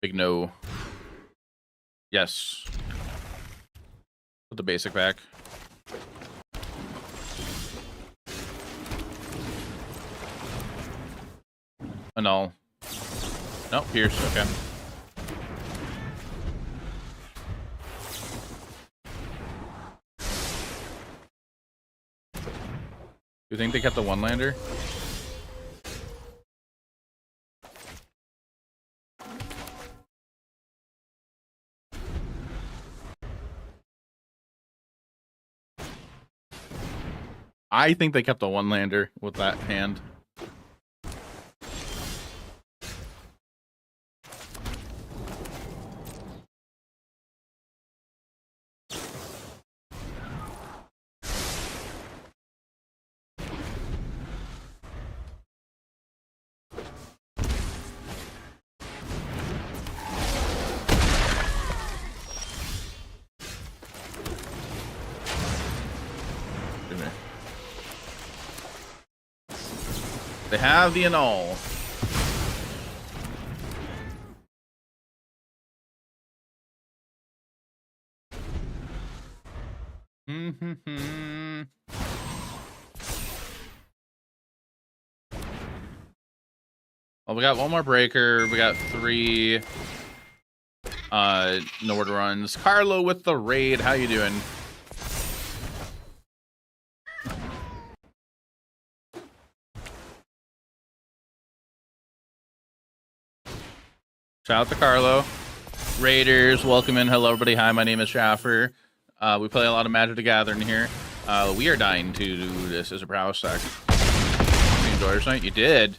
Big no. Yes. Put the basic back. Annul. Nope, Pierce. Okay. You think they kept the one-lander? I think they kept the one lander with that hand. They have the annul. Well, we got one more breaker. We got 3 Nord runs. Carlo with the raid. How you doing? Shout out to Carlo. Raiders, welcome in. Hello, everybody. Hi, my name is Jaffer. We play a lot of Magic the Gathering here. We are dying to do this as a prowess stack. You enjoy yours tonight? You did.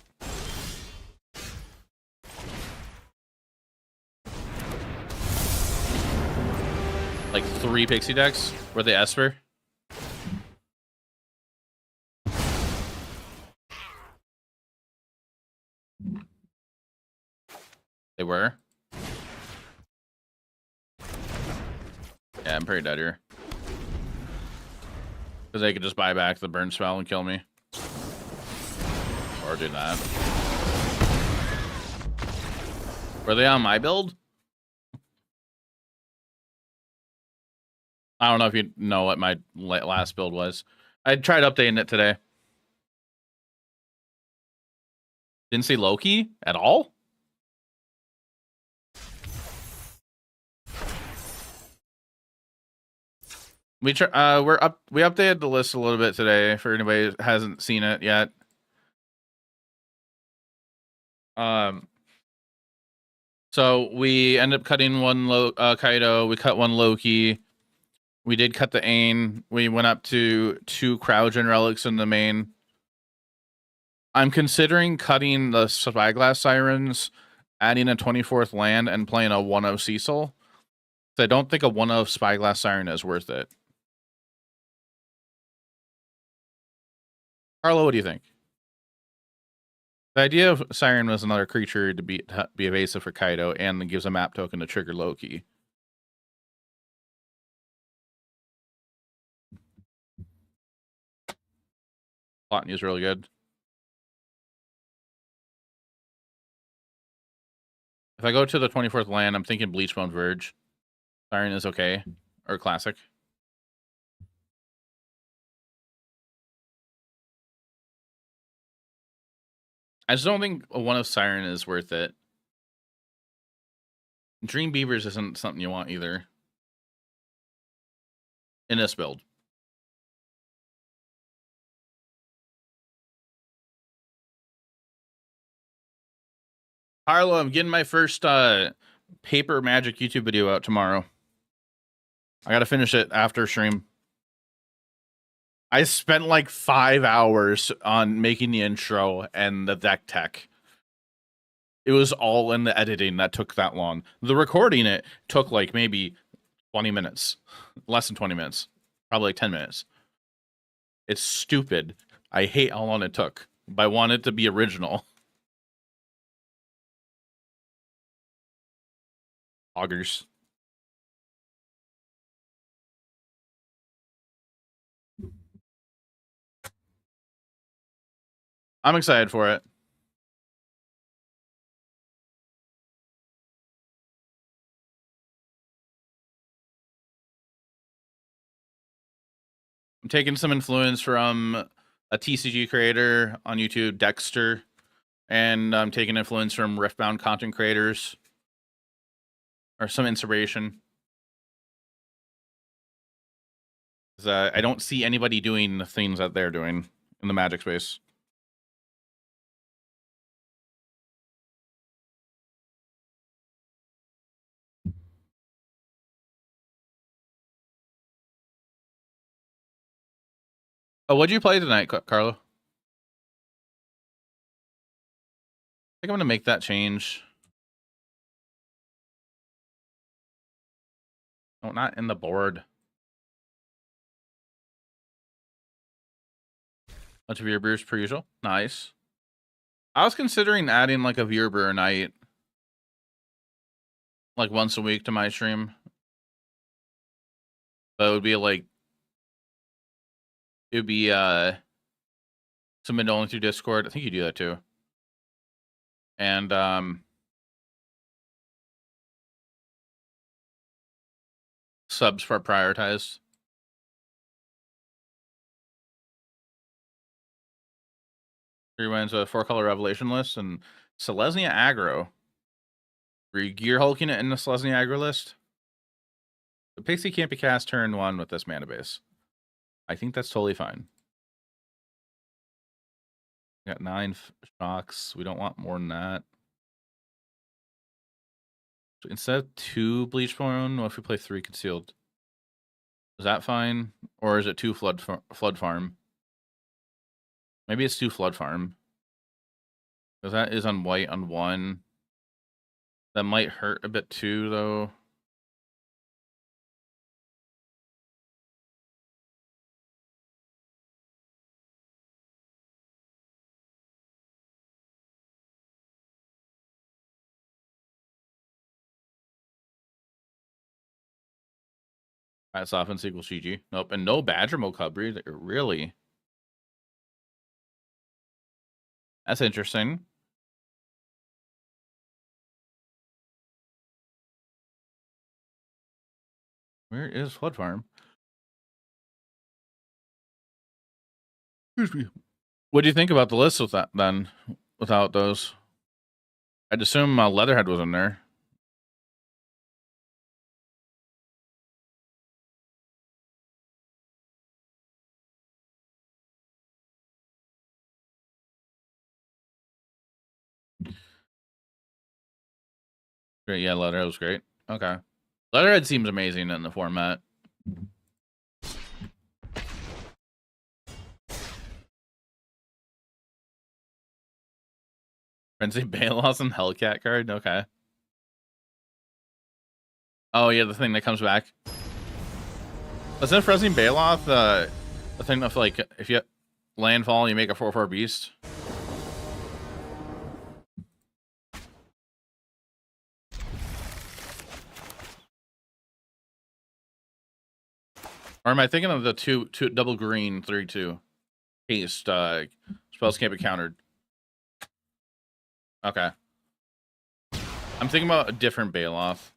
Like 3 pixie decks? Were they Esper? They were? Yeah, I'm pretty dead here. Because they could just buy back the burn spell and kill me. Or do that. Were they on my build? I don't know if you know what my last build was. I tried updating it today. Didn't see Loki at all? We updated the list a little bit today for anybody who hasn't seen it yet. So we ended up cutting one Kaido. We cut one Loki. We did cut the Ain. We went up to 2 Cryogen relics in the main. I'm considering cutting the Spyglass Sirens, adding a 24th land, and playing a 1-0 Cecil. So I don't think a 1-0 Spyglass Siren is worth it. Carlo, what do you think? The idea of Siren was another creature to be evasive for Kaido, and it gives a map token to trigger Loki. Plotny is really good. If I go to the 24th land, I'm thinking Bleachbone Verge. Siren is okay. Or classic. I just don't think a 1-0 Siren is worth it. Dream Beavers isn't something you want either. In this build. Harlow, I'm getting my first paper magic YouTube video out tomorrow. I gotta finish it after stream. I spent like 5 hours on making the intro and the deck tech. It was all in the editing that took that long. The recording it took like maybe 20 minutes. Less than 20 minutes. Probably like 10 minutes. It's stupid. I hate how long it took. But I want it to be original. Augers. I'm excited for it. I'm taking some influence from a TCG creator on YouTube, Dexter, and I'm taking influence from Riftbound content creators, or some inspiration. I don't see anybody doing the things that they're doing in the Magic space. Oh, what'd you play tonight, Carlo? I think I'm gonna make that change. Oh, not in the board. Bunch of viewer brews per usual. Nice. I was considering adding like a viewer brewer night, like once a week to my stream. But it would be like, it would be submit only through Discord. I think you do that too. And subs are prioritized. 3 wins, a 4-color revelation list, and Selesnya aggro. Were you gear hulking it in the Selesnya aggro list? The Pixie can't be cast turn 1 with this mana base. I think that's totally fine. We got 9 shocks. We don't want more than that. So instead of 2 bleach bone, what if we play 3 concealed? Is that fine? Or is it 2 flood farm? Maybe it's 2 flood farm. Because that is on white on 1. That might hurt a bit too, though. That's offense equals GG. Nope. And no Badger Mokubre. Really? That's interesting. Where is Flood Farm? Excuse me. What do you think about the list with that then? Without those? I'd assume Leatherhead was in there. Great, yeah, Leatherhead was great. Okay. Leatherhead seems amazing in the format. Frenzy Balos and Hellcat card? Okay. Oh, yeah, the thing that comes back. Isn't Frenzy Baloth the thing of, like, if you landfall, you make a 4/4 beast? Or am I thinking of the two double green 3/2 haste spells can't be countered? Okay. I'm thinking about a different Baloth.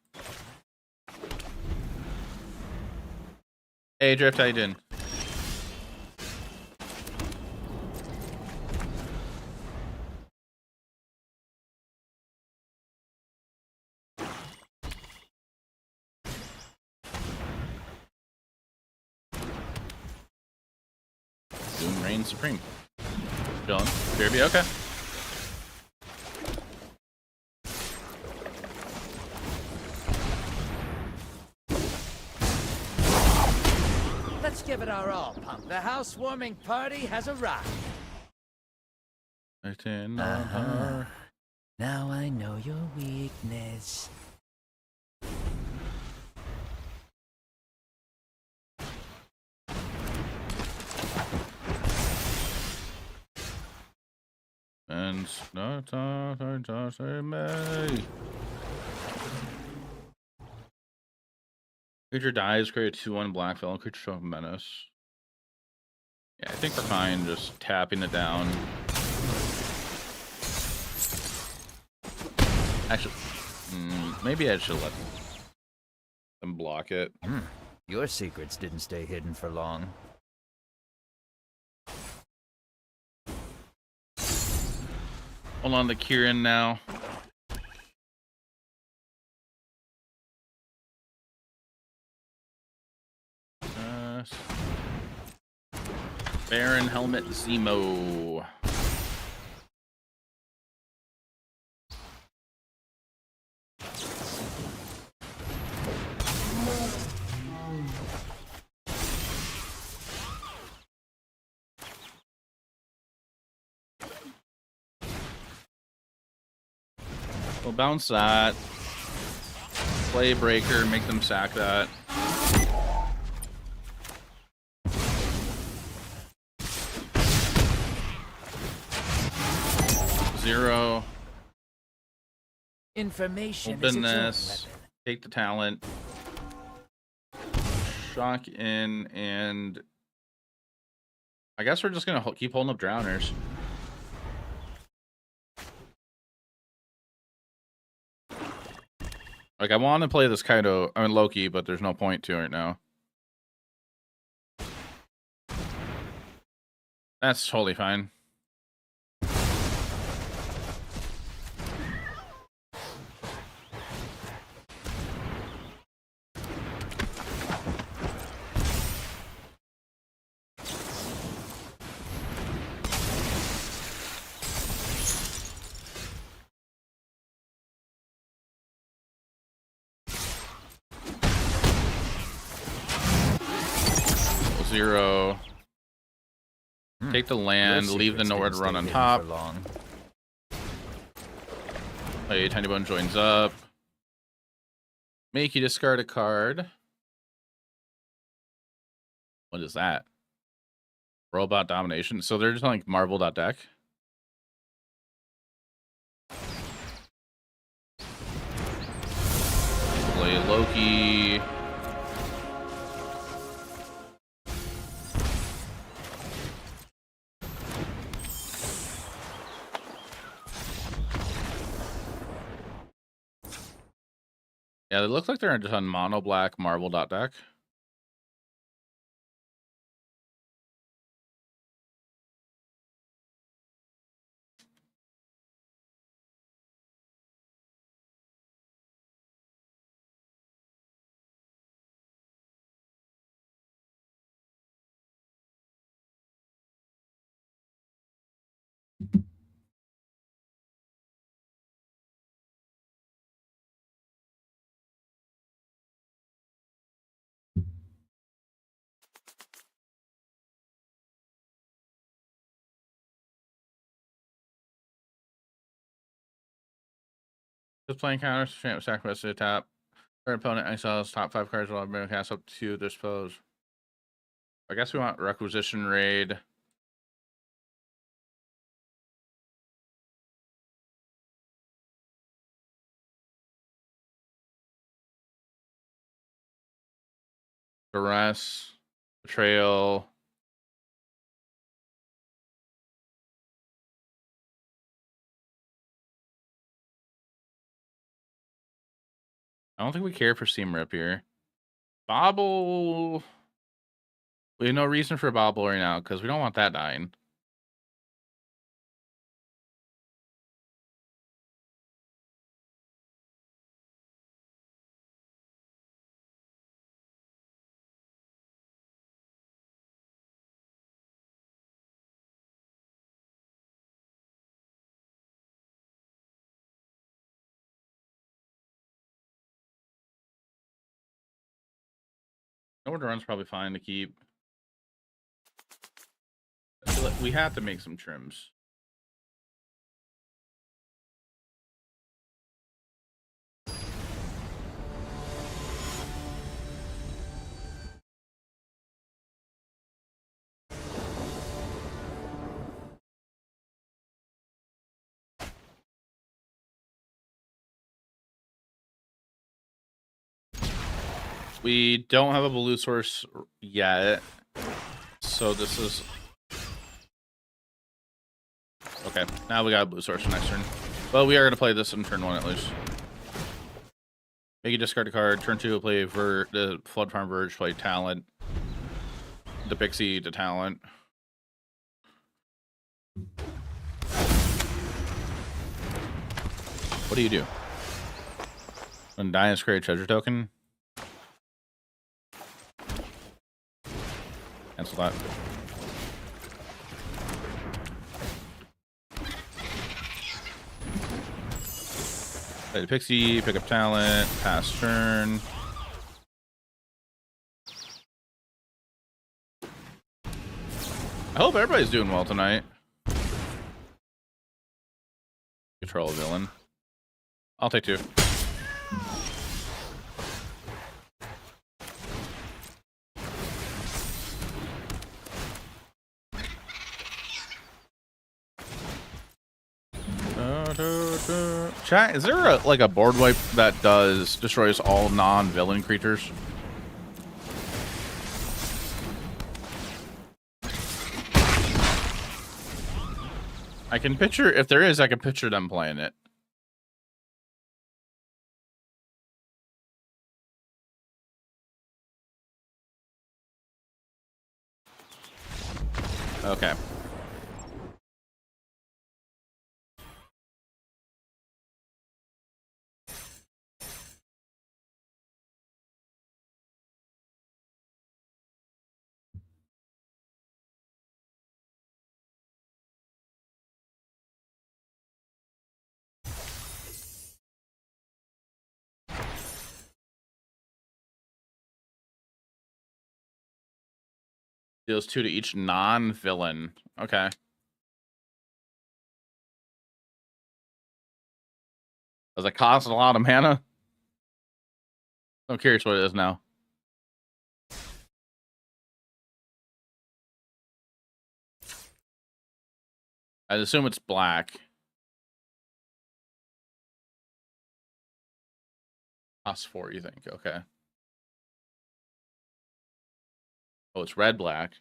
Hey Drift, how you doing? Doom Reign Supreme. Chillin'. Derby, okay. Let's give it our all, punk. The housewarming party has arrived. Now I know your weakness. And creature dies, create a 2/1 black fellow creature show up menace. Yeah, I think we're fine just tapping it down. Actually, maybe I should let them block it. Your secrets didn't stay hidden for long. Hold on to Kieran now. Baron Helmet Zemo. We'll bounce that. Play breaker, make them sack that. Zero. Information Open is its own this. weapon. Take the talent. Shock in, and I guess we're just gonna keep holding up drowners. Like, I want to play this Kaido, I mean Loki, but there's no point to it right now. That's totally fine. Zero. Take the land, leave the nowhere to run on top. Hey, Tiny Bone joins up. Make you discard a card. What is that? Robot domination. So they're just on, like, marble.deck. Play Loki. Yeah, they look like they're just on mono black marble.deck. Just playing counters, champ sacrifice to the top. Current opponent exiles top 5 cards while being cast up to dispose. I guess we want Requisition Raid. Duress. Betrayal. I don't think we care for Seam Rip here. Bobble. We have no reason for Bobble right now because we don't want that dying. Nowhere to run's probably fine to keep. I feel like we have to make some trims. We don't have a blue source yet, so this is okay. Now we got a blue source for next turn, but we are going to play this in turn 1 at least. Make you discard a card. Turn 2, play the Flood Farm Verge, play Talent. The Pixie to Talent. What do you do? Undying create treasure token. Cancel that. Play the Pixie, pick up Talent, pass turn. I hope everybody's doing well tonight. Control a villain. I'll take 2. Chat, is there like a board wipe that destroys all non-villain creatures? I can picture, if there is, I can picture them playing it. Okay. Deals 2 to each non-villain. Okay. Does it cost a lot of mana? I'm curious what it is now. I assume it's black. Cost 4, you think? Okay. Oh, it's red-black.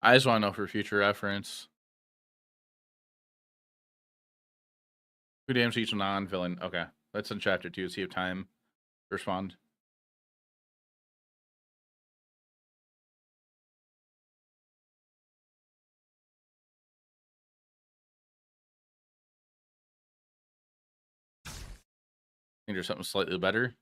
I just want to know for future reference. 2 damage to each non-villain. Okay. That's in chapter 2. See if time to respond. Think there's something slightly better.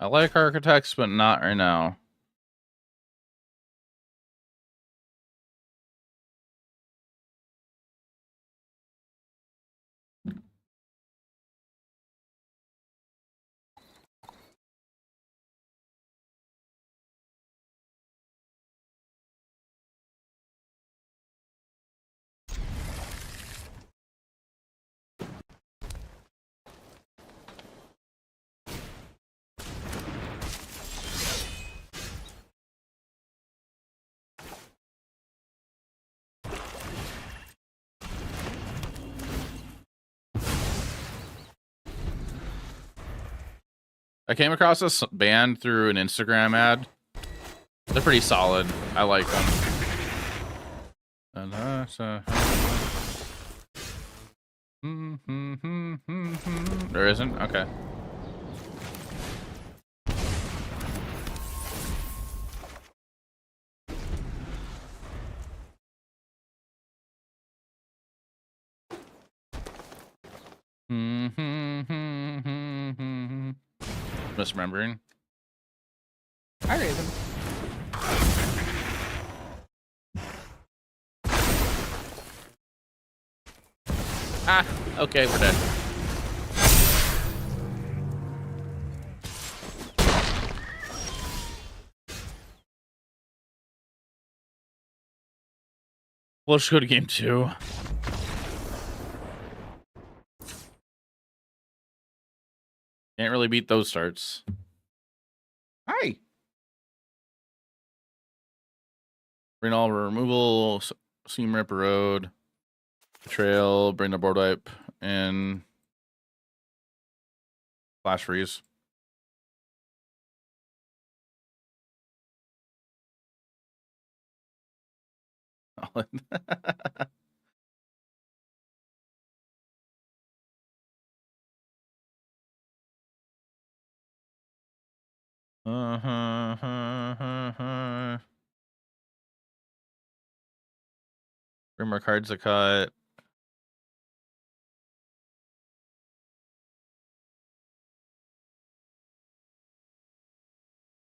I like architects, but not right now. I came across this band through an Instagram ad. They're pretty solid. I like them. There isn't? Okay. Misremembering. I raise him. Ah, okay, we're dead. We'll just go to game 2. Can't really beat those starts. Hi. Bring all removal, seam rip road, betrayal, bring the board wipe, and flash freeze. 3 more cards to cut.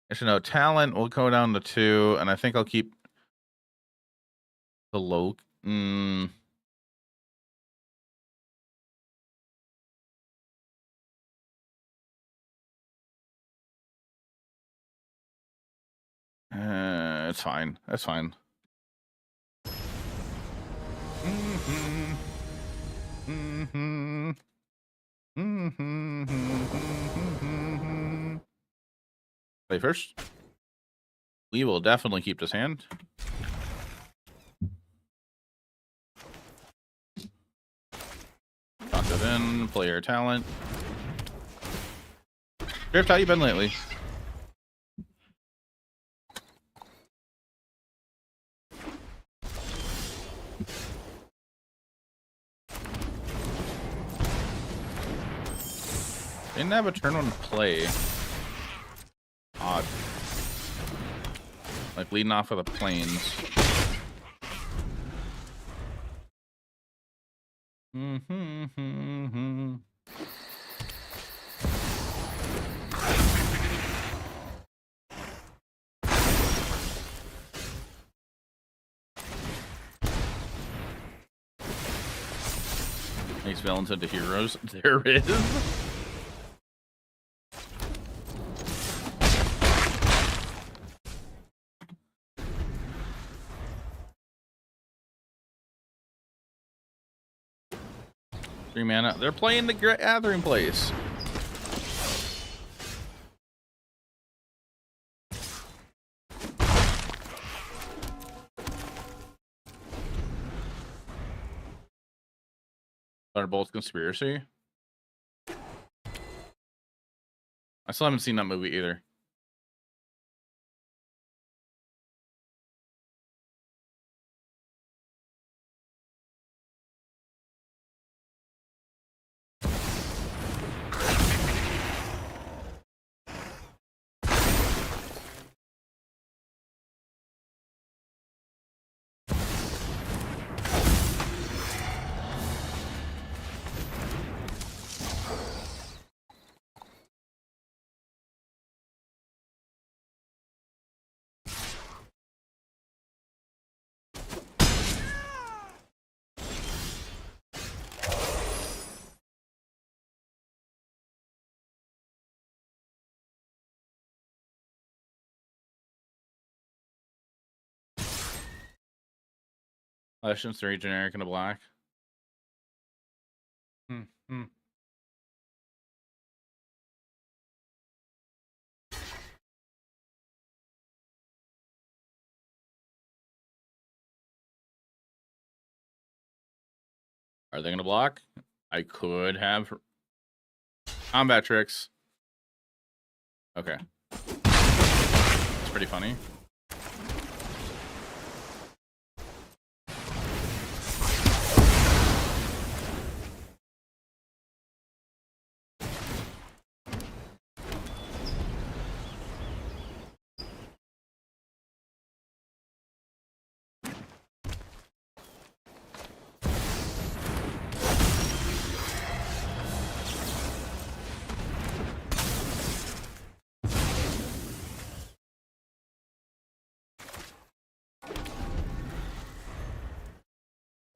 Actually, no, talent will go down to 2, and I think I'll keep the low. It's fine. That's fine. Play first. We will definitely keep this hand. Toss it in. Player talent. Drift, how you been lately? Didn't have a turn on play. Odd. Like leading off of the plains. Makes villains into heroes. There is. Three mana. They're playing the gathering place. Thunderbolt's Conspiracy. I still haven't seen that movie either. Legends 3 generic and a black. Are they gonna block? I could have combat tricks. Okay. It's pretty funny.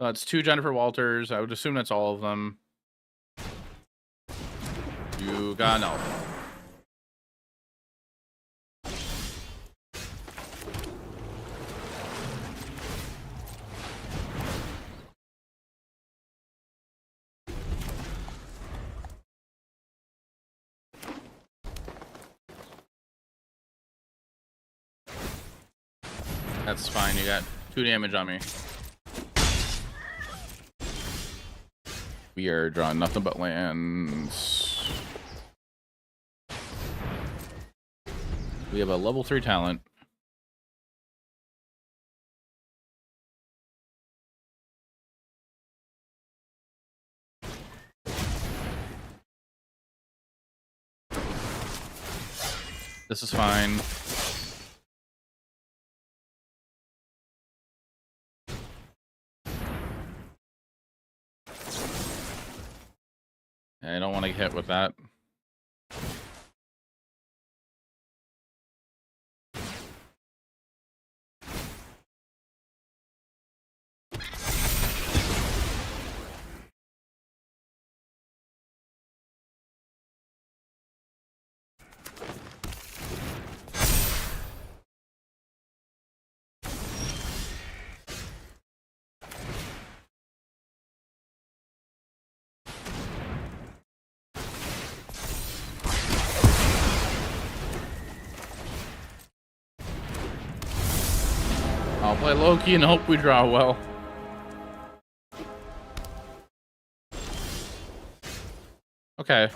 It's 2 Jennifer Walters. I would assume that's all of them. You got no. That's fine. You got 2 damage on me. We are drawing nothing but lands. We have a level 3 talent. This is fine. I don't want to get hit with that. I'll play Loki and hope we draw well. Okay.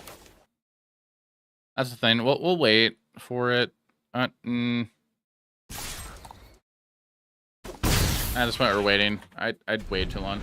That's the thing. We'll wait for it. At this point, we're waiting. I'd wait too long.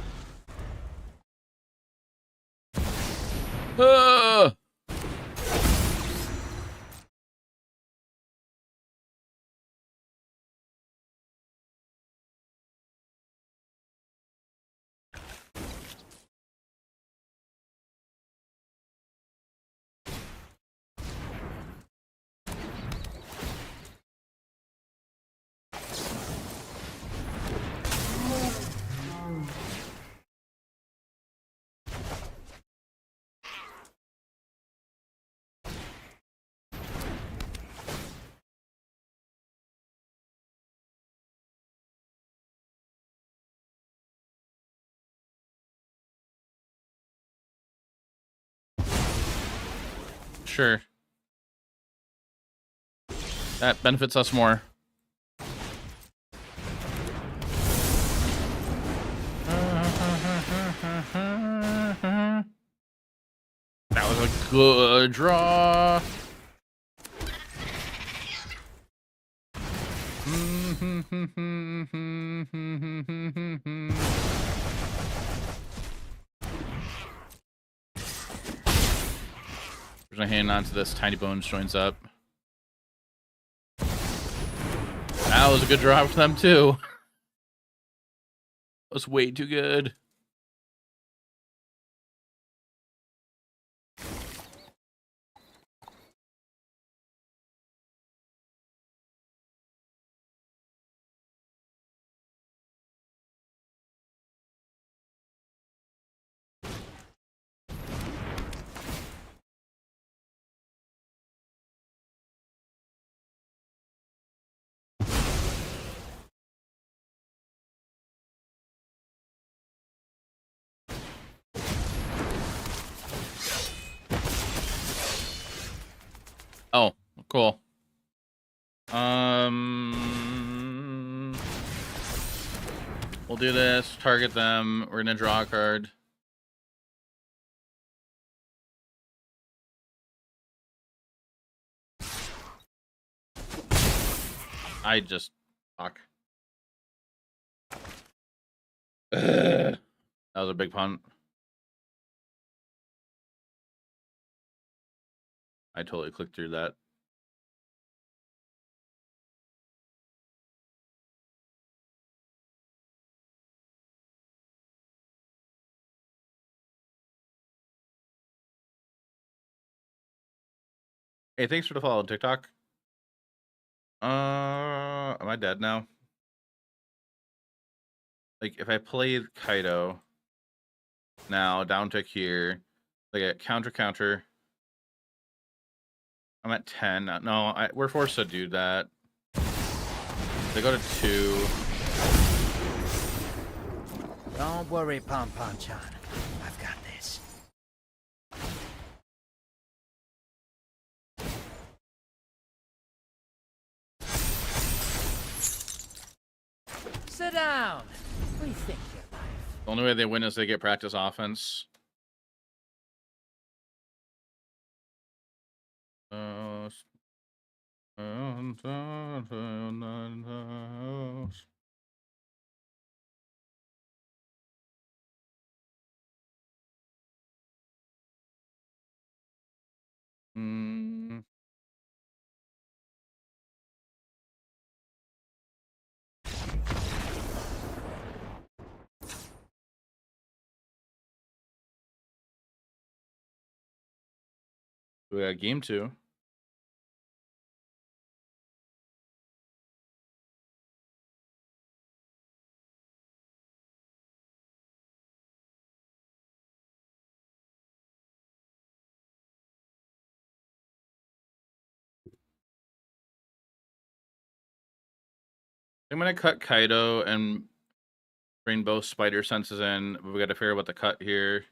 Sure. That benefits us more. That was a good draw. We're gonna hang on to this. Tiny Bones joins up. That was a good draw for them too. That was way too good. Oh, cool. We'll do this. Target them. We're gonna draw a card. I just fuck. That was a big punt. I totally clicked through that. Hey, thanks for the follow on TikTok. Am I dead now? Like, if I play Kaido now, down tick here, like a counter. I'm at 10. No, we're forced to do that. They go to 2. Don't worry, Pom Pom Chan. I've got this. Sit down. Rethink your life. The only way they win is they get practice offense. We got game 2. I'm gonna cut Kaido and bring both spider senses in. But we got to figure out what the cut here.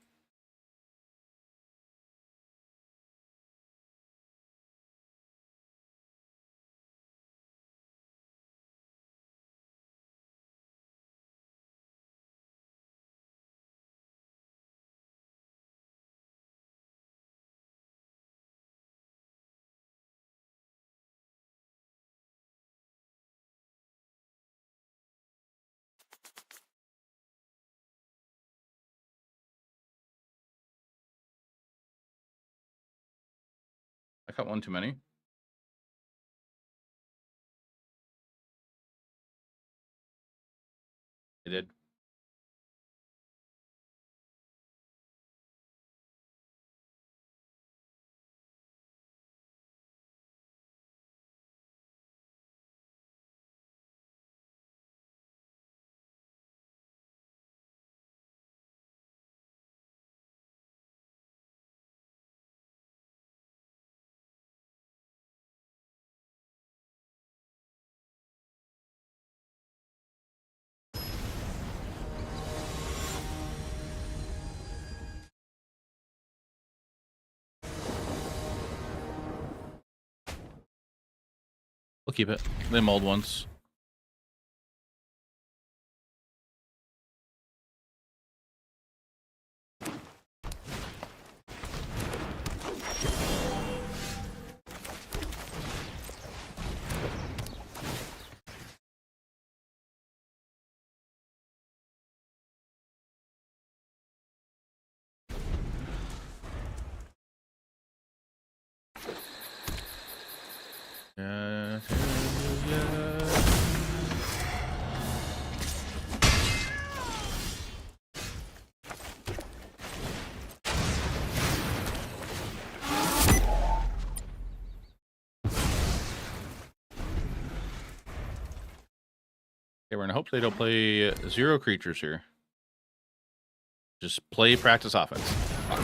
I cut one too many. I did. We'll keep it. They mold once. Yeah. Okay, we're gonna hope they don't play 0 creatures here. Just play practice offense. Fuck.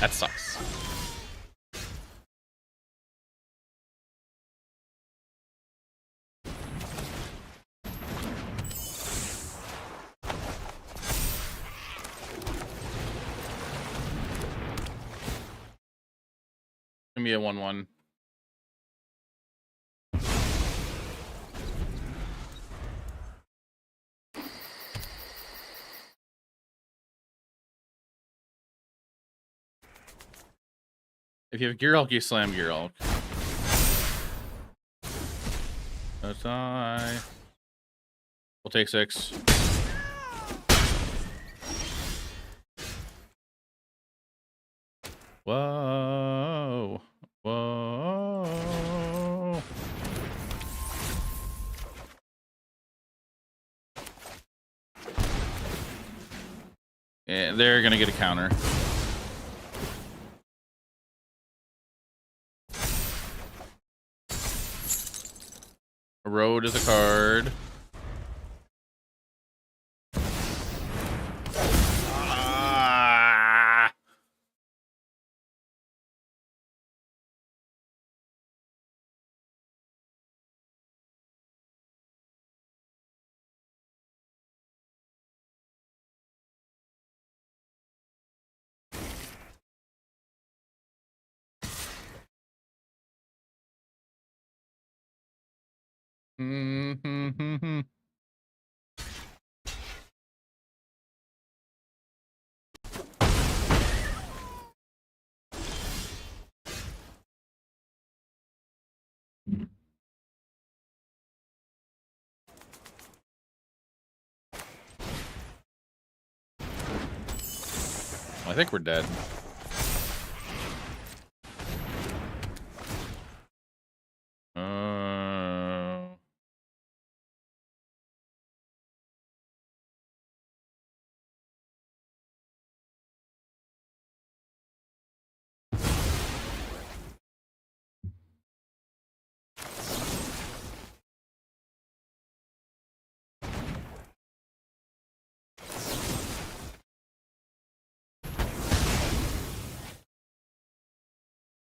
That sucks. Gonna be a 1/1. If you have Gearhulk, you slam Gearhulk. That's I. We'll take 6. Whoa. Whoa. Yeah, they're gonna get a counter. A road is a card. Ah. Mm-hmm. I think we're dead.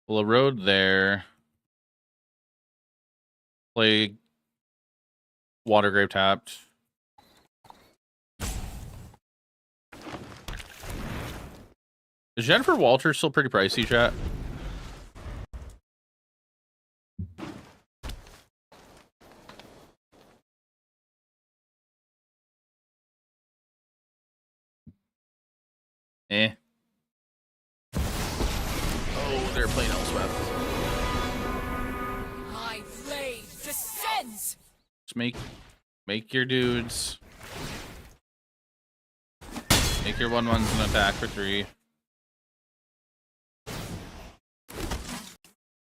Well, a road there. Play water grave tapped. Is Jennifer Walters still pretty pricey, chat? Eh. Oh, they're playing Elsweb. My blade descends. Just make your dudes. Make your 1/1s and attack for 3.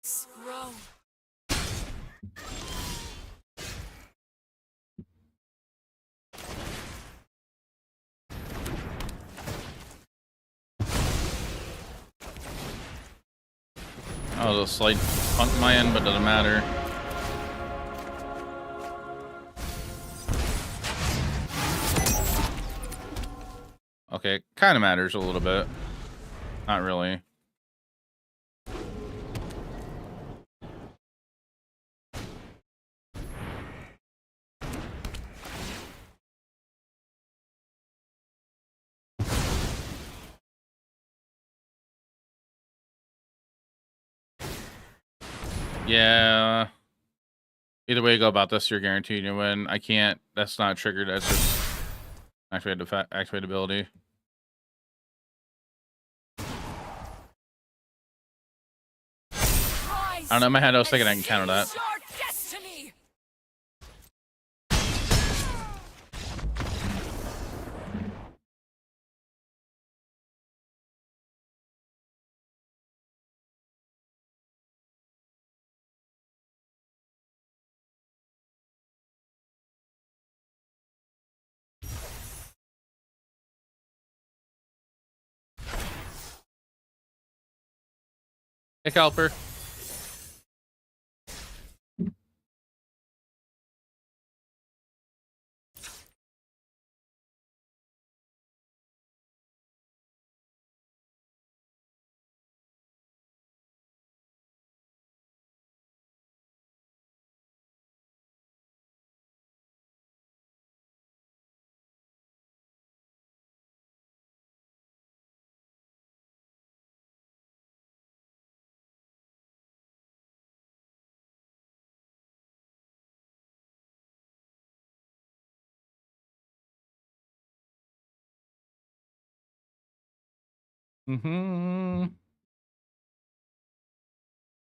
Scroll. Oh, a slight punt my end, but doesn't matter. Okay, kind of matters a little bit. Not really. Yeah. Either way you go about this, you're guaranteed to win. I can't. That's not triggered. That's just activate ability. I don't know. In my head, I was thinking I can counter that. Hey, Calper.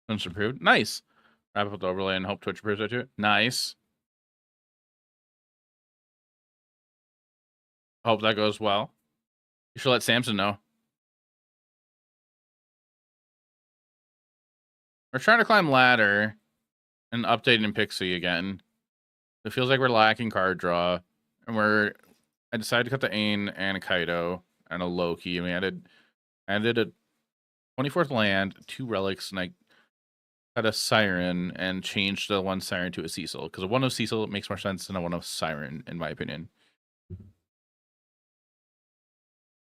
Twitch approved. Nice. Wrap up with the overlay and hope Twitch approves that too. Nice. Hope that goes well. You should let Samson know. We're trying to climb ladder and update in Pixie again. It feels like we're lacking card draw. And I decided to cut the Ain and a Kaido and a Loki. And I added a 24th land, 2 relics, and I cut a Siren and changed the 1 Siren to a Cecil. Because a 1 of Cecil makes more sense than a 1 of Siren, in my opinion.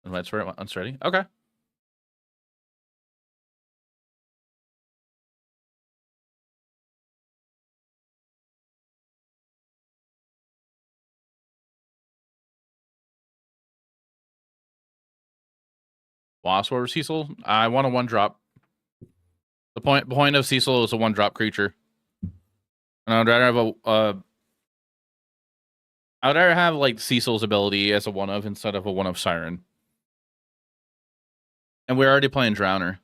And that's where it went. Ready? Okay. Wasp over Cecil. I want a 1-drop. The point of Cecil is a 1-drop creature. And I'd rather have I would rather have like Cecil's ability as a 1 of instead of a 1 of Siren. And we're already playing Drowner.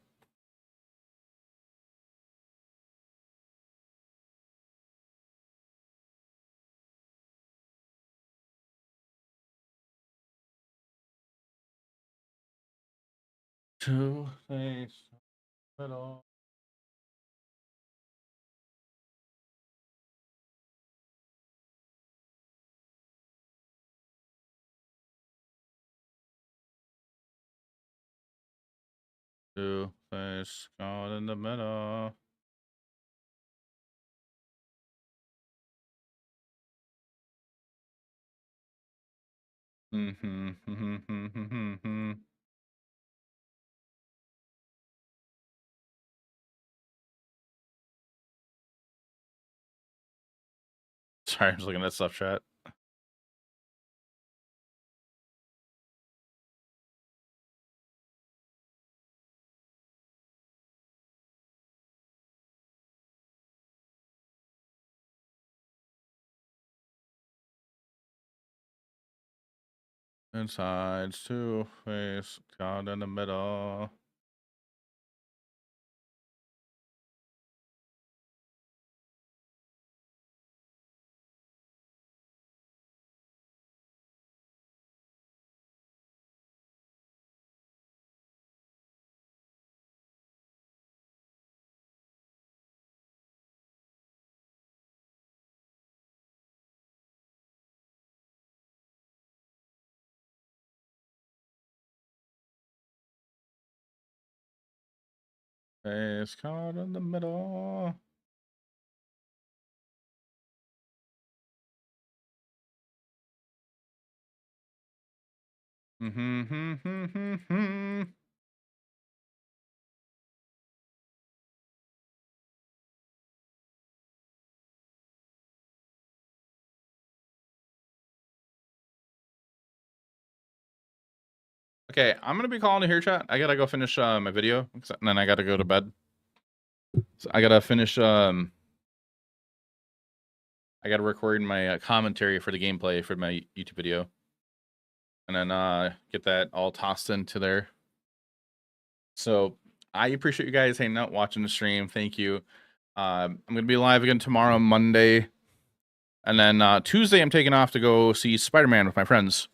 Two face middle. Two face God in the middle. Sorry, I'm just looking at stuff chat. Insides, two face, God in the middle. Face caught in the middle. Okay, I'm gonna be calling it here, chat. I gotta go finish my video, and then I gotta go to bed. So I gotta finish. I gotta record my commentary for the gameplay for my YouTube video, and then get that all tossed into there. So I appreciate you guys hanging out, watching the stream. Thank you. I'm gonna be live again tomorrow, Monday, and then Tuesday I'm taking off to go see Spider-Man with my friends.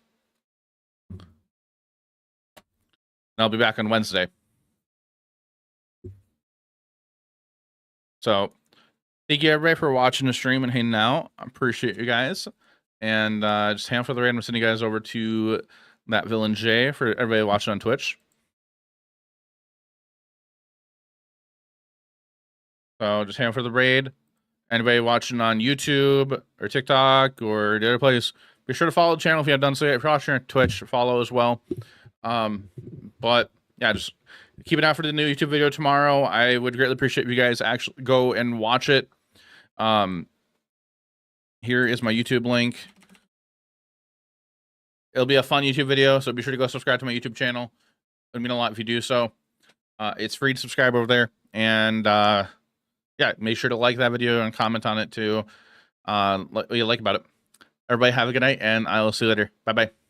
And I'll be back on Wednesday. So thank you everybody for watching the stream and hanging out. I appreciate you guys. And just hand for the raid. I'm sending you guys over to that villain J for everybody watching on Twitch. So just hand for the raid. Anybody watching on YouTube or TikTok or the other place, be sure to follow the channel if you haven't done so yet. If you're watching on Twitch, follow as well. But yeah, just keep an eye for the new YouTube video tomorrow. I would greatly appreciate if you guys actually go and watch it. Here is my YouTube link. It'll be a fun YouTube video, so be sure to go subscribe to my YouTube channel. It would mean a lot if you do so. It's free to subscribe over there. And yeah, make sure to like that video and comment on it too. What you like about it. Everybody have a good night, and I will see you later. Bye-bye.